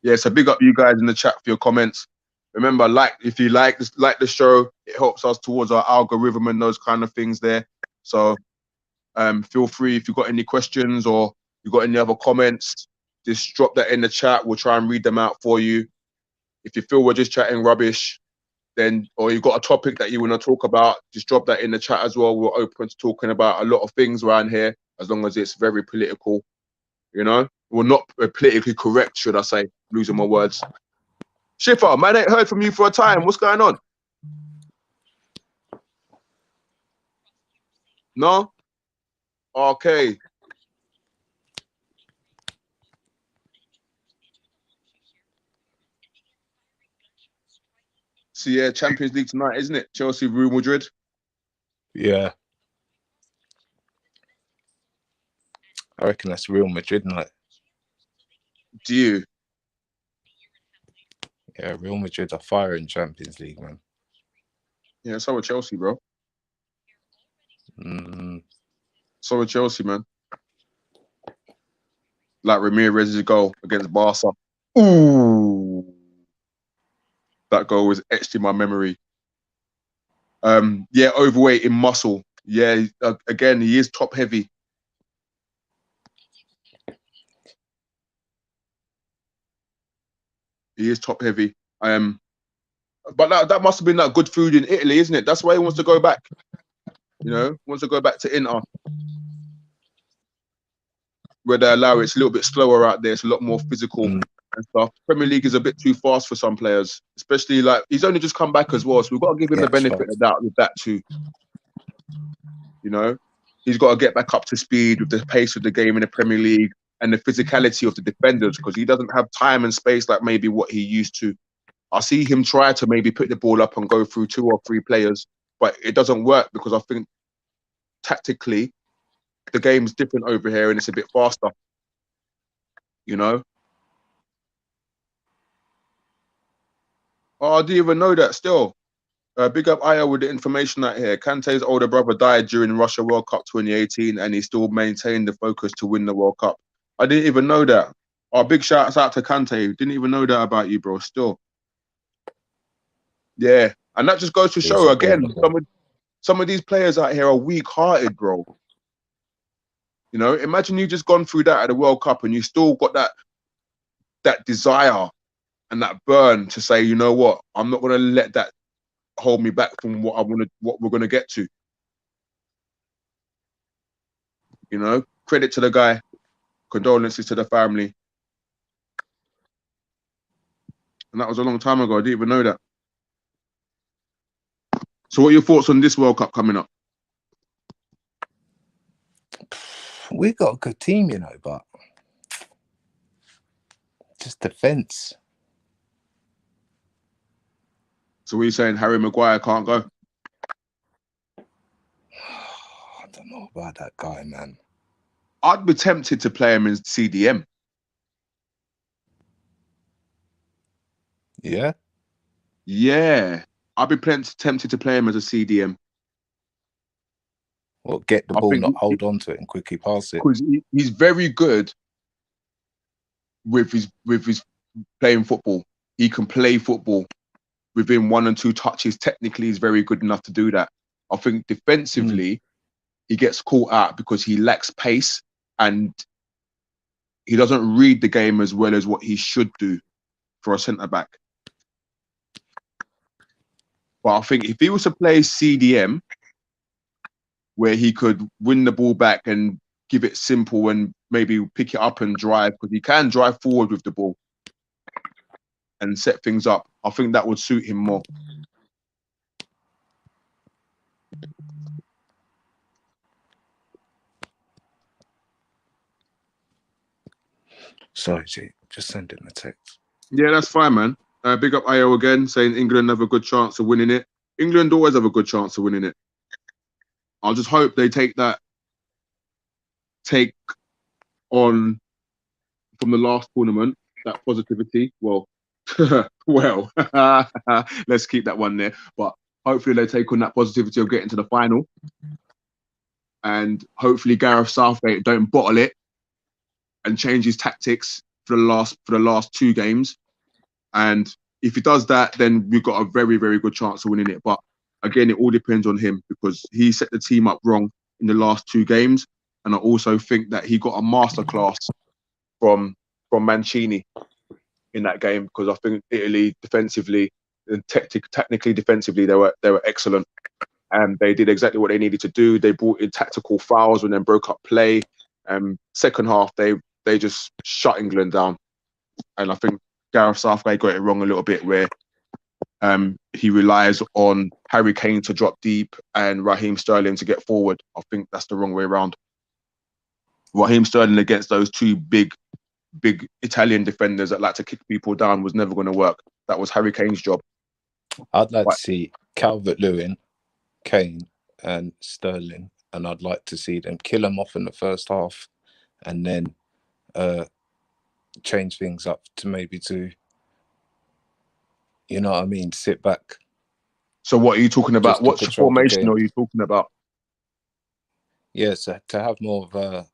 Yeah, so big up you guys in the chat for your comments. Remember, if you like the show, it helps us towards our algorithm and those kind of things there. So feel free if you've got any questions or you got any other comments, just drop that in the chat. We'll try and read them out for you. If you feel we're just chatting rubbish, then or you've got a topic that you want to talk about, just drop that in the chat as well. We're open to talking about a lot of things around here, as long as it's very political. You know, we're not politically correct, should I say? Losing my words. Schiffer, man, I ain't heard from you for a time. What's going on? No? Okay. So yeah, Champions League tonight, isn't it? Chelsea, Real Madrid. Yeah. I reckon that's Real Madrid night. Do you? Yeah, Real Madrid are firing Champions League, man. Yeah, so are Chelsea, bro. So are Chelsea, man. Like Ramirez's goal against Barca. Ooh. That goal was etched in my memory. Yeah, overweight in muscle. Yeah, again, he is top heavy. He is top heavy. But that must have been that good food in Italy, isn't it? That's why he wants to go back. You know, wants to go back to Inter, where they allow it's a little bit slower out there. It's a lot more physical and stuff. Premier League is a bit too fast for some players, especially like he's only just come back as well, so we've got to give him the benefit of the doubt with that too. You know, he's got to get back up to speed with the pace of the game in the Premier League and the physicality of the defenders, because he doesn't have time and space like maybe what he used to. I see him try to maybe put the ball up and go through 2 or 3 players, but it doesn't work because I think tactically the game's different over here and it's a bit faster. You know? Oh, I didn't even know that still. Big up Aya with the information out here. Kante's older brother died during Russia World Cup 2018 and he still maintained the focus to win the World Cup. I didn't even know that. Oh, big shouts out to Kante. Didn't even know that about you, bro, still. Yeah, and that just goes to show, again, some of these players out here are weak-hearted, bro. You know, imagine you just gone through that at the World Cup and you still got that desire and that burn to say, you know what, I'm not going to let that hold me back from what we're going to get to. You know, credit to the guy, condolences to the family. And that was a long time ago. I didn't even know that. So what are your thoughts on this World Cup coming up? We got a good team, you know, but just defence. So what are you saying, Harry Maguire can't go? I don't know about that guy, man. I'd be tempted to play him in CDM. Yeah. Yeah, I'd be tempted to play him as a CDM. Or get the I ball, think not hold on to it and quickly pass it. because he's very good with his playing football. He can play football within 1 and 2 touches. Technically, he's very good enough to do that. I think defensively, he gets caught out because he lacks pace and he doesn't read the game as well as what he should do for a centre back. But I think if he was to play CDM, where he could win the ball back and give it simple and maybe pick it up and drive, because he can drive forward with the ball and set things up, I think that would suit him more. Sorry, G, just sending a text. Yeah, that's fine, man. Big up IO again, saying England have a good chance of winning it. England always have a good chance of winning it. I'll just hope they take on from the last tournament, that positivity. Well, let's keep that one there. But hopefully they take on that positivity of getting to the final. And hopefully Gareth Southgate don't bottle it and change his tactics for the last 2 games. And if he does that, then we've got a very, very good chance of winning it. But again, it all depends on him because he set the team up wrong in the last 2 games. And I also think that he got a masterclass from Mancini in that game, because I think Italy defensively and technically defensively they were excellent, and they did exactly what they needed to do. They brought in tactical fouls and then broke up play. Second half they just shut England down, and I think Gareth Southgate got it wrong a little bit where he relies on Harry Kane to drop deep and Raheem Sterling to get forward. I think that's the wrong way around. Raheem Sterling against those 2 big Italian defenders that like to kick people down was never going to work. That was Harry Kane's job. I'd like to see Calvert-Lewin, Kane and Sterling, and I'd like to see them kill them off in the first half and then change things up to maybe you know what I mean, sit back. So what are you talking about? Just to What's the control the formation game. are you talking about? Yeah, so to have more of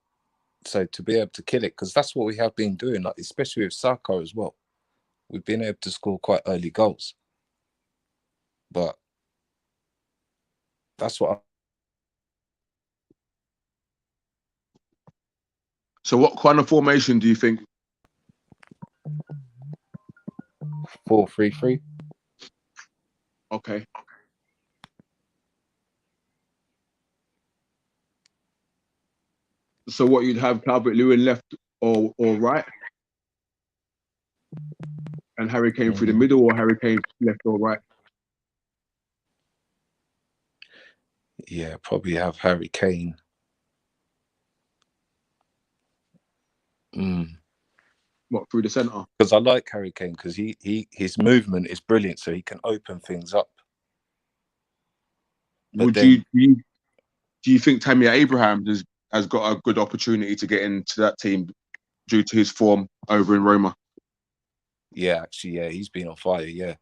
so to be able to kill it, because that's what we have been doing, like especially with Saka as well. We've been able to score quite early goals. But that's what So what kind of formation do you think? 4-3-3. Okay. So what, you'd have Calvert-Lewin left or right? And Harry Kane through the middle, or Harry Kane left or right? Yeah, probably have Harry Kane. What, through the centre? Because I like Harry Kane because his movement is brilliant, so he can open things up. But Do you think Tammy Abraham has got a good opportunity to get into that team due to his form over in Roma? Yeah, actually, yeah, he's been on fire, yeah.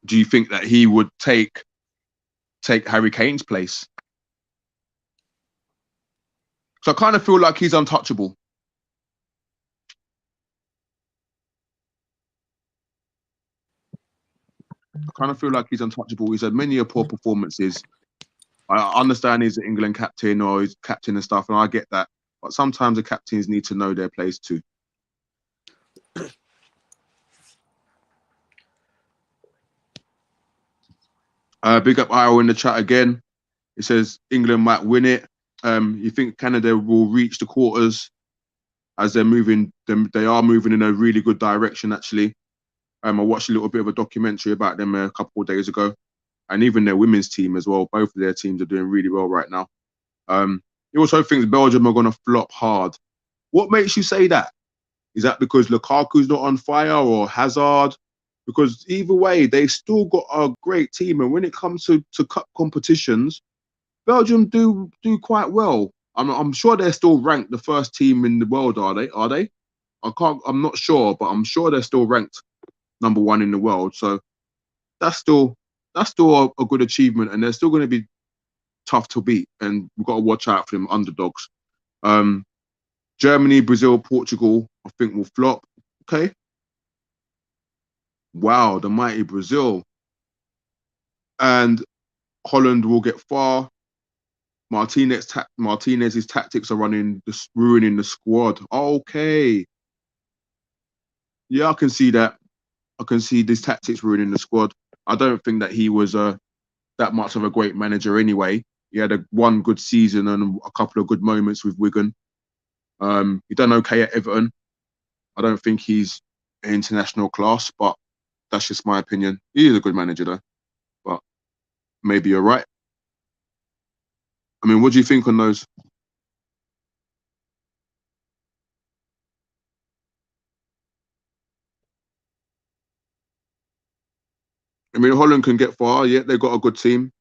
Do you think that he would take Harry Kane's place? So I kind of feel like he's untouchable. He's had many poor performances. I understand he's the England captain or he's captain and stuff, and I get that. But sometimes the captains need to know their place too. Big up Io in the chat again. It says England might win it. You think Canada will reach the quarters as they're moving? They are moving in a really good direction, actually. I watched a little bit of a documentary about them a couple of days ago, and even their women's team as well. Both of their teams are doing really well right now. He also thinks Belgium are going to flop hard. What makes you say that? Is that because Lukaku's not on fire or Hazard? Because either way, they still got a great team, and when it comes to cup competitions, Belgium do quite well. I'm sure they're still ranked the first team in the world. Are they? I'm not sure, but I'm sure they're still ranked #1 in the world. So that's still a good achievement, and they're still going to be tough to beat. And we've got to watch out for them underdogs. Germany, Brazil, Portugal, I think will flop. Okay. Wow, the mighty Brazil. And Holland will get far. Martinez's tactics are ruining the squad. Okay. Yeah, I can see that. I can see these tactics ruining the squad. I don't think that he was that much of a great manager anyway. He had one good season and a couple of good moments with Wigan. He done okay at Everton. I don't think he's an international class, but that's just my opinion. He is a good manager though, but maybe you're right. I mean, what do you think on those? I mean, Holland can get far. Yeah, they've got a good team.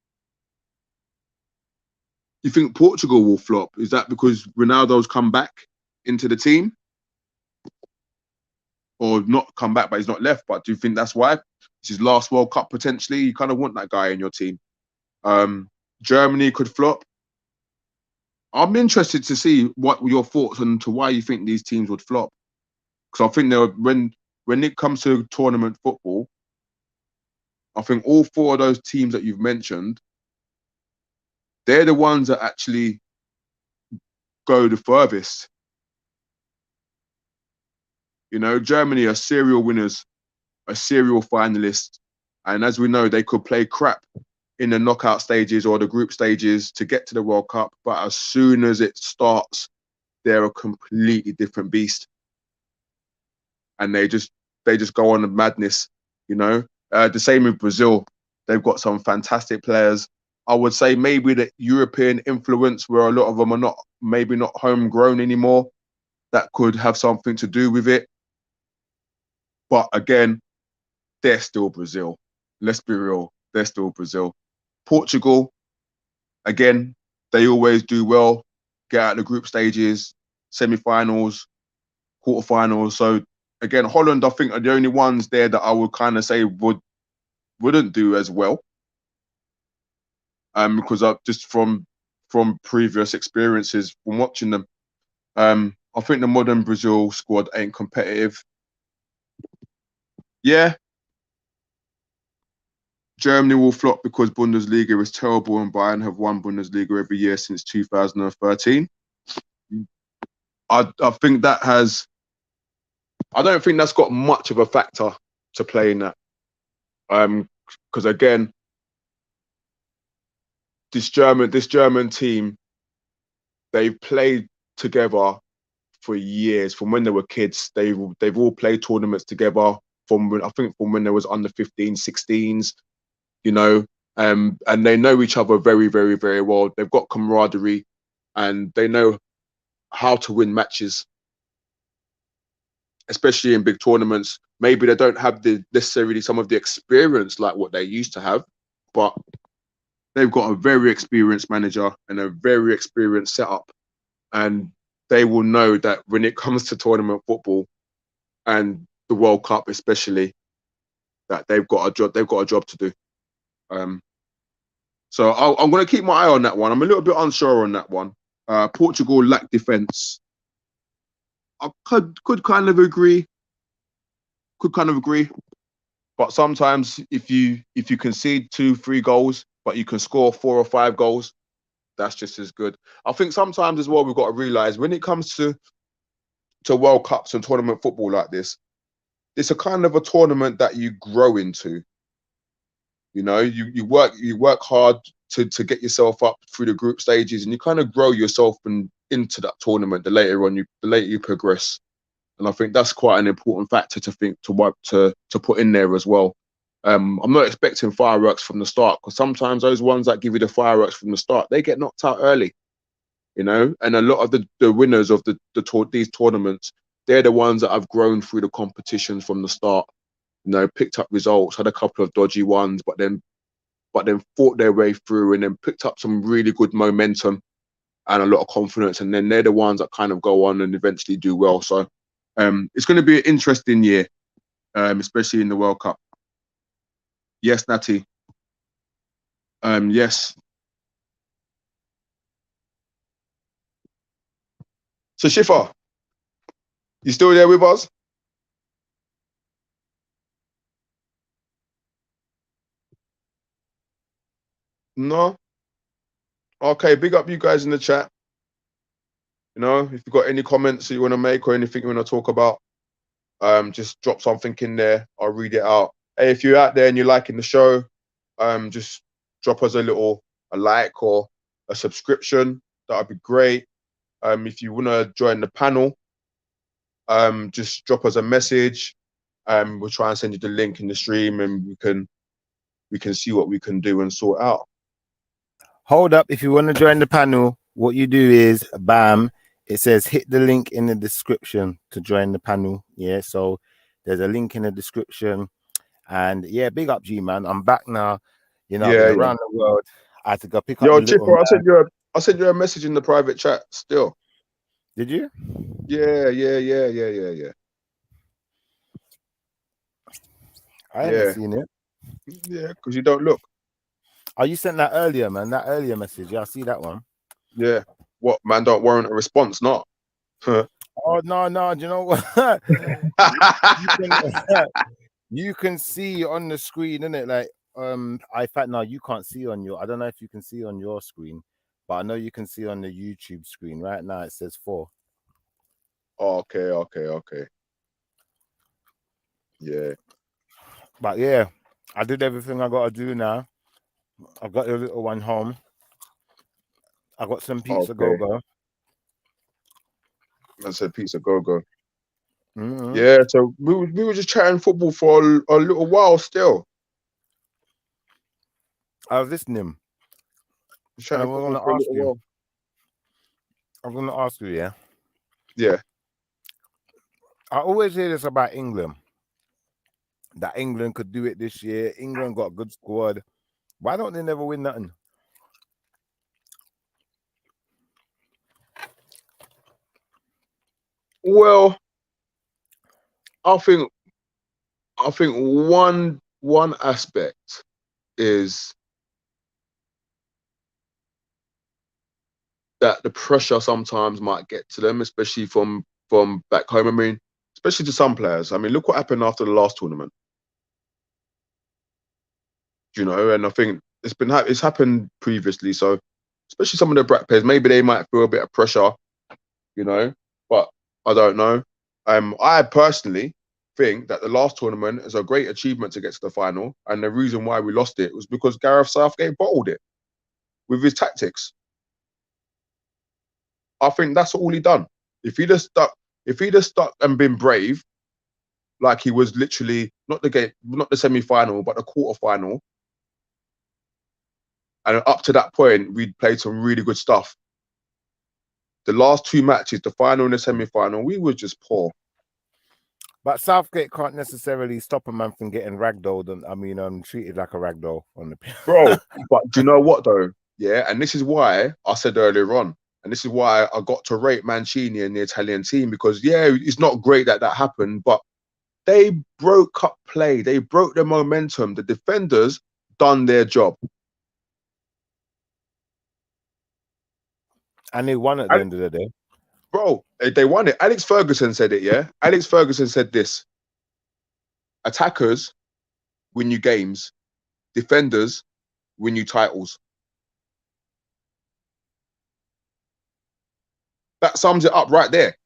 You think Portugal will flop? Is that because Ronaldo's come back into the team? Or not come back, but he's not left. But do you think that's why? It's his last World Cup potentially. You kind of want that guy in your team. Germany could flop. I'm interested to see what your thoughts on to why you think these teams would flop. Because I think when it comes to tournament football, I think all 4 of those teams that you've mentioned, they're the ones that actually go the furthest. You know, Germany are serial winners, a serial finalist. And as we know, they could play crap in the knockout stages or the group stages to get to the World Cup. But as soon as it starts, they're a completely different beast. And they just go on a madness, you know. The same with Brazil. They've got some fantastic players. I would say maybe the European influence, where a lot of them are maybe not homegrown anymore, that could have something to do with it. But again, they're still Brazil. Let's be real. They're still Brazil. Portugal, again, they always do well, get out of the group stages, semi-finals, quarterfinals. So again, Holland, I think, are the only ones there that I would kind of say wouldn't do as well. Because just from previous experiences from watching them, I think the modern Brazil squad ain't competitive. Yeah, Germany will flop because Bundesliga is terrible and Bayern have won Bundesliga every year since 2013. I think that has. I don't think that's got much of a factor to play in that. Because again, this German team, they've played together for years. From when they were kids, they've all played tournaments together. From when they was under 15s, 16s, you know, and they know each other very, very, very well. They've got camaraderie, and they know how to win matches, especially in big tournaments. Maybe they don't have necessarily some of the experience like what they used to have, but they've got a very experienced manager and a very experienced setup, and they will know that when it comes to tournament football and the World Cup especially, that they've got a job to do. So I'm going to keep my eye on that one. I'm a little bit unsure on that one. Portugal lack defense. I could kind of agree. But sometimes if you concede 2-3 goals, but you can score 4 or 5 goals, that's just as good. I think sometimes as well we've got to realise when it comes to World Cups and tournament football like this, it's a kind of a tournament that you grow into. You know, you work hard to get yourself up through the group stages, and you kind of grow yourself into that tournament. The later you progress, and I think that's quite an important factor to put in there as well. I'm not expecting fireworks from the start, because sometimes those ones that give you the fireworks from the start, they get knocked out early. You know, and a lot of the winners of these tournaments, they're the ones that have grown through the competitions from the start. You know, picked up results, had a couple of dodgy ones, but then fought their way through and then picked up some really good momentum and a lot of confidence. And then they're the ones that kind of go on and eventually do well. So It's going to be an interesting year, especially in the World Cup. Yes, Natty. Yes. So Shifa, you still there with us? No. Okay, big up you guys in the chat. You know, if you've got any comments that you want to make or anything you want to talk about, just drop something in there. I'll read it out. Hey, if you're out there and you're liking the show, just drop us a like or a subscription. That'd be great. If you want to join the panel, just drop us a message. We'll try and send you the link in the stream, and we can see what we can do and sort out. Hold up, if you want to join the panel, what you do is bam, it says hit the link in the description to join the panel. Yeah, so there's a link in the description. And yeah, big up G, man. I'm back now. You know, Yeah, around the world. I had to go pick up Yo, the little Chipper, man. I sent you a message in the private chat still. Did you? Yeah. I haven't seen it. Yeah, because you don't look. Oh, you sent that earlier, man. That earlier message. Yeah, I see that one. Yeah. What, man don't warrant a response, not? Oh, no. Do you know what? you can see on the screen, innit? Like, in fact, no, you can't see on your, I don't know if you can see on your screen, but I know you can see on the YouTube screen. Right now it says 4. Okay. Yeah. But yeah, I did everything I gotta do now. I got the little one home. I got some pizza go-go. I said pizza go-go. Mm-hmm. Yeah, so we were just chatting football for a little while still. I was listening. I'm gonna ask you, yeah? Yeah. I always hear this about England. That England could do it this year. England got a good squad. Why don't they never win nothing? Well, I think one aspect is that the pressure sometimes might get to them, especially from back home. I mean, especially to some players. I mean, look what happened after the last tournament. You know, and I think it's happened previously. So, especially some of the black players, maybe they might feel a bit of pressure. You know, but I don't know. I personally think that the last tournament is a great achievement to get to the final, and the reason why we lost it was because Gareth Southgate bottled it with his tactics. I think that's all he done. If he'd have stuck and been brave, like he was literally not the semi-final, but the quarter-final, and up to that point, we'd played some really good stuff. The last 2 matches, the final and the semi-final, we were just poor. But Southgate can't necessarily stop a man from getting ragdolled and treated like a ragdoll on the pitch. Bro, but do you know what though? Yeah, and this is why I said earlier on, and this is why I got to rate Mancini and the Italian team, because yeah, it's not great that happened, but they broke up play. They broke the momentum. The defenders done their job. And they won at the end of the day. Bro, they won it. Alex Ferguson said it, yeah? Alex Ferguson said this. Attackers win you games. Defenders win you titles. That sums it up right there.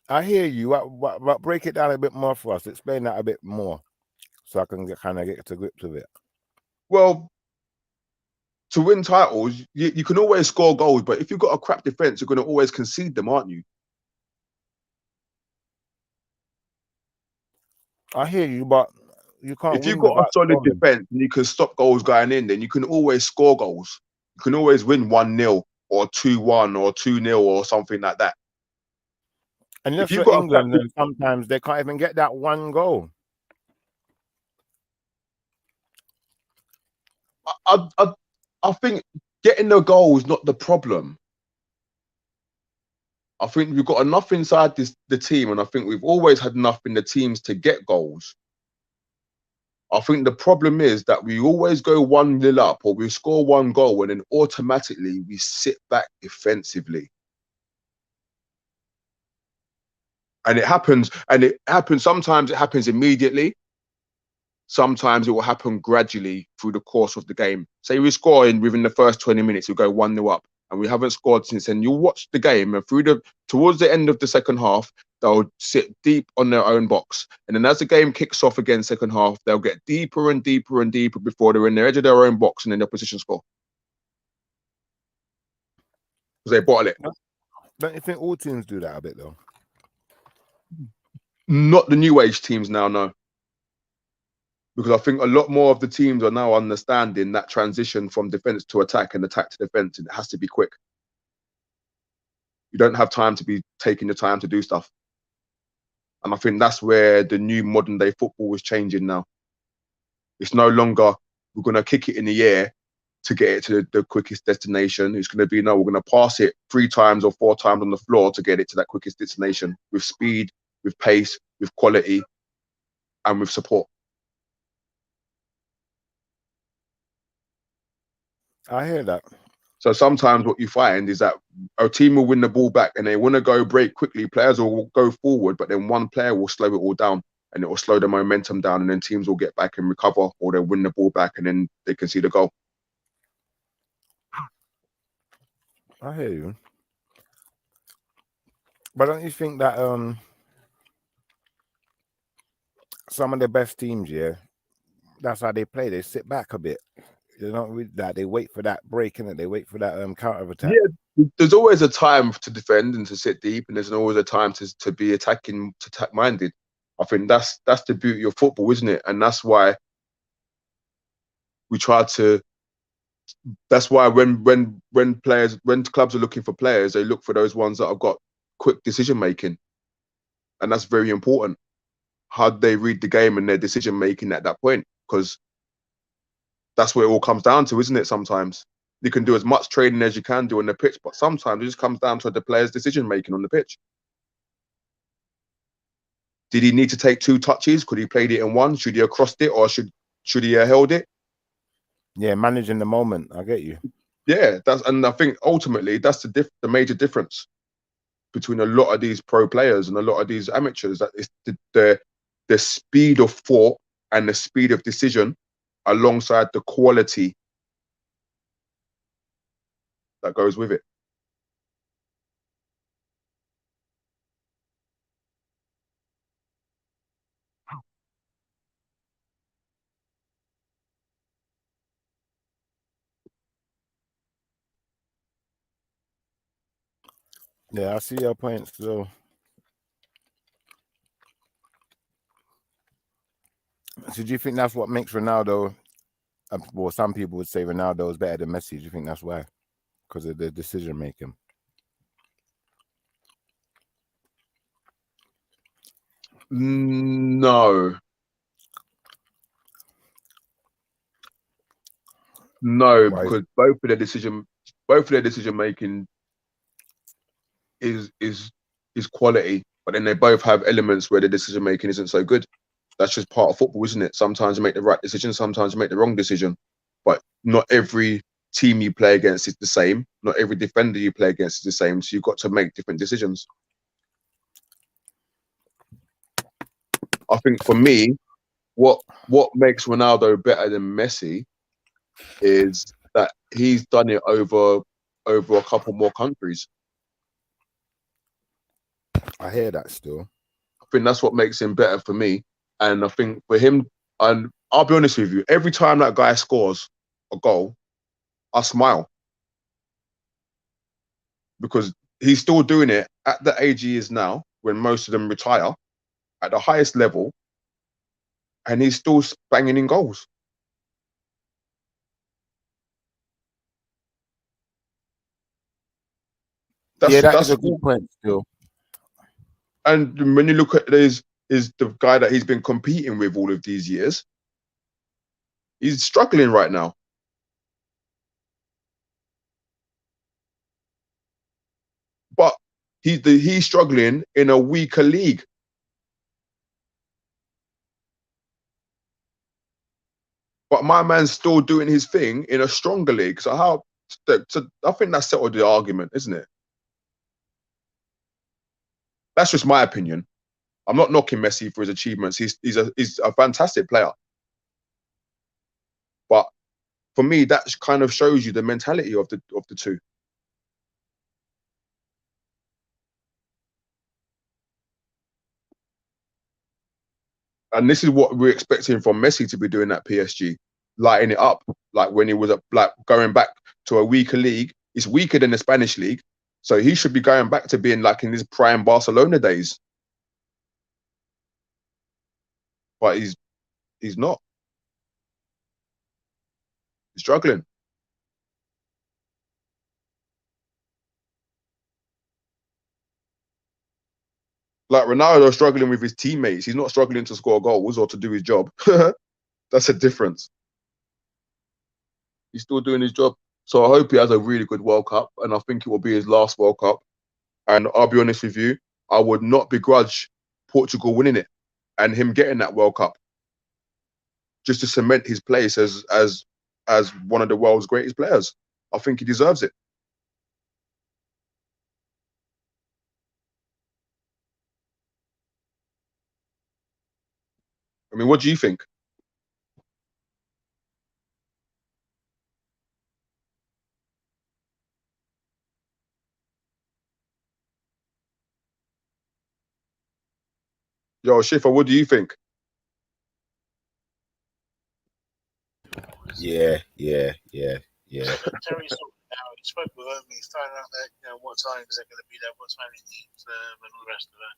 I hear you. But break it down a bit more for us. Explain that a bit more so I can kind of get to grips with it. Well, to win titles, you can always score goals, but if you've got a crap defense, you're going to always concede them, aren't you? I hear you, but you can't. If you've got a solid defense and you can stop goals going in, then you can always score goals. You can always win 1-0 or 2-1 or 2-0 or something like that. And if you've got England, then sometimes they can't even get that one goal. I think getting the goal is not the problem. I think we've got enough inside the team, and I think we've always had enough in the teams to get goals. I think the problem is that we always go 1-0 up, or we score one goal and then automatically we sit back defensively. And it happens, sometimes it happens immediately. Sometimes it will happen gradually through the course of the game. Say we score within the first 20 minutes, we go 1-0 up, and we haven't scored since then. You'll watch the game, and towards the end of the second half, they'll sit deep on their own box. And then as the game kicks off again, second half, they'll get deeper and deeper and deeper before they're in the edge of their own box and then the opposition score. Because they bottle it. Don't you think all teams do that a bit though? Not the new age teams now, no. Because I think a lot more of the teams are now understanding that transition from defense to attack and attack to defense, and it has to be quick. You don't have time to be taking the time to do stuff. And I think that's where the new modern day football is changing now. It's no longer, we're going to kick it in the air to get it to the quickest destination. It's going to be, no, we're going to pass it 3 times or 4 times on the floor to get it to that quickest destination, with speed, with pace, with quality, and with support. I hear that. So sometimes what you find is that a team will win the ball back and they want to go break quickly. Players will go forward, but then one player will slow it all down, and it will slow the momentum down, and then teams will get back and recover, or they'll win the ball back and then they can see the goal. I hear you. But don't you think that some of the best teams, yeah, that's how they play. They sit back a bit. They don't read that. They wait for that break, innit? They wait for that counter attack. Yeah, there's always a time to defend and to sit deep, and there's always a time to be attack minded. I think that's the beauty of football, isn't it? And that's why we try to. That's why when clubs are looking for players, they look for those ones that have got quick decision making, and that's very important. How do they read the game and their decision making at that point? Because that's what it all comes down to, isn't it? Sometimes you can do as much training as you can do on the pitch, but sometimes it just comes down to the player's decision making on the pitch. Did he need to take 2 touches? Could he played it in 1? Should he have crossed it, or should he have held it? Yeah, managing the moment. I get you. Yeah, and I think ultimately that's the major difference between a lot of these pro players and a lot of these amateurs. That is the speed of thought and the speed of decision, alongside the quality that goes with it. Yeah, I see your points. So do you think that's what makes Ronaldo? Well, some people would say Ronaldo is better than Messi. Do you think that's why? Because of the decision making? No, because both of their decision making is quality, but then they both have elements where the decision making isn't so good. That's just part of football, isn't it? Sometimes you make the right decision, sometimes you make the wrong decision. But not every team you play against is the same. Not every defender you play against is the same. So you've got to make different decisions. I think for me, what makes Ronaldo better than Messi is that he's done it over a couple more countries. I hear that still. I think that's what makes him better for me. And I think for him, and I'll be honest with you, every time that guy scores a goal, I smile. Because he's still doing it at the age he is now, when most of them retire, at the highest level, and he's still banging in goals. That's a good point still. And when you look at this, is the guy that he's been competing with all of these years, he's struggling right now. But he's struggling in a weaker league. But my man's still doing his thing in a stronger league. So I think that's settled the argument, isn't it? That's just my opinion. I'm not knocking Messi for his achievements. He's a fantastic player. But for me, that kind of shows you the mentality of the two. And this is what we're expecting from Messi to be doing at PSG, lighting it up. Like when he was like going back to a weaker league, it's weaker than the Spanish league, so he should be going back to being like in his prime Barcelona days. But he's not. He's struggling. Like Ronaldo struggling with his teammates. He's not struggling to score goals or to do his job. That's a difference. He's still doing his job. So I hope he has a really good World Cup, and I think it will be his last World Cup. And I'll be honest with you, I would not begrudge Portugal winning it and him getting that World Cup, just to cement his place as one of the world's greatest players. I think he deserves it. I mean, what do you think? Yo, Schiffer, what do you think? Yeah. Terry sorted now. He spoke with him. He's finding out that what times they're going to be there, what time he needs them, and all the rest of it.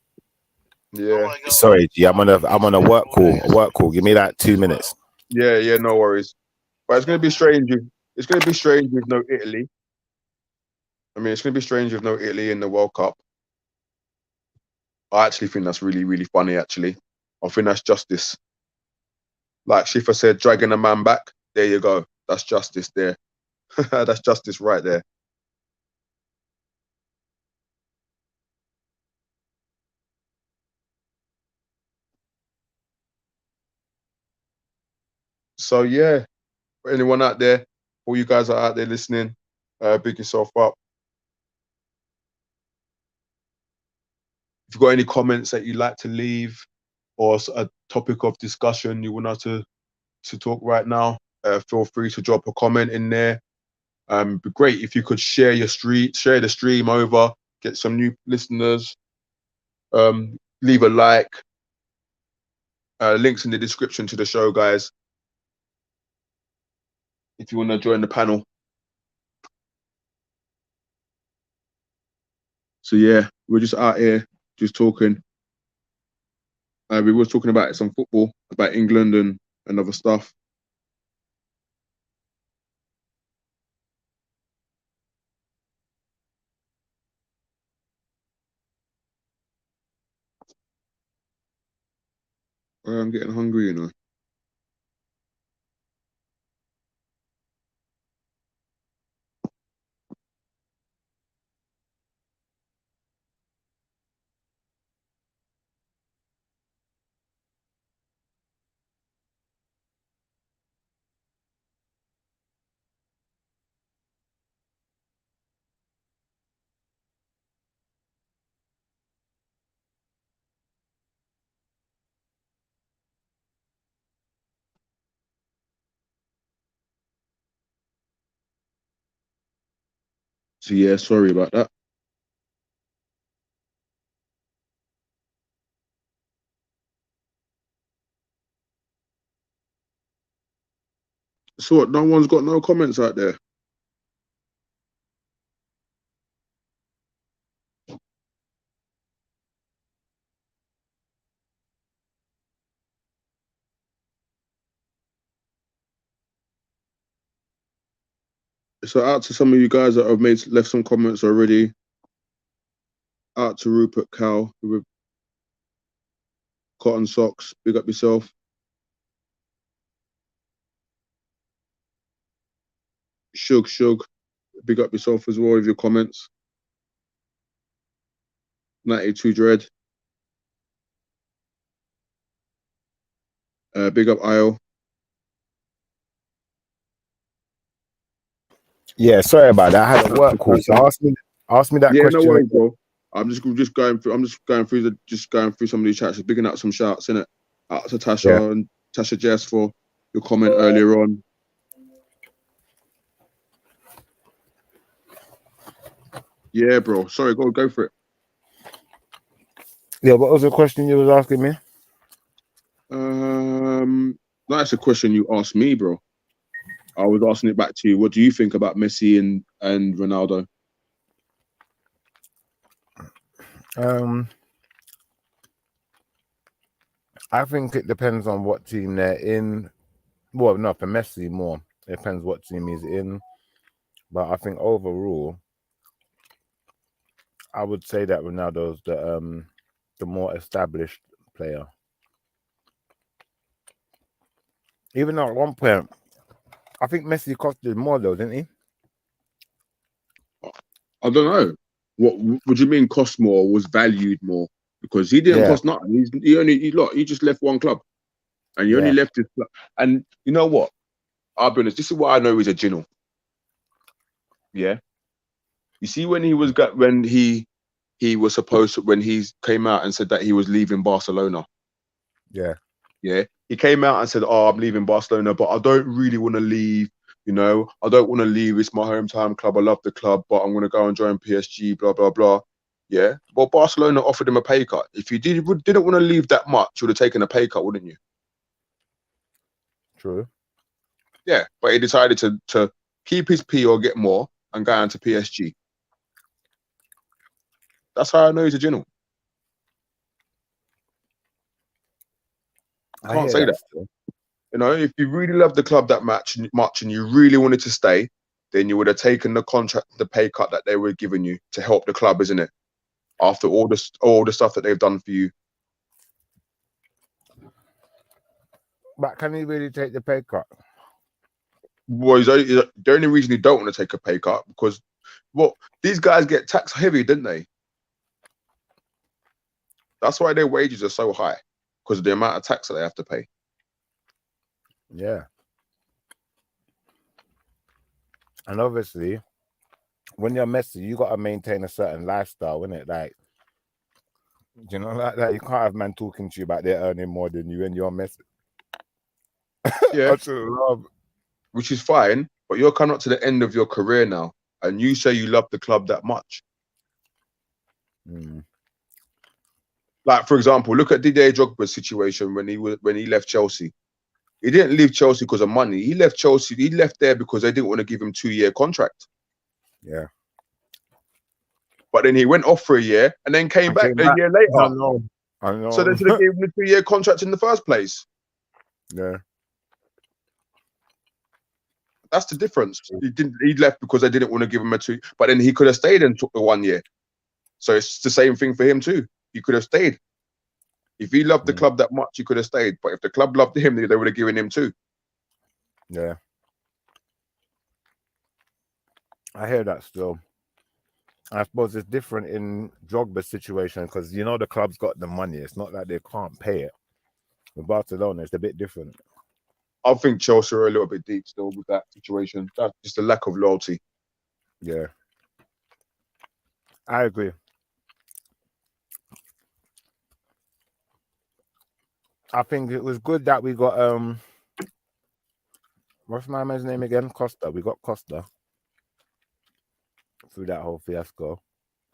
Yeah. Sorry, G. I'm on a work call. Give me that 2 minutes. Yeah. No worries. But it's going to be strange. It's going to be strange with no Italy. I mean, it's going to be strange with no Italy in the World Cup. I actually think that's really, really funny, actually. I think that's justice. Like Schiffer said, dragging a man back. There you go. That's justice there. That's justice right there. So, yeah. For anyone out there, all you guys are out there listening, big yourself up. If you've got any comments that you'd like to leave or a topic of discussion you want us to talk right now, feel free to drop a comment in there. It'd be great if you could share the stream over, get some new listeners. Leave a like. Links in the description to the show, guys. If you want to join the panel. So yeah, we're just out here, just talking. We were talking about some football, about England and other stuff. I'm getting hungry, you know. So yeah, sorry about that. So what, no one's got no comments out there? So out to some of you guys that have left some comments already. Out to Rupert Cow with Cotton Socks. Big up yourself. Shug. Big up yourself as well with your comments. 92 Dread. Big up Isle. Yeah, sorry about that. I had a work call. So ask me that Yeah, question. no worries, bro. I'm just going through some of these chats, just bigging out some shouts, innit? Out to Tasha and Tasha Jess for your comment earlier on. Yeah, bro. Sorry, go for it. Yeah, what was the question you was asking me? That's a question you asked me, bro. I was asking it back to you. What do you think about Messi and Ronaldo? I think it depends on what team they're in. Well, no, for Messi more. It depends what team he's in. But I think overall, I would say that Ronaldo's the more established player. Even though at one point, I think Messi costed more though, didn't he? I don't know. What do you mean cost more? Was valued more? Because he didn't cost nothing. He just left one club, and he only left his club. And you know what? I'll be honest. This is what I know he's a genius. Yeah. You see, when he was supposed to, when he came out and said that he was leaving Barcelona. Yeah. Yeah. He came out and said, "Oh, I'm leaving Barcelona, but I don't really want to leave. You know, I don't want to leave. It's my hometown club. I love the club, but I'm going to go and join PSG, blah, blah, blah." Yeah. Well, Barcelona offered him a pay cut. If you didn't want to leave that much, you would have taken a pay cut, wouldn't you? True. Yeah. But he decided to keep his P or get more and go into PSG. That's how I know he's a genius. I can't say that. Still. You know, if you really love the club that much and you really wanted to stay, then you would have taken the pay cut that they were giving you to help the club, isn't it? After all the stuff that they've done for you. But can he really take the pay cut? Well, the only reason he don't want to take a pay cut because, well, these guys get tax heavy, didn't they? That's why their wages are so high, because of the amount of tax that they have to pay. Yeah. And obviously, when you're Messi, you got to maintain a certain lifestyle, innit? Like, you know, like that. You can't have man talking to you about they're earning more than you and you're Messi. Yeah. Which is fine, but you're coming up to the end of your career now, and you say you love the club that much. Like, for example, look at Didier Drogba's situation when he left Chelsea. He didn't leave Chelsea because of money. He left Chelsea. He left there because they didn't want to give him 2-year contract. Yeah. But then he went off for a year and then came back a year later. I know. So they should have given him a 2-year contract in the first place. Yeah. That's the difference. He left because they didn't want to give him a 2, but then he could have stayed and took the 1 year. So it's the same thing for him too. He could have stayed. If he loved the club that much, he could have stayed. But if the club loved him, they would have given him 2. Yeah. I hear that still. I suppose it's different in Drogba's situation because, you know, the club's got the money. It's not like they can't pay it. With Barcelona, it's a bit different. I think Chelsea are a little bit deep still with that situation. That's just a lack of loyalty. Yeah. I agree. I think it was good that we got what's my man's name again? Costa. We got Costa through that whole fiasco,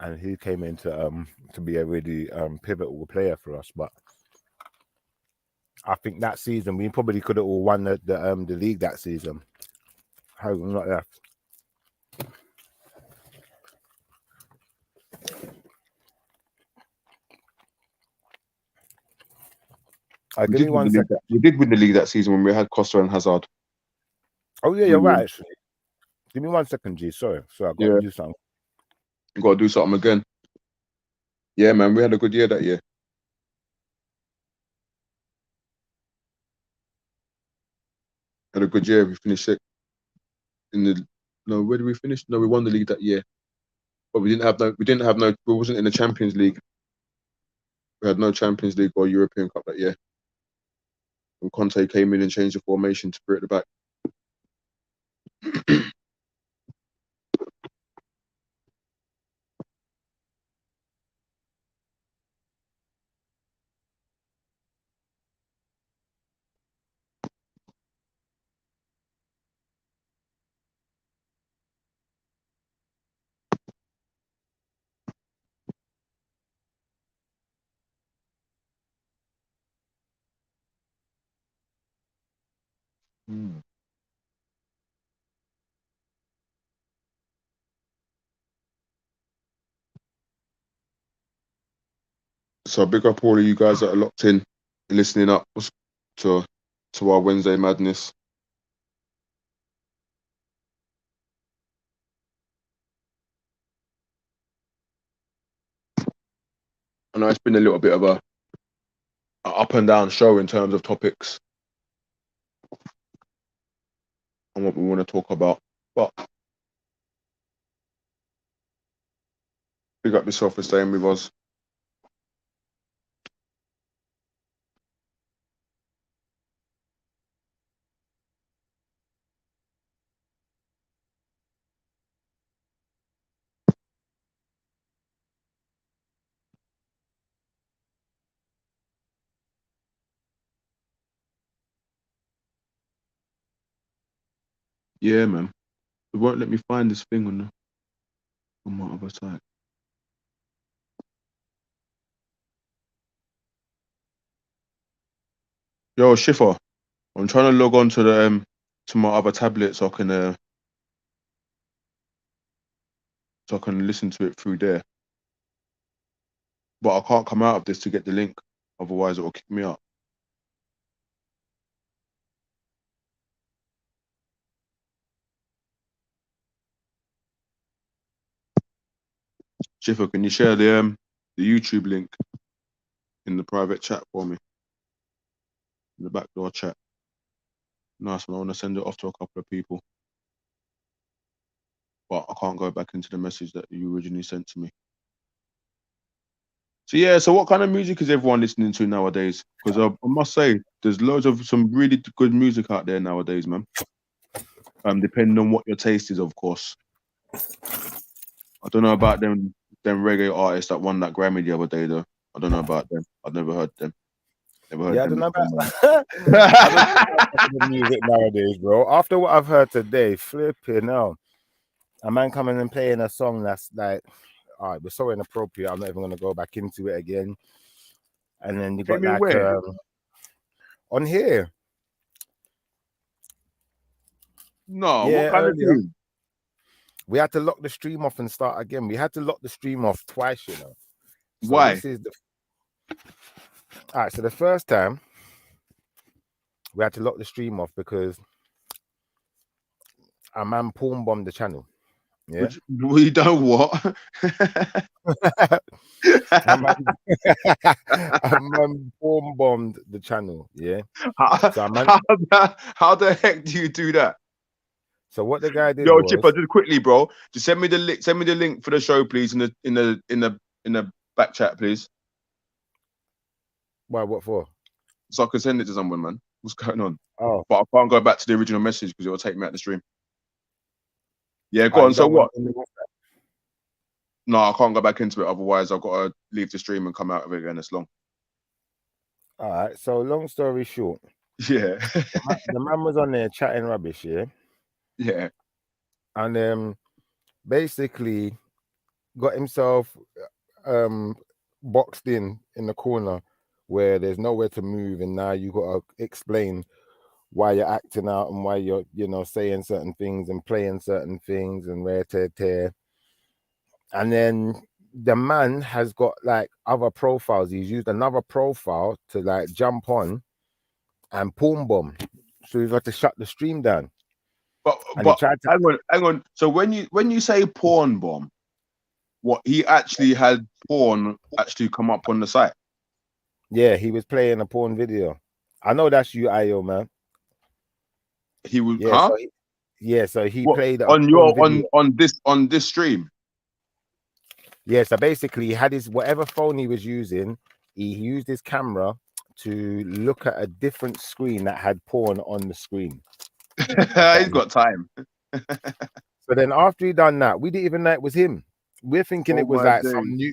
and he came in to be a really pivotal player for us. But I think that season we probably could have all won the league that season. How not left. We did win the league that season when we had Costa and Hazard. Oh yeah, you're right. Actually, give me 1 second, G. Sorry, I got to do something. You got to do something again. Yeah, man, we had a good year that year. Had a good year. We finished it where did we finish? No, we won the league that year, but we didn't have no. We wasn't in the Champions League. We had no Champions League or European Cup that year. And Conte came in and changed the formation to bring it back. So big up all of you guys that are locked in, listening up to our Wednesday madness. I know it's been a little bit of a up and down show in terms of topics and what we want to talk about, but big up yourself for staying with us. Yeah, man. It won't let me find this thing on my other side. Yo, Schiffer, I'm trying to log on to the to my other tablet so I can listen to it through there. But I can't come out of this to get the link, otherwise it will kick me out. Schiffer, can you share the YouTube link in the private chat for me? In the backdoor chat. Nice one. I want to send it off to a couple of people. But I can't go back into the message that you originally sent to me. So yeah, so what kind of music is everyone listening to nowadays? Because I must say, there's loads of some really good music out there nowadays, man. Depending on what your taste is, of course. I don't know about them reggae artists that won that Grammy the other day, though. I don't know about them. I've never heard them. Yeah, I don't know about the music nowadays, bro. After what I've heard today, flipping hell. A man coming and playing a song that's like, all right, we're so inappropriate. I'm not even gonna go back into it again. And then you got like on here. No, yeah, what kind of tune? We had to lock the stream off and start again. We had to lock the stream off twice, you know. So why? This is all right, so the first time we had to lock the stream off because a man porn bombed the channel. Yeah. We don't what? a man porn bombed the channel. Yeah. How the heck do you do that? So what the guy did? Yo, Chipper, just quickly, bro. Just send me the link. Send me the link for the show, please, in the back chat, please. Why? What for? So I can send it to someone, man. What's going on? Oh, but I can't go back to the original message because it will take me out the stream. Yeah, go on. So what? No, I can't go back into it. Otherwise, I've got to leave the stream and come out of it again. It's long. All right. So long story short. Yeah. the man was on there chatting rubbish. Yeah. Yeah. And basically got himself boxed in the corner where there's nowhere to move, and now you got to explain why you're acting out and why you're, saying certain things and playing certain things and rare tear. And then the man has got like other profiles. He's used another profile to like jump on and porn bomb. So he's got to shut the stream down. But hang on. So when you say porn bomb, what, he actually had porn actually come up on the site? Yeah, he was playing a porn video. I know that's you, Ayo, man. He was, so he played on this stream. Yeah, so basically he had his whatever phone he was using he used his camera to look at a different screen that had porn on the screen. He's got time. So then after he done that, we didn't even know it was him. We're thinking it was my like days. some new.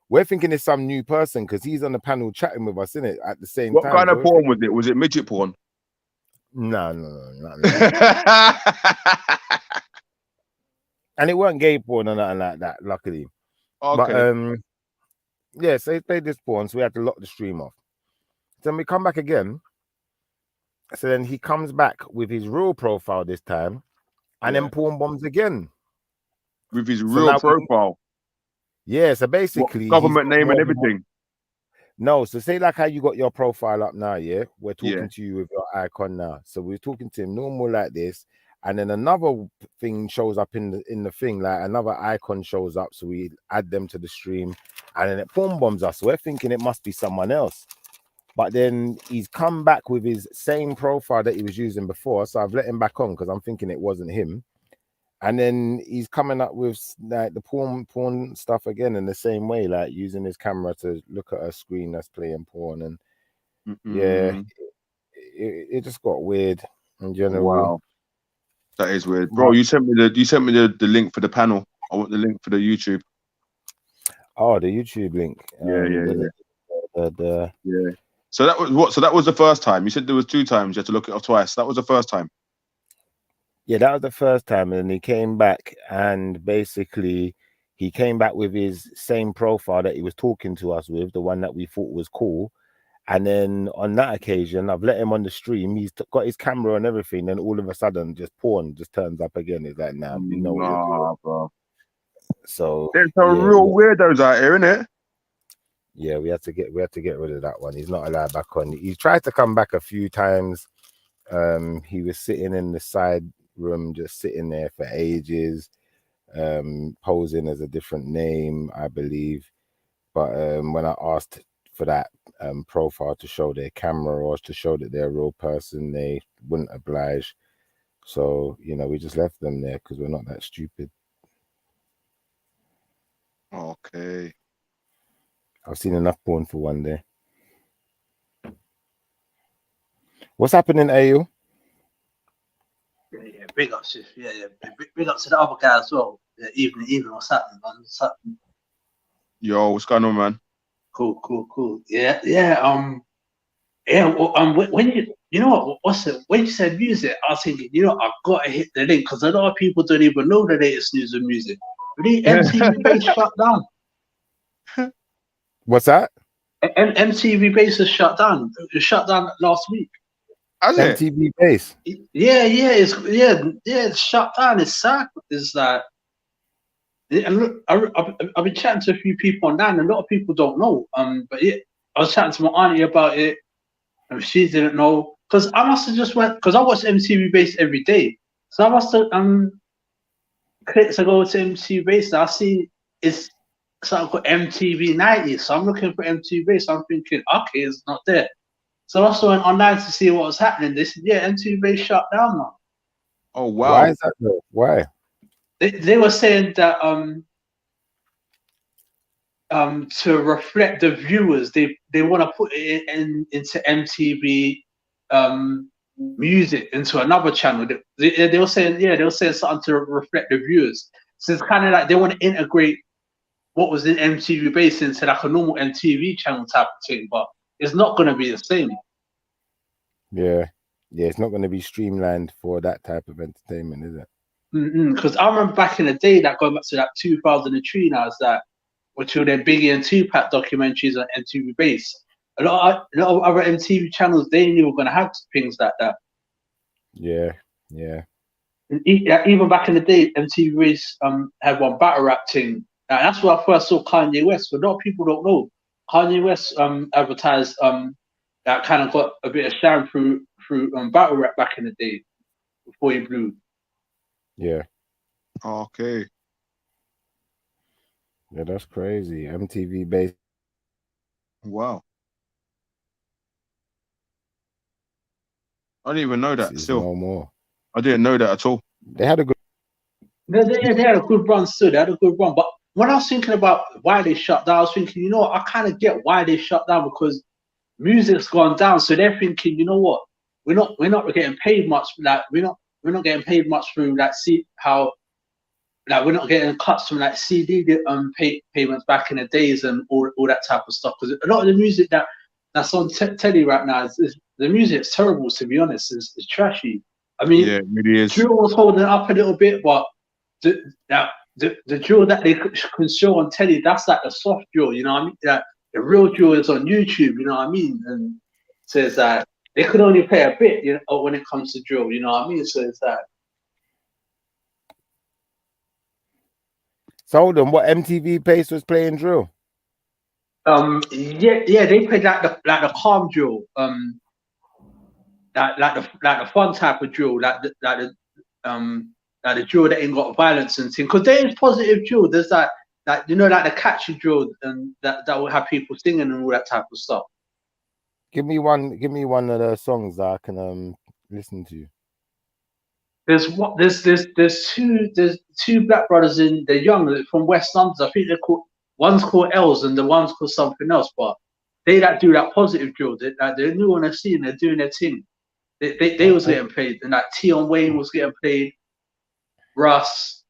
We're thinking it's some new person because he's on the panel chatting with us, innit? At the same What time. kind of So porn was it? Was it midget porn? No. And it weren't gay porn or nothing like that, luckily. Okay. But yeah, so he played this porn, so we had to lock the stream off. Then we come back again. So then he comes back with his real profile this time, and then porn bombs again. With his So real now profile. Yeah, so basically Government he's got name and more- everything. No, so say like how you got your profile up now, yeah? We're talking Yeah. to you with your icon now. So we're talking to him normal like this, and then another thing shows up in the thing, like another icon shows up, so we add them to the stream, and then it porn bombs us. We're thinking it must be someone else. But then he's come back with his same profile that he was using before, so I've let him back on because I'm thinking it wasn't him. And then he's coming up with like the porn stuff again in the same way, like using his camera to look at a screen that's playing porn. And yeah, it just got weird in general. Wow, that is weird, bro. You sent me the link for the panel. I want the link for the YouTube. Oh, the YouTube link. Yeah. So that was what? So that was the first time. You said there was 2 times. You had to look it up twice. That was the first time. Yeah, that was the first time, and he came back, and basically he came back with his same profile that he was talking to us with, the one that we thought was cool. And then on that occasion, I've let him on the stream. He's got his camera and everything, and all of a sudden, just porn just turns up again. He's like, "Nah, you know what you're doing, bro." So there's some real weirdos out here, innit? Yeah, we had to get rid of that one. He's not allowed back on. He tried to come back a few times. He was sitting in the side room, just sitting there for ages, posing as a different name, I believe. But when I asked for that profile to show their camera or to show that they're a real person, they wouldn't oblige. So, we just left them there because we're not that stupid. Okay. I've seen enough porn for one day. What's happening, AU? Yeah, big ups. Yeah. Big ups to the other guy as well. Yeah, even what's happening, man? What's happening? Yo, what's going on, man? Cool. Yeah. When you know what? When you said music, I was thinking, I've got to hit the link because a lot of people don't even know the latest news of music. Really, MTV Base shut down. What's that? MTV Base is shut down. It was shut down last week. MTV Base. Yeah, it's shut down. It's sad. It's like, and look, I've been chatting to a few people online, and a lot of people don't know. But yeah, I was chatting to my auntie about it, and she didn't know because I must have just went because I watch MTV Base every day, so I must have clicked to go to MTV Base. And I see it's something called MTV 90, so I'm looking for MTV Base. I'm thinking, okay, it's not there. So I also went online to see what was happening. They said, yeah, MTV Base shut down now. Oh wow! Why is that though? Why? They were saying that to reflect the viewers, they want to put it into MTV music into another channel. They were saying something to reflect the viewers. So it's kind of like they want to integrate what was in MTV Base into like a normal MTV channel type of thing, but it's not going to be the same. Yeah, it's not going to be streamlined for that type of entertainment, is it? Because I remember back in the day, that going back to that 2003 now, is that which were their Biggie and Tupac documentaries on MTV Base. A lot of other MTV channels, they ain't even going to have things like that. Yeah. And even back in the day, MTV Base had one battle rap thing. And that's where I first saw Kanye West. But a lot of people don't know. Kanye West advertised that kind of got a bit of shine through battle rap back in the day before he blew. Yeah. Okay. Yeah, that's crazy. MTV Base. Wow. I didn't even know that. Still, no more. I didn't know that at all. They had a good. They had a good run still. They had a good run, but when I was thinking about why they shut down, I was thinking, you know what, I kind of get why they shut down, because music's gone down. So they're thinking, you know what, we're not getting paid much. Like we're not getting paid much through like like we're not getting cuts from like CD payments back in the days and all that type of stuff. Because a lot of the music that's on telly right now is the music's terrible, to be honest. It's trashy. I mean, Yeah, it really is. drill was holding up a little bit, but the drill that they can show on telly, that's like the soft drill, you know what I mean? Like, the real drill is on YouTube, you know what I mean? And so it's like they could only play a bit, you know, when it comes to drill, you know what I mean? So it's like. So hold on, what MTV Pace was playing drill? Yeah, they played like the calm drill, like the fun type of drill, like the drill that ain't got violence and things. Because there is positive drill. There's like you know, like the catchy drill and that will have people singing and all that type of stuff. Give me one of the songs that I can listen to. There's two black brothers they're young from West London. I think one's called Els and the one's called something else, but they do that positive drill. They're new on the scene, they're doing their thing. They was getting played, and like Tion Wayne was getting played, Russ.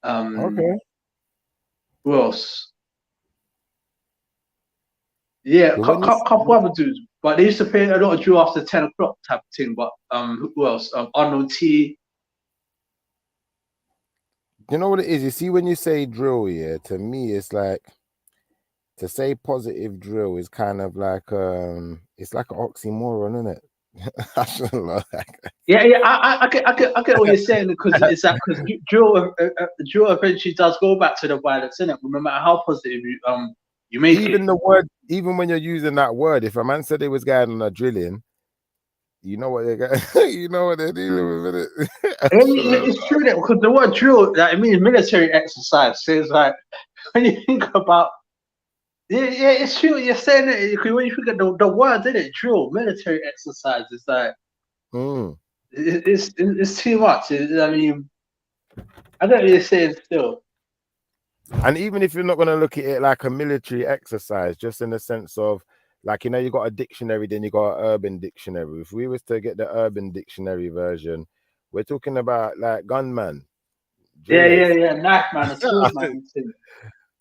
Okay. Who else? Yeah, couple other dudes. But they used to play a lot of drill after 10 o'clock type of thing. But who else? Arnold T. You know what it is? You see, when you say drill, yeah, to me, it's like, to say positive drill is kind of like it's like an oxymoron, isn't it? I shouldn't know that. Yeah, I get what you're saying, because it's that because drill eventually does go back to the violence, innit? No matter how positive you make even it. the word, even when you're using that word, if a man said they was going on a drilling, you know what you know what they're dealing with, innit? It's true that, because the word drill, that it means military exercise. So it's like when you think about it's true. You're saying it when you think of the word, isn't it? Drill, military exercise. It's like it's too much. I mean, I don't really say it still. And even if you're not going to look at it like a military exercise, just in the sense of, like, you know, you got a dictionary, then you got an urban dictionary. If we was to get the urban dictionary version, we're talking about like gunman. Yeah, knife man, a sword man.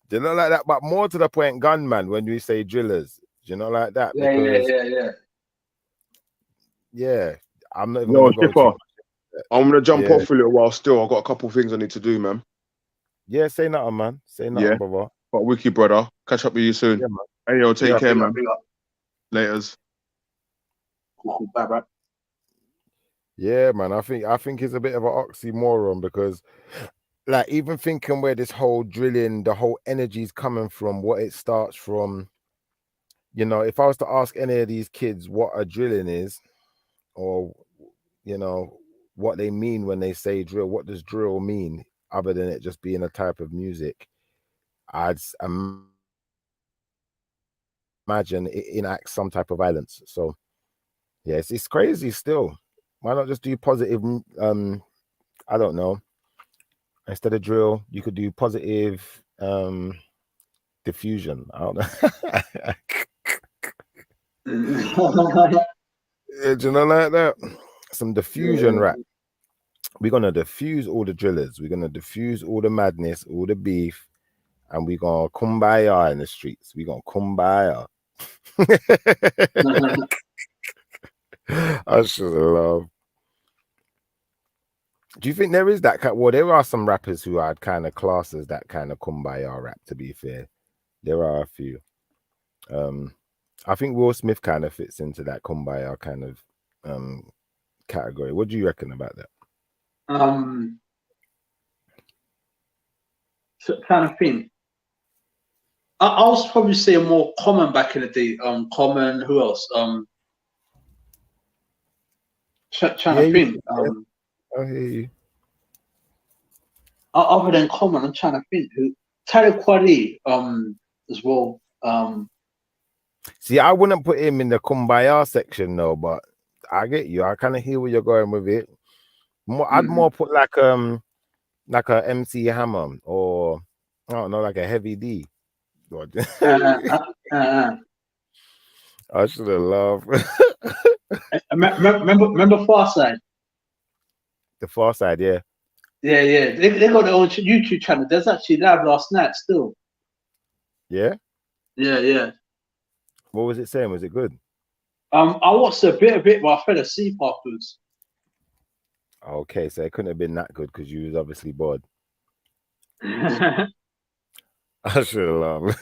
Do you know like that? But more to the point, gunman, when we say drillers, do you know like that? Yeah. Yeah, I'm not even Yo, going to Skipper, I'm going to jump Yeah. off for a little while still. I've got a couple of things I need to do, man. Yeah, say nothing, man. Say nothing, Yeah. brother. But wiki, brother. Catch up with you soon. Yeah, man. Hey, yo, take Yeah, care, big man. up, big up. Laters. Cool, bye. Yeah, man. I think it's a bit of an oxymoron, because, like, even thinking where this whole drilling, the whole energy is coming from, what it starts from. You know, if I was to ask any of these kids what a drilling is, or, you know, what they mean when they say drill, what does drill mean, other than it just being a type of music, I'd imagine it enacts some type of violence. So, yes, it's crazy still. Why not just do positive? I don't know. Instead of drill, you could do positive diffusion. I don't know. Do you know like that? Some diffusion rap. We're gonna diffuse all the drillers. We're gonna diffuse all the madness, all the beef, and we're gonna kumbaya in the streets. We're gonna kumbaya. I should love. Do you think there is that kind? Well, there are some rappers who I'd kind of class as that kind of kumbaya rap, to be fair. There are a few. I think Will Smith kind of fits into that kumbaya kind of category. What do you reckon about that? So kind of thing. I was probably saying more Common back in the day. Common. Who else? Trying to think. I hear you. Other than Common, I'm trying to think. Who? Talib Kweli. As well. See, I wouldn't put him in the kumbaya section though, but I get you. I kind of hear where you're going with it. I'd more put like a MC Hammer or I don't know, like a heavy D. God. I should have laughed. Remember Far Side? The Far Side, yeah. Yeah. They got their own YouTube channel. There's actually live last night still. Yeah? Yeah. What was it saying? Was it good? I watched a bit of it, but I fell asleep afterwards. Okay, so it couldn't have been that good because you was obviously bored. Yeah, I should have laughed.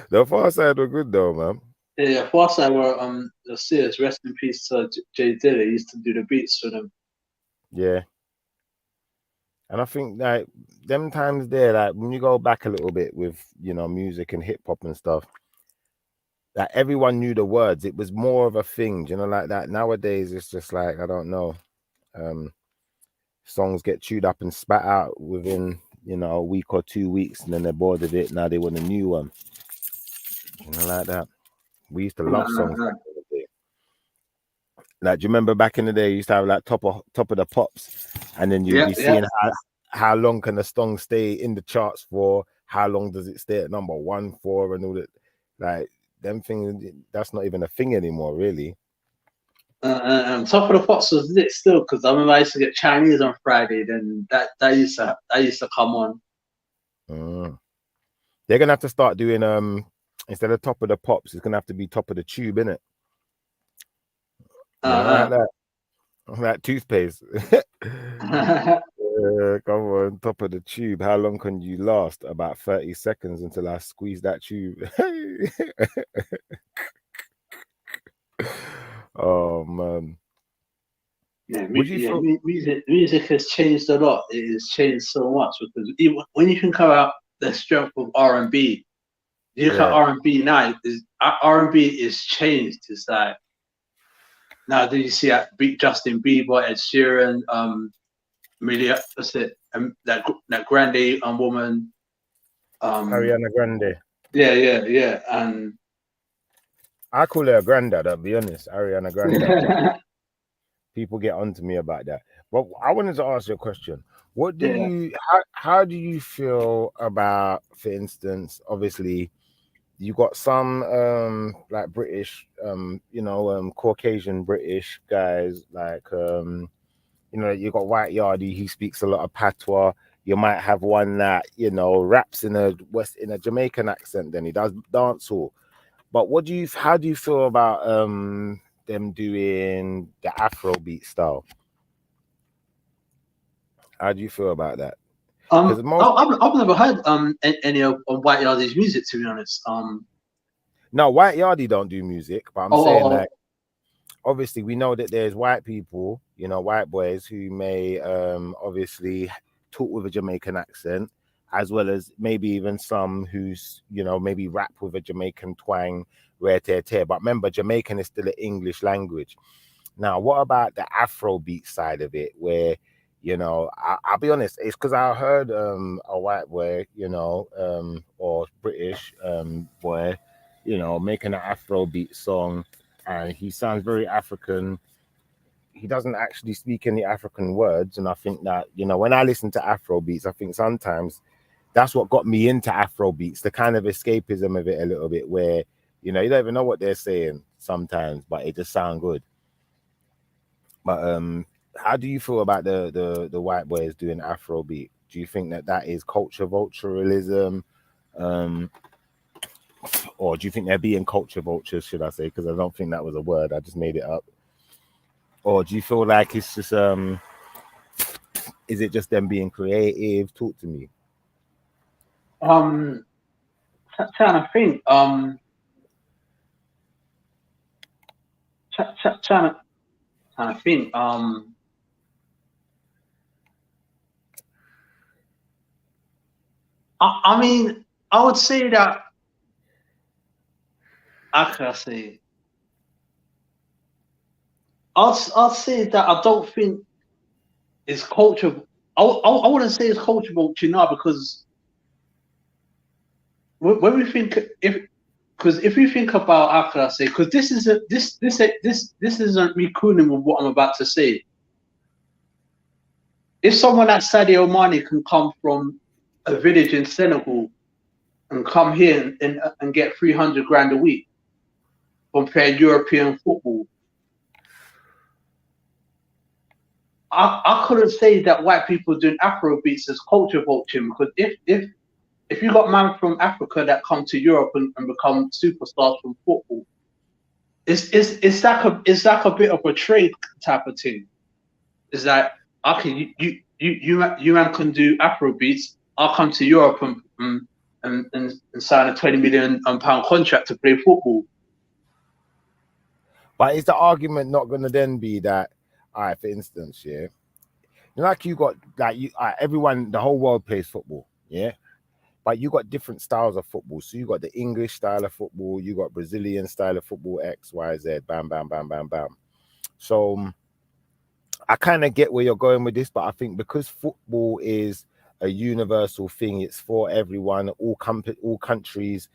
The Far Side were good though, man. Far Side were the Sears, rest in peace to Jay Dilla. He used to do the beats for them. Yeah. And I think like them times there, like when you go back a little bit with, you know, music and hip hop and stuff, that everyone knew the words. It was more of a thing, you know, like that. Nowadays it's just like, I don't know. Songs get chewed up and spat out within, you know, a week or 2 weeks, and then they're bored of it. Now they want a new one. You know, like that. We used to love songs back in the day. Like, do you remember back in the day you used to have like top of the pops, and then you'd be seeing how long can a song stay in the charts for, how long does it stay at number 1 for, and all that. Like them things, that's not even a thing anymore, really. Top of the Pops was lit still, because I remember I used to get Chinese on Friday. Then that used to come on. They're gonna have to start doing instead of Top of the Pops, it's gonna have to be Top of the Tube, innit? Like that. Like toothpaste. Come on, Top of the Tube. How long can you last? About 30 seconds until I squeeze that tube. Oh man. Yeah, music has changed a lot. It has changed so much, because even when you think about the strength of R&B, you look at R&B now. R&B is changed. It's like now, do you see that Justin Bieber, Ed Sheeran, that Grande woman, Ariana Grande. Yeah, and I call her a granddad, I'll be honest. Ariana Grande. People get onto me about that. But I wanted to ask you a question. What do you how do you feel about, for instance, obviously you got some like British Caucasian British guys, like you got White Yardie, he speaks a lot of patois. You might have one that, raps in a Jamaican accent, then he does dancehall. But how do you feel about them doing the Afrobeat style? How do you feel about that? I've never heard any of White Yardie's music, to be honest. No, White Yardie don't do music, but I'm saying like, obviously we know that there's white people, white boys who may obviously talk with a Jamaican accent, as well as maybe even some who's maybe rap with a Jamaican twang, rare tear. But remember, Jamaican is still an English language. Now, what about the Afrobeat side of it, where I'll be honest, it's because I heard a white boy, or British boy, making an Afrobeat song, and he sounds very African. He doesn't actually speak any African words, and I think that when I listen to Afrobeats, I think sometimes that's what got me into Afrobeats, the kind of escapism of it a little bit, where you don't even know what they're saying sometimes, but it just sounds good. But how do you feel about the white boys doing Afrobeat? Do you think that is culture vulturalism, or do you think they're being culture vultures, should I say? Because I don't think that was a word, I just made it up. Or do you feel like it's just is it just them being creative? Talk to me. Trying to think. Trying to think. I mean, I would say that. How can I say? I'll say that I don't think it's culture. I wouldn't say it's culture vulture now, because when we think if we think about, how can I say? Because this isn't me cooning with what I'm about to say. If someone like Sadio Mane can come from a village in Senegal and come here and get 300 grand a week from playing European football. I couldn't say that white people doing Afro beats as culture vulture, because if you got man from Africa that come to Europe and become superstars from football, it's like a bit of a trade type of thing. It's like, okay, you man can do Afro beats. I'll come to Europe and sign a £20 million contract to play football. But is the argument not going to then be that, all right, for instance, yeah, like you got, like you, everyone, the whole world plays football, yeah, but you got different styles of football. So you got the English style of football, you got Brazilian style of football, X, Y, Z, bam, bam, bam, bam, bam. So I kind of get where you're going with this, but I think because football is a universal thing, it's for everyone, all countries,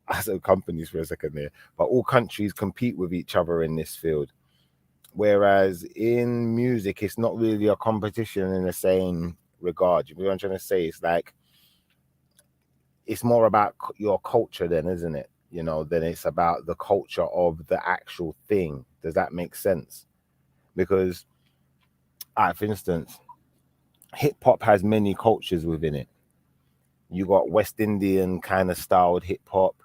I said companies for a second there, but all countries compete with each other in this field. Whereas in music, it's not really a competition in the same regard. You know what I'm trying to say? It's like, it's more about your culture then, isn't it? You know, then it's about the culture of the actual thing. Does that make sense? Because, for instance, hip hop has many cultures within it. You got West Indian kind of styled hip hop.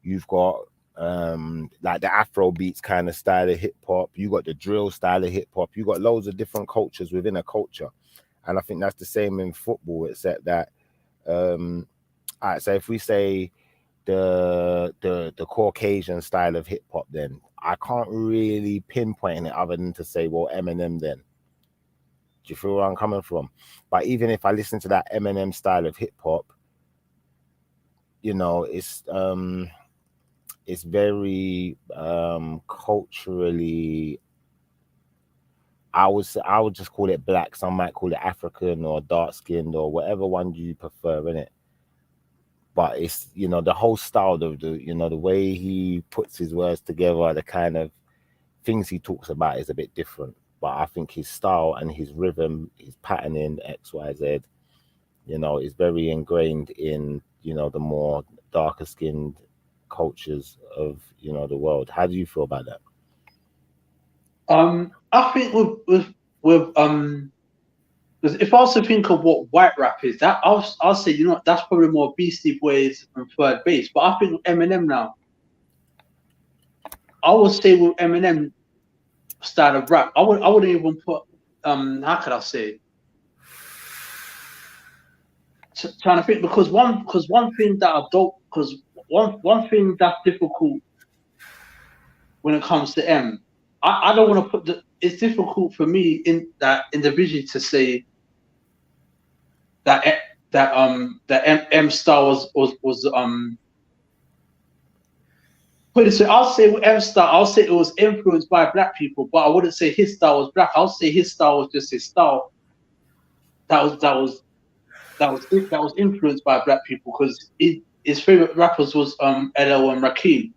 You've got like the Afro beats kind of style of hip hop. You got the drill style of hip hop. You got loads of different cultures within a culture, and I think that's the same in football. Except that, so if we say the Caucasian style of hip hop, then I can't really pinpoint it other than to say, well, Eminem. Then, do you feel where I'm coming from? But even if I listen to that Eminem style of hip hop, you know, it's very culturally, I would just call it black. Some might call it African or dark skinned or whatever one you prefer, innit? But it's, you know, the whole style of the, you know, the way he puts his words together, the kind of things he talks about is a bit different. But I think his style and his rhythm, his patterning, X, Y, Z, you know, is very ingrained in, you know, the more darker skinned cultures of, you know, the world. How do you feel about that? I think with if I was to think of what white rap is, that I'll say, you know, that's probably more Beastie Boys and Third Base. But I think with Eminem now, I would say with Eminem style of rap, I wouldn't even put how could I say? Trying to think, because one thing that I don't, because one thing that's difficult when it comes to M, I don't want to put it's difficult for me in that individually to say that M Star was put it so I'll say with M Star, I'll say it was influenced by black people, but I wouldn't say his style was black. I'll say his style was just his style. That was influenced by black people, because his favorite rappers was LL and Rakim.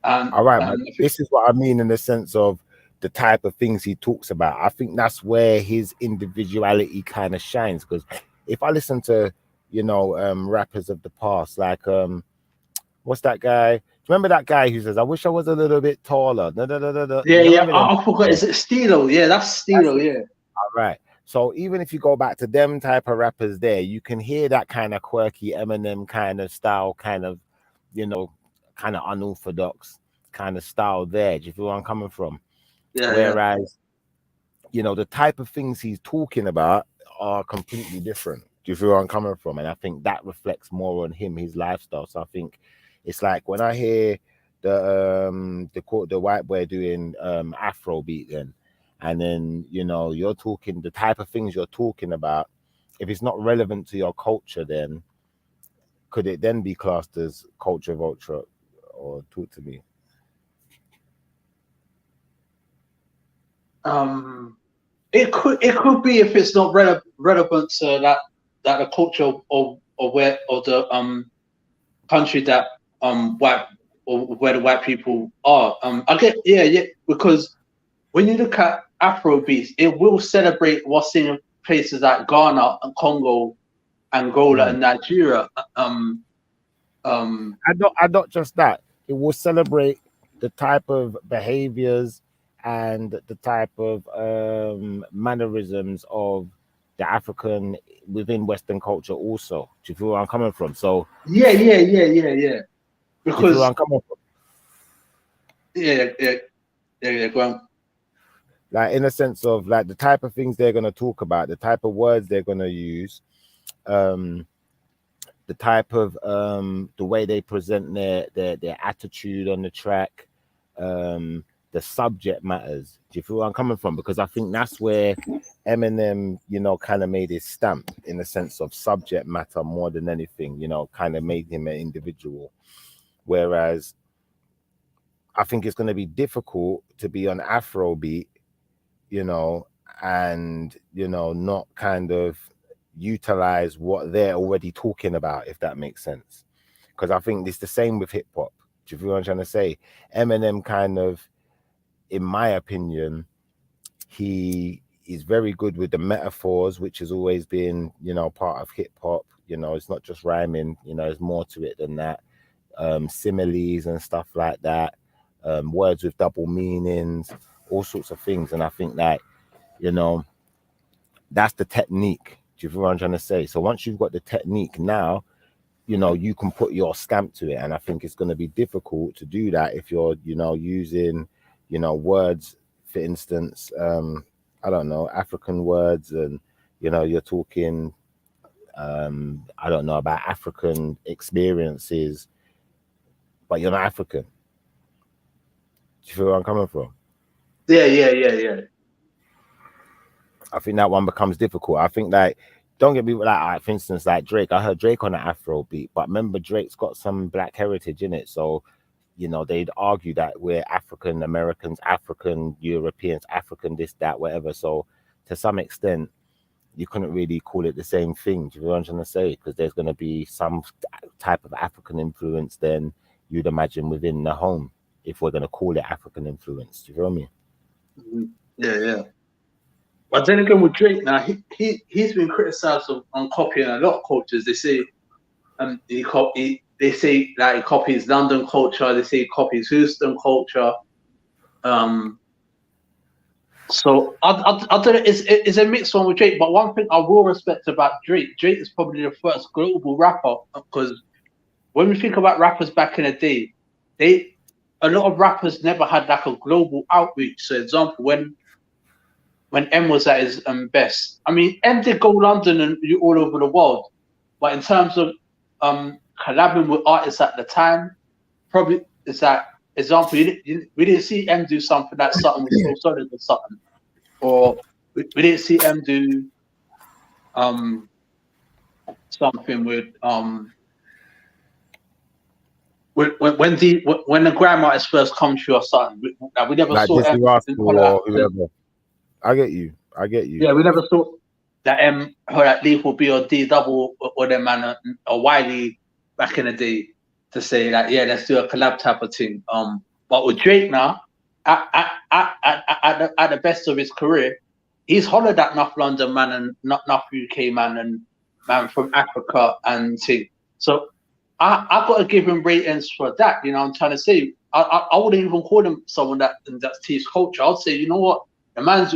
All right, man. This is what I mean in the sense of the type of things he talks about. I think that's where his individuality kind of shines. Because if I listen to, you know, rappers of the past, like what's that guy? Remember that guy who says, "I wish I was a little bit taller." Yeah. I forgot. Is it Steelo? Yeah, that's Steelo. Yeah. All right. So even if you go back to them type of rappers there, you can hear that kind of quirky Eminem kind of style, kind of, you know, kind of unorthodox kind of style there. Do you feel where I'm coming from? Yeah. Whereas, you know, the type of things he's talking about are completely different. Do you feel where I'm coming from? And I think that reflects more on him, his lifestyle. So I think it's like when I hear the white boy doing Afrobeat then, and then, you know, you're talking the type of things you're talking about, if it's not relevant to your culture, then could it then be classed as culture vulture? Or talk to me. It could be if it's not relevant to that the culture of where or the country that white or where the white people are. I get because when you look at Afrobeats, it will celebrate what's in places like Ghana and Congo Angola and Nigeria. And not just that, it will celebrate the type of behaviors and the type of mannerisms of the African within Western culture also. Do you feel where I'm coming from? So yeah. do you feel Because where I'm coming from? yeah, go on. Like in a sense of like the type of things they're gonna talk about, the type of words they're gonna use, the type of the way they present their attitude on the track, the subject matters. Do you feel where I'm coming from? Because I think that's where Eminem, you know, kind of made his stamp in the sense of subject matter more than anything, you know, kind of made him an individual. Whereas I think it's going to be difficult to be on Afrobeat, you know, and, you know, not kind of utilize what they're already talking about, if that makes sense. Because I think it's the same with hip hop. Do you feel what I'm trying to say? Eminem kind of, in my opinion, he is very good with the metaphors, which has always been, you know, part of hip hop. You know, it's not just rhyming, you know, there's more to it than that. Similes and stuff like that, words with double meanings, all sorts of things. And I think that, you know, that's the technique. Do you feel what I'm trying to say? So once you've got the technique now, you know, you can put your stamp to it. And I think it's going to be difficult to do that if you're, you know, using, you know, words, for instance, I don't know, African words, and, you know, you're talking, I don't know, about African experiences, but you're not African. Do you feel where I'm coming from? Yeah. I think that one becomes difficult. I think like, don't get me like, for instance, like Drake. I heard Drake on an Afro beat, but remember Drake's got some black heritage in it. So, you know, they'd argue that we're African Americans, African Europeans, African this, that, whatever. So to some extent, you couldn't really call it the same thing. Do you know what I'm trying to say? Because there's going to be some type of African influence then you'd imagine within the home, if we're going to call it African influence. Do you feel me? Yeah. But then again with Drake now, he's been criticized on copying a lot of cultures. They say they say like he copies London culture, they say he copies Houston culture. So I don't know, it's a mixed one with Drake, but one thing I will respect about Drake is probably the first global rapper, because when we think about rappers back in the day, a lot of rappers never had like a global outreach. So example, when M was at his best, I mean, M did go London and all over the world, but in terms of collabing with artists at the time, probably is that example. We didn't see M do something that something was so solid or something, or we didn't see M do something with when the grime artist first come through or something. We never like saw Disney M Rascal or whoever. I get you. Yeah, we never saw that her at Lethal B or D Double or them man or Wiley back in the day to say like, yeah, let's do a collab type of thing. But with Drake now, at the best of his career, he's hollered at enough London man and not enough UK man and man from Africa and thing. So I got to give him ratings for that. You know what I'm trying to say? I wouldn't even call him someone that's teach culture. I'd say, you know what? The man's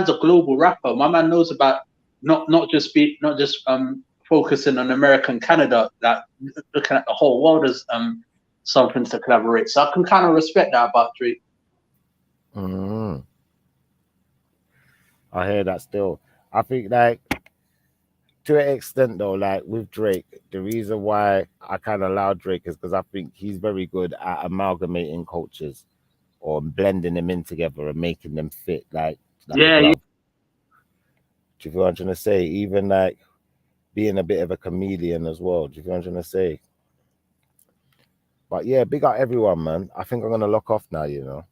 a global rapper. My man knows about not just focusing on America and Canada, that looking at the whole world as something to collaborate. So I can kind of respect that about Drake. I hear that still. I think like to an extent though, like with Drake, the reason why I kind of allow Drake is because I think he's very good at amalgamating cultures or blending them in together and making them fit like yeah. Do you feel what I'm trying to say? Even like being a bit of a chameleon as well. Do you feel what I'm trying to say? But yeah, big up everyone, man. I think I'm gonna lock off now, you know.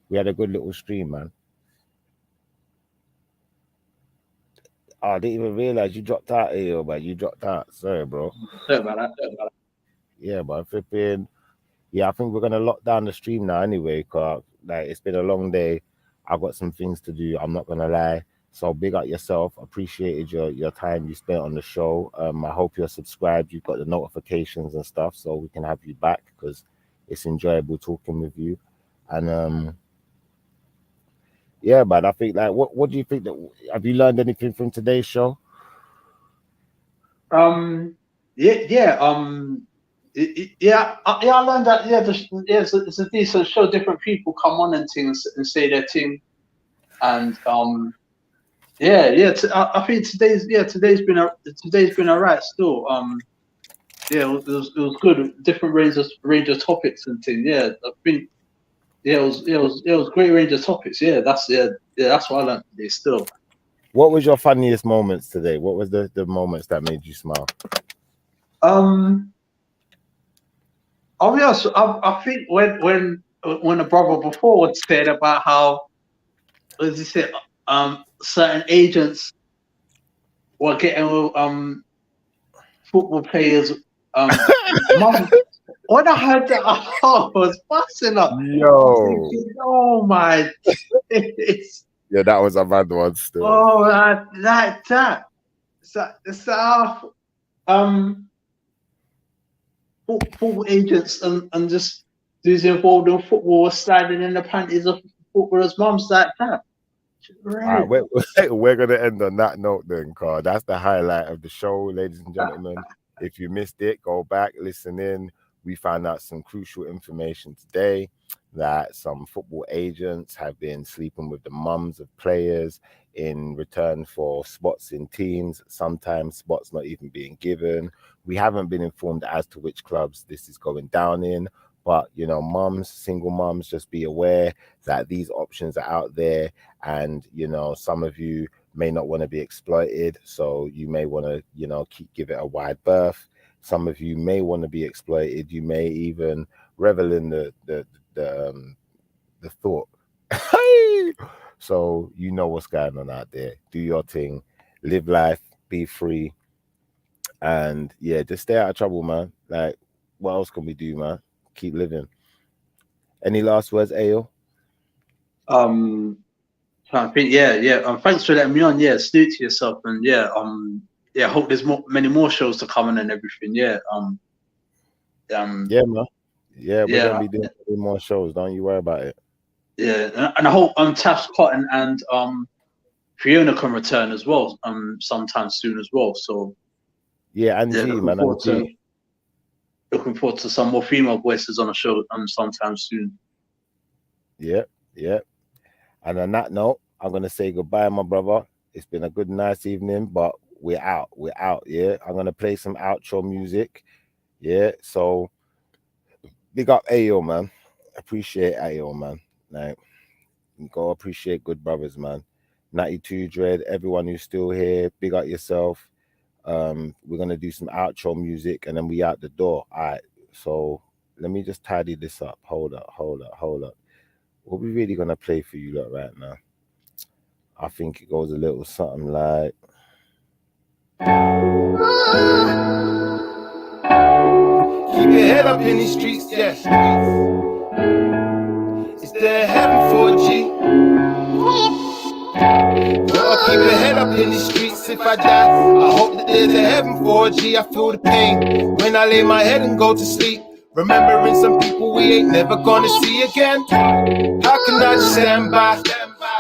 We had a good little stream, man. Oh, I didn't even realize you dropped out here, but you dropped out. Sorry, bro. Sorry about that. Yeah, but flipping. Yeah, I think we're gonna lock down the stream now anyway, cause like it's been a long day. I've got some things to do. I'm not gonna lie. So big up yourself. Appreciated your time you spent on the show. I hope you're subscribed. You've got the notifications and stuff, so we can have you back because it's enjoyable talking with you. And yeah, man, I think like what do you think that have you learned anything from today's show? I learned that. It's a decent show. Different people come on and things and say their thing, and I think today's been alright still. It was good. Different range of topics and things. Yeah, I think it was great range of topics. Yeah, that's what I learned today still. What was your funniest moments today? What was the moments that made you smile? I'll be honest, I think when the brother before had said about how, what did he say, certain agents were getting football players mum. When I heard that, I was busting up. Yo. Thinking, oh my goodness. Yeah, that was a bad one still. Oh, that. Football agents and just those involved in football sliding in the panties of footballers' mums like that. Right. All right, we're gonna end on that note then, Carl. That's the highlight of the show, ladies and gentlemen. If you missed it, go back, listen in. We found out some crucial information today that some football agents have been sleeping with the mums of players in return for spots in teams, sometimes spots not even being given. We haven't been informed as to which clubs this is going down in, but you know, mums, single mums, just be aware that these options are out there, and you know, some of you may not want to be exploited, so you may want to, you know, give it a wide berth. Some of you may want to be exploited. You may even revel in the thought. So you know what's going on out there. Do your thing, live life, be free, and yeah, just stay out of trouble, man. Like, what else can we do, man? Keep living. Any last words, Ayo? I think thanks for letting me on. Yeah, stick to yourself, and I hope there's many more shows to come and everything. Yeah, man. Yeah, we're gonna be doing more shows. Don't you worry about it. Yeah, and I hope Taff's Cotton and Fiona can return as well sometime soon as well. So yeah, and G, man, looking forward to some more female voices on the show sometime soon. Yeah. And on that note, I'm gonna say goodbye, my brother. It's been a good, nice evening, but we're out. Yeah, I'm gonna play some outro music. Yeah, so big up Ayo, man. Appreciate Ayo, man. Like, go appreciate good brothers, man. 92 Dread, everyone who's still here, big up yourself. We're gonna do some outro music and then we out the door. All right, so let me just tidy this up. Hold up. What we really gonna play for you lot right now? I think it goes a little something like keep your head up in these streets, yes. Is there heaven for a G? Well, keep your head up in these streets. If I die, I hope that there's a heaven for a G. I feel the pain when I lay my head and go to sleep, remembering some people we ain't never gonna see again. How can I just stand by,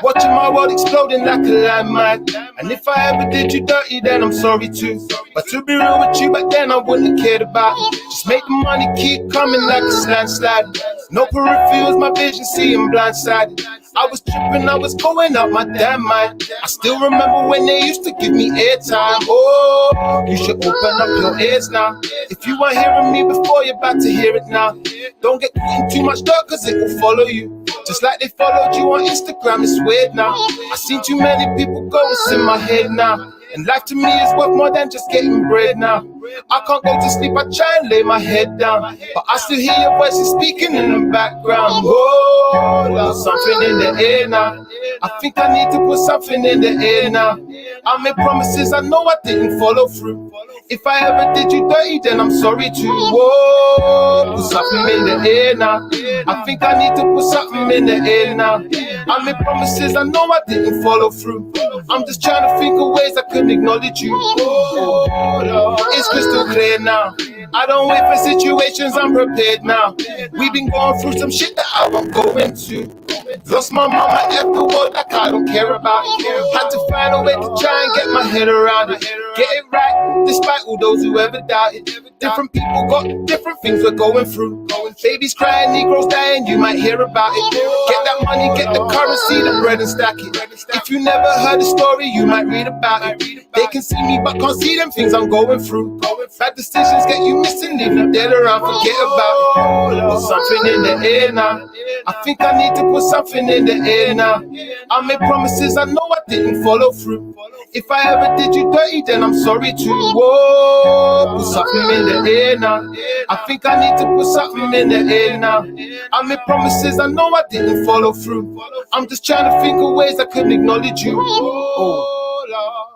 watching my world exploding like a landmine? And if I ever did you dirty, then I'm sorry too. But to be real with you, back then I wouldn't have cared about. Just make the money keep coming like a landslide. No peripherals, my vision seeing blindsided. I was tripping, I was going up my damn mind. I still remember when they used to give me airtime. Oh, you should open up your ears now. If you weren't hearing me before, you're about to hear it now. Don't get in too much dirt, cause it will follow you. Just like they followed you on Instagram, it's weird now. I seen too many people go, it's in my head now. And life to me is worth more than just getting bread now. I can't go to sleep, I try and lay my head down, but I still hear your voices speaking in the background. Oh, Lord, something in the air now. I think I need to put something in the air now. I made promises I know I didn't follow through. If I ever did you dirty, then I'm sorry too. Whoa, put something in the air now. I think I need to put something in the air now. I made promises I know I didn't follow through. I'm just trying to think of ways I could acknowledge you. Oh, Lord, it's crystal clear now. I don't wait for situations, I'm prepared now. We've been going through some shit that I won't go into. Lost my mama at the world like I don't care about it. Had to find a way to try and get my head around it. Get it right, despite all those who ever doubted. Different people got different things we're going through. Babies crying, Negroes dying, you might hear about it. Get that money, get the currency, the bread and stack it. If you never heard the story, you might read about it. They can see me but can't see them things I'm going through. Bad decisions get you missing, leave you dead around, forget about it. Put something in the air now. I think I need to put something in the air now. I made promises I know I didn't follow through. If I ever did you dirty, then I'm sorry too. Whoa, put something in the air now. I think I need to put something in the air now. I made promises I know I didn't follow through. I'm just trying to think of ways I can acknowledge you. Oh, Lord.